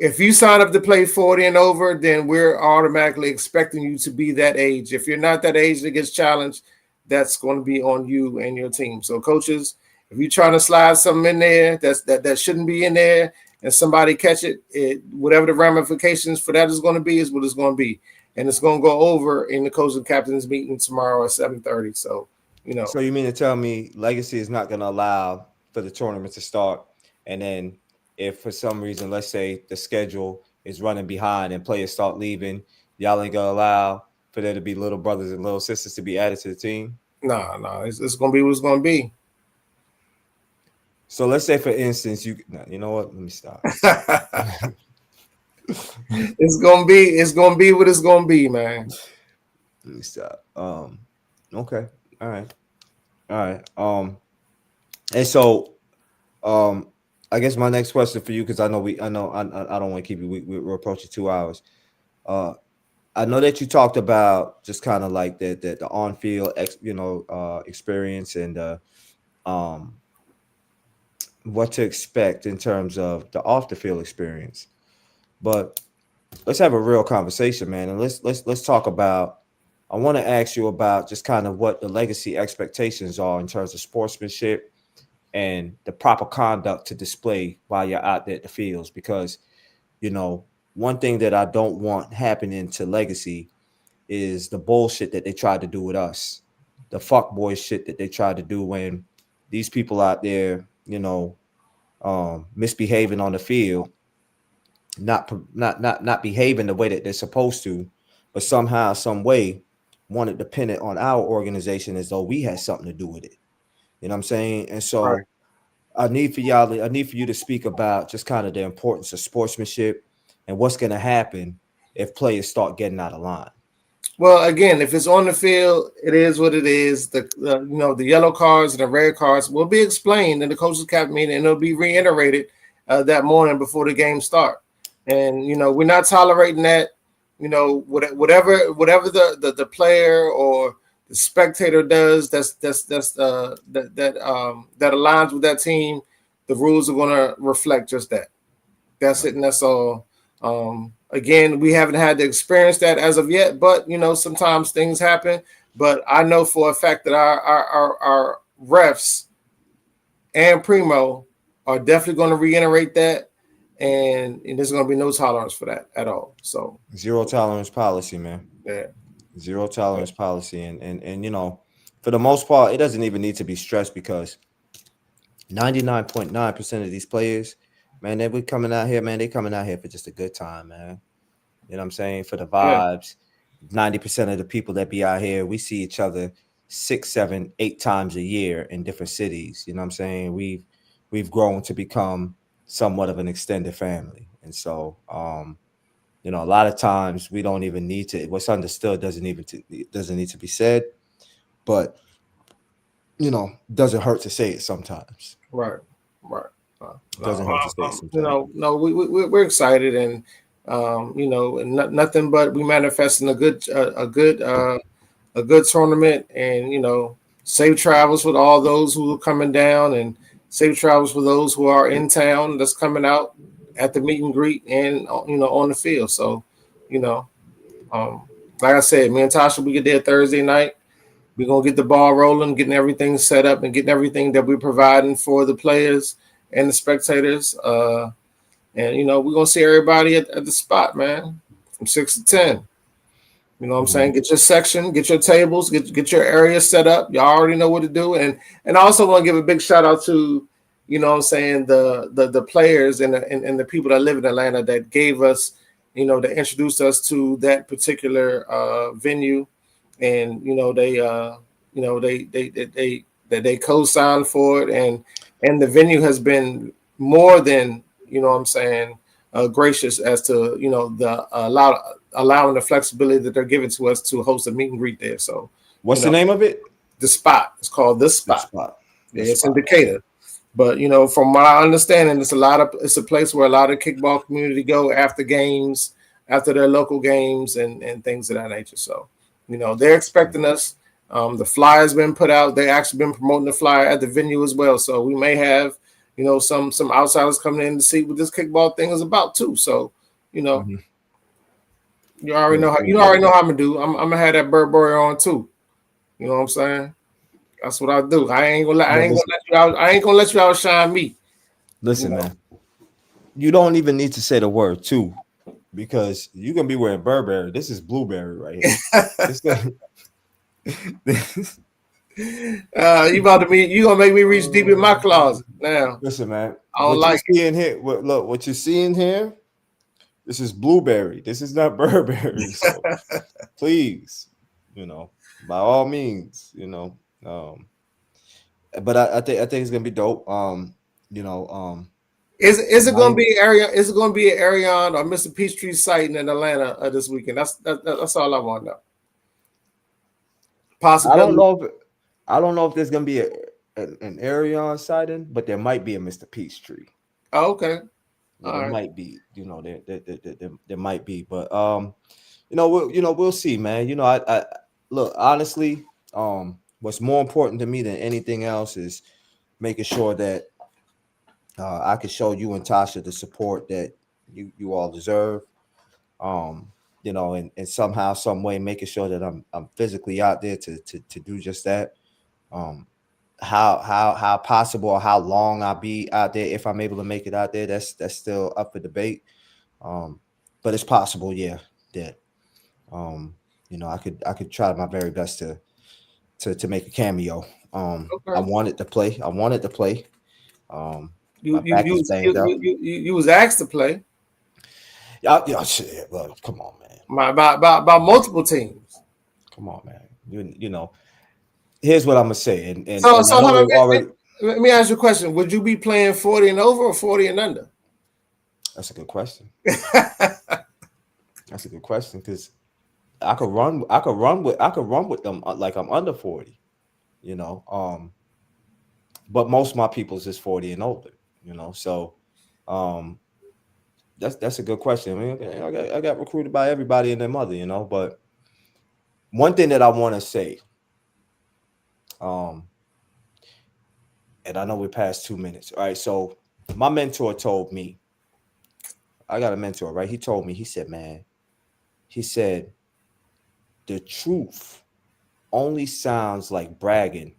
if you sign up to play 40 and over, then we're automatically expecting you to be that age. If you're not that age that gets challenged, that's going to be on you and your team. So coaches, if you're trying to slide something in there that shouldn't be in there, and somebody catch it, whatever the ramifications for that is going to be is what it's going to be. And it's going to go over in the coach and captains meeting tomorrow at 7:30. So, you know. So you mean to tell me Legacy is not going to allow for the tournament to start, and then if for some reason, let's say the schedule is running behind and players start leaving, y'all ain't gonna allow for there to be little brothers and little sisters to be added to the team? No, it's gonna be what it's gonna be. So let's say, for instance, you know what? Let me stop. It's gonna be what it's gonna be, man. Let me stop. Okay. All right. And so I guess my next question for you, because I don't want to keep you. We're approaching 2 hours. I know that you talked about just kind of like the on-field, experience and what to expect in terms of the off-the-field experience. But let's have a real conversation, man, and let's talk about. I want to ask you about just kind of what the Legacy expectations are in terms of sportsmanship and the proper conduct to display while you're out there at the fields. Because, you know, one thing that I don't want happening to Legacy is the bullshit that they tried to do with us, the fuckboy shit that they tried to do when these people out there, you know, misbehaving on the field, not behaving the way that they're supposed to, but somehow, some way, wanted to pin it on our organization as though we had something to do with it. You know what I'm saying? And so I need for you to speak about just kind of the importance of sportsmanship and what's going to happen if players start getting out of line. Well, again, if it's on the field, it is what it is. The yellow cards and the red cards will be explained in the coaches' cap meeting, and it'll be reiterated that morning before the game start. And we're not tolerating that. Whatever the player or the spectator does that aligns with that team, the rules are going to reflect just that. That's it, and that's all. Again, we haven't had to experience that as of yet, but sometimes things happen. But I know for a fact that our refs and Primo are definitely going to reiterate that, and there's going to be no tolerance for that at all. So zero tolerance policy, man. Yeah, zero tolerance policy, and for the most part, it doesn't even need to be stressed because 99.9% of these players, man, they coming out here, man. They coming out here for just a good time, man. You know what I'm saying? For the vibes. 90% of the people that be out here, we see each other 6, 7, 8 times a year in different cities. You know what I'm saying? We've grown to become somewhat of an extended family, and so a lot of times we don't even need to. What's understood doesn't need to be said, but doesn't hurt to say it sometimes. Right. Doesn't hurt to say it sometimes. We're excited, and and nothing but we manifesting a good tournament, and safe travels with all those who are coming down, and safe travels for those who are in town that's coming out at the meet and greet and on the field. So like I said, me and Tasha, we get there Thursday night. We're gonna get the ball rolling, getting everything set up, and getting everything that we're providing for the players and the spectators. And we're gonna see everybody at the spot, man, from 6 to 10. You know what I'm saying? Get your section, get your tables, get your area set up. Y'all already know what to do. And I also want to give a big shout out to, what I'm saying, the players and the people that live in Atlanta that gave us, that introduced us to that particular venue. And they co-signed for it, and the venue has been more than gracious as to the allowing the flexibility that they're giving to us to host a meet and greet there. So what's the name of it? The Spot. It's called The Spot. It's in Spot. Decatur. But from my understanding, it's a place where a lot of kickball community go after games, after their local games and things of that nature. So they're expecting us. The flyer's been put out. They actually been promoting the flyer at the venue as well. So we may have, some outsiders coming in to see what this kickball thing is about too. So, you already know how I'm gonna do. I'm gonna have that Burberry on too. You know what I'm saying? That's what I do. I ain't gonna let you outshine me. Listen, man. You don't even need to say the word too, because you're gonna be wearing Burberry. This is Blueberry right here. You gonna make me reach deep in my closet now. Listen, man. I don't like it. Here. Look, what you're seeing here. This is Blueberry. This is not Burberry. So please, by all means, But I think it's gonna be dope. Is it gonna be area? Is it gonna be an Arion or Mr. Peachtree sighting in Atlanta this weekend? That's all I want to know. Possibly. I don't know if there's gonna be an Arion sighting, but there might be a Mr. Peachtree. Oh, okay. Might be, there might be, but we'll see, man. I look, honestly, what's more important to me than anything else is making sure that I can show you and Tasha the support that you all deserve. And somehow, some way, making sure that I'm physically out there to do just that. How possible or how long I'll be out there, if I'm able to make it out there, that's still up for debate. But it's possible, yeah. That I could try my very best to make a cameo. Okay. I wanted to play. You was asked to play. Yeah, shit. Well, come on, man. By multiple teams. Come on, man. Here's what I'm gonna say. And let Let me ask you a question. Would you be playing 40 and over or 40 and under? That's a good question. That's a good question because I could run with them like I'm under 40, you know. But most of my people's is 40 and older, you know. So that's a good question. I mean, I got recruited by everybody and their mother, you know. But one thing that I want to say, and I know we're past 2 minutes. All right, so my mentor told me, I got a mentor, right? He told me, he said, man, he said, the truth only sounds like bragging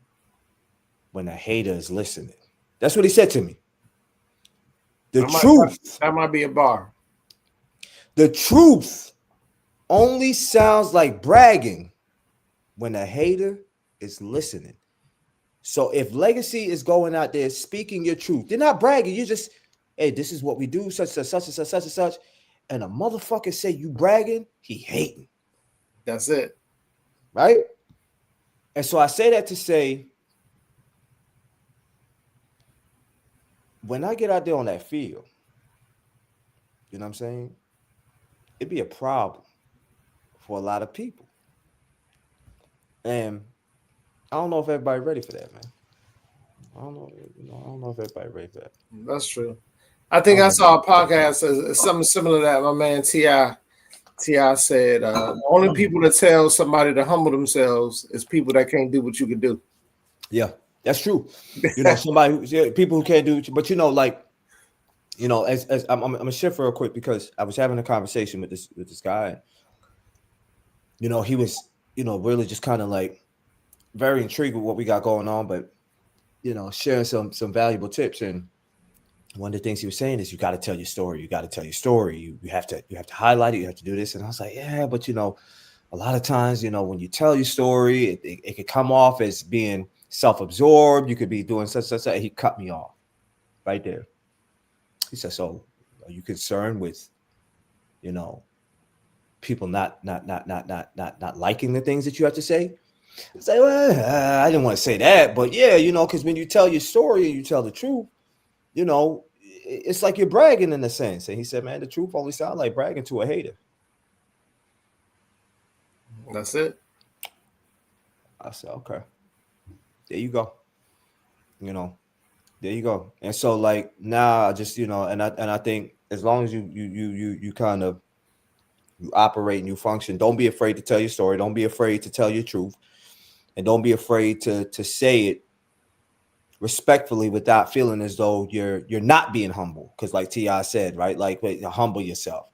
when a hater is listening. That's what he said to me. That might be a bar. The truth only sounds like bragging when a hater is listening. So if Legacy is going out there speaking your truth, they're not bragging. You're just, hey, this is what we do, such and such and such and such. And a motherfucker say you bragging, he hating. That's it. Right? And so I say that to say, when I get out there on that field, you know what I'm saying? It'd be a problem for a lot of people. And I don't know if everybody's ready for that, man. I don't know if everybody's ready for that. That's true. I think I saw a podcast something similar to that. My man T.I. said, the only people that tell somebody to humble themselves is people that can't do what you can do. Yeah, that's true. You know, people who can't do, but you know, like, you know, as I'm gonna shift real quick because I was having a conversation with this guy. And, you know, he was, you know, really just kind of like very intrigued with what we got going on, but you know, sharing some valuable tips. And one of the things he was saying is, you got to tell your story. You got to tell your story. You have to highlight it. You have to do this. And I was like, yeah, but you know, a lot of times, you know, when you tell your story, it could come off as being self-absorbed. You could be doing such. He cut me off right there. He said, so are you concerned with, you know, people not liking the things that you have to say? I say, well, I didn't want to say that, but yeah, you know, because when you tell your story and you tell the truth, you know, it's like you're bragging in a sense. And he said, man, the truth only sounds like bragging to a hater. That's it. I said, okay, there you go. You know, there you go. And so like now I just, you know, and I think as long as you kind of, you operate and you function, don't be afraid to tell your story. Don't be afraid to tell your truth. And don't be afraid to say it respectfully without feeling as though you're not being humble. Because like T.I. said, right? Like, wait, humble yourself.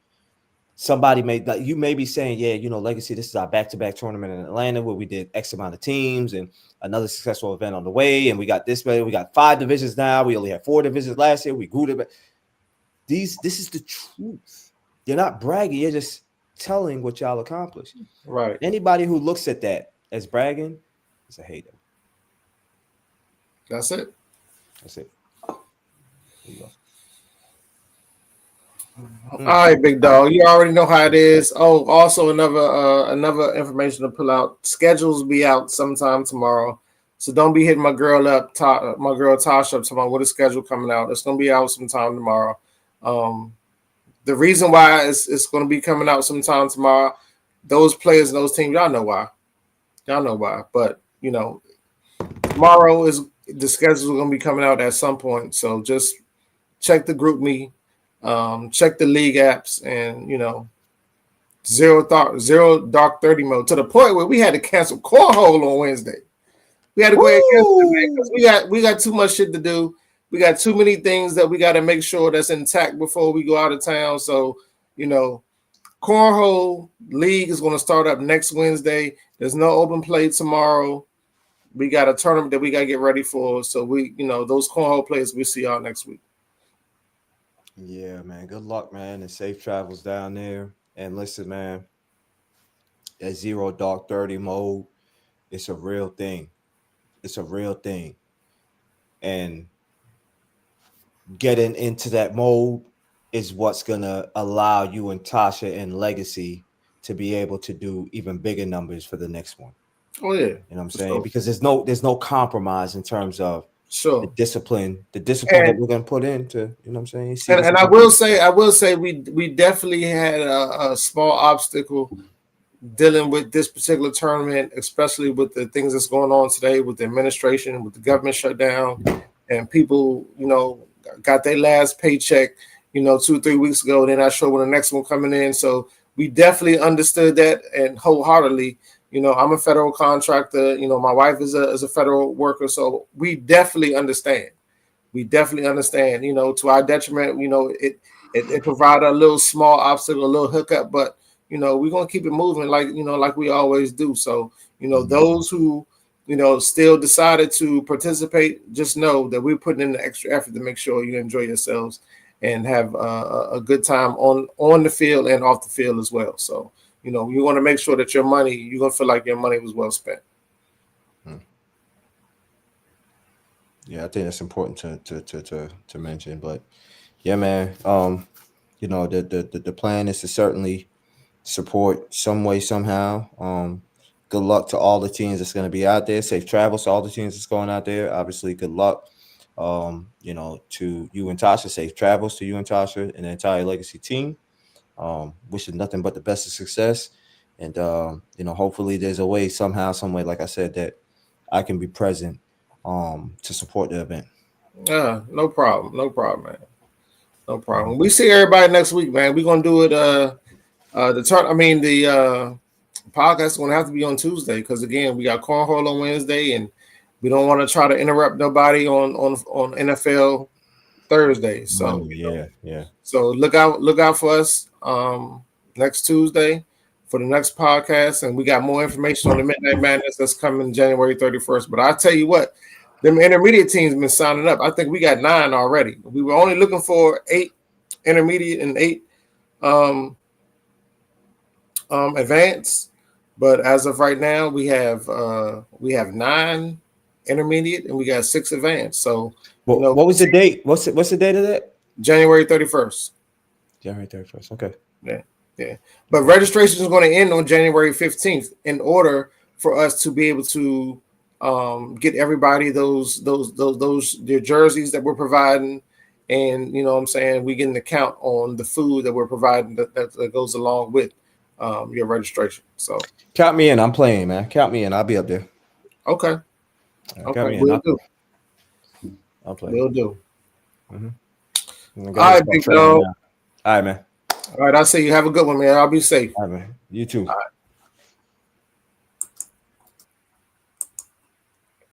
Somebody you may be saying, yeah, you know, Legacy, this is our back-to-back tournament in Atlanta where we did X amount of teams and another successful event on the way. And we got this, we got 5 divisions now. We only had 4 divisions last year. We grew it. This is the truth. You're not bragging. You're just telling what y'all accomplished. Right. Anybody who looks at that as bragging is a hater. That's it. That's it. There you go. All right, big dog. You already know how it is. Oh, also another information to pull out. Schedules will be out sometime tomorrow. So don't be hitting my girl Tasha up tomorrow with a schedule coming out. It's gonna be out sometime tomorrow. The reason why it's gonna be coming out sometime tomorrow, those players and those teams, y'all know why. But you know, tomorrow is the schedule is gonna be coming out at some point. So just check the group me. Check the league apps, and you know, zero dark 30 mode to the point where we had to cancel cornhole on Wednesday. We had to go ahead and cancel it because we got too much shit to do. We got too many things that we got to make sure that's intact before we go out of town. So, you know, cornhole league is going to start up next Wednesday. There's no open play tomorrow. We got a tournament that we got to get ready for. So we, you know, those cornhole players, we see y'all next week. Yeah, man. Good luck, man, and safe travels down there. And listen, man, that zero dark 30 mode, it's a real thing. It's a real thing. And getting into that mode is what's gonna allow you and Tasha and Legacy to be able to do even bigger numbers for the next one. Oh yeah. You know what I'm saying? Because there's no compromise in terms of Sure. the discipline that And we're going to put into, you know what I'm saying? See and, what's and I going on. will say, we definitely had a small obstacle dealing with this particular tournament, especially with the things that's going on today with the administration, with the government shutdown, and people, got their last paycheck, 2-3 weeks ago. They're not sure when the next one coming in. So we definitely understood that and wholeheartedly. I'm a federal contractor. My wife is a federal worker, so we definitely understand. To our detriment, it provided a little small obstacle, a little hookup, but we're gonna keep it moving like we always do. So, those who, still decided to participate, just know that we're putting in the extra effort to make sure you enjoy yourselves and have a good time on the field and off the field as well. So, you want to make sure that you're gonna feel like your money was well spent. Yeah, I think that's important to mention. But yeah, man, the plan is to certainly support some way, somehow. Good luck to all the teams that's going to be out there. Safe travels to all the teams that's going out there. Obviously, good luck. To you and Tasha, safe travels to you and Tasha and the entire Legacy team. Wishing nothing but the best of success. And hopefully there's a way, somehow, some way, like I said, that I can be present to support the event. Yeah, no problem, man. No problem. We see everybody next week, man. We're gonna do it. The podcast is gonna have to be on Tuesday because again, we got cornhole on Wednesday, and we don't want to try to interrupt nobody on NFL Thursday. So Monday, yeah. So look out for us next Tuesday for the next podcast, and we got more information on the Midnight Madness that's coming January 31st. But I tell you what, them intermediate teams been signing up. I think we got 9 already. We were only looking for 8 intermediate and 8 advanced, but as of right now, we have 9 intermediate and we got 6 advanced. So what was the date? What's the date of that? January 31st. January 31st. Okay. Yeah. But registration is going to end on January 15th in order for us to be able to get everybody their jerseys that we're providing, and what I'm saying, we getting the count on the food that we're providing that goes along with your registration. So count me in. I'm playing, man. Count me in. I'll be up there. Okay. Okay. We'll do. I'll play. We'll do. Mm-hmm. All right, big dog. All right, man. All right, I'll say you have a good one, man. I'll be safe. All right, man. You too. All right.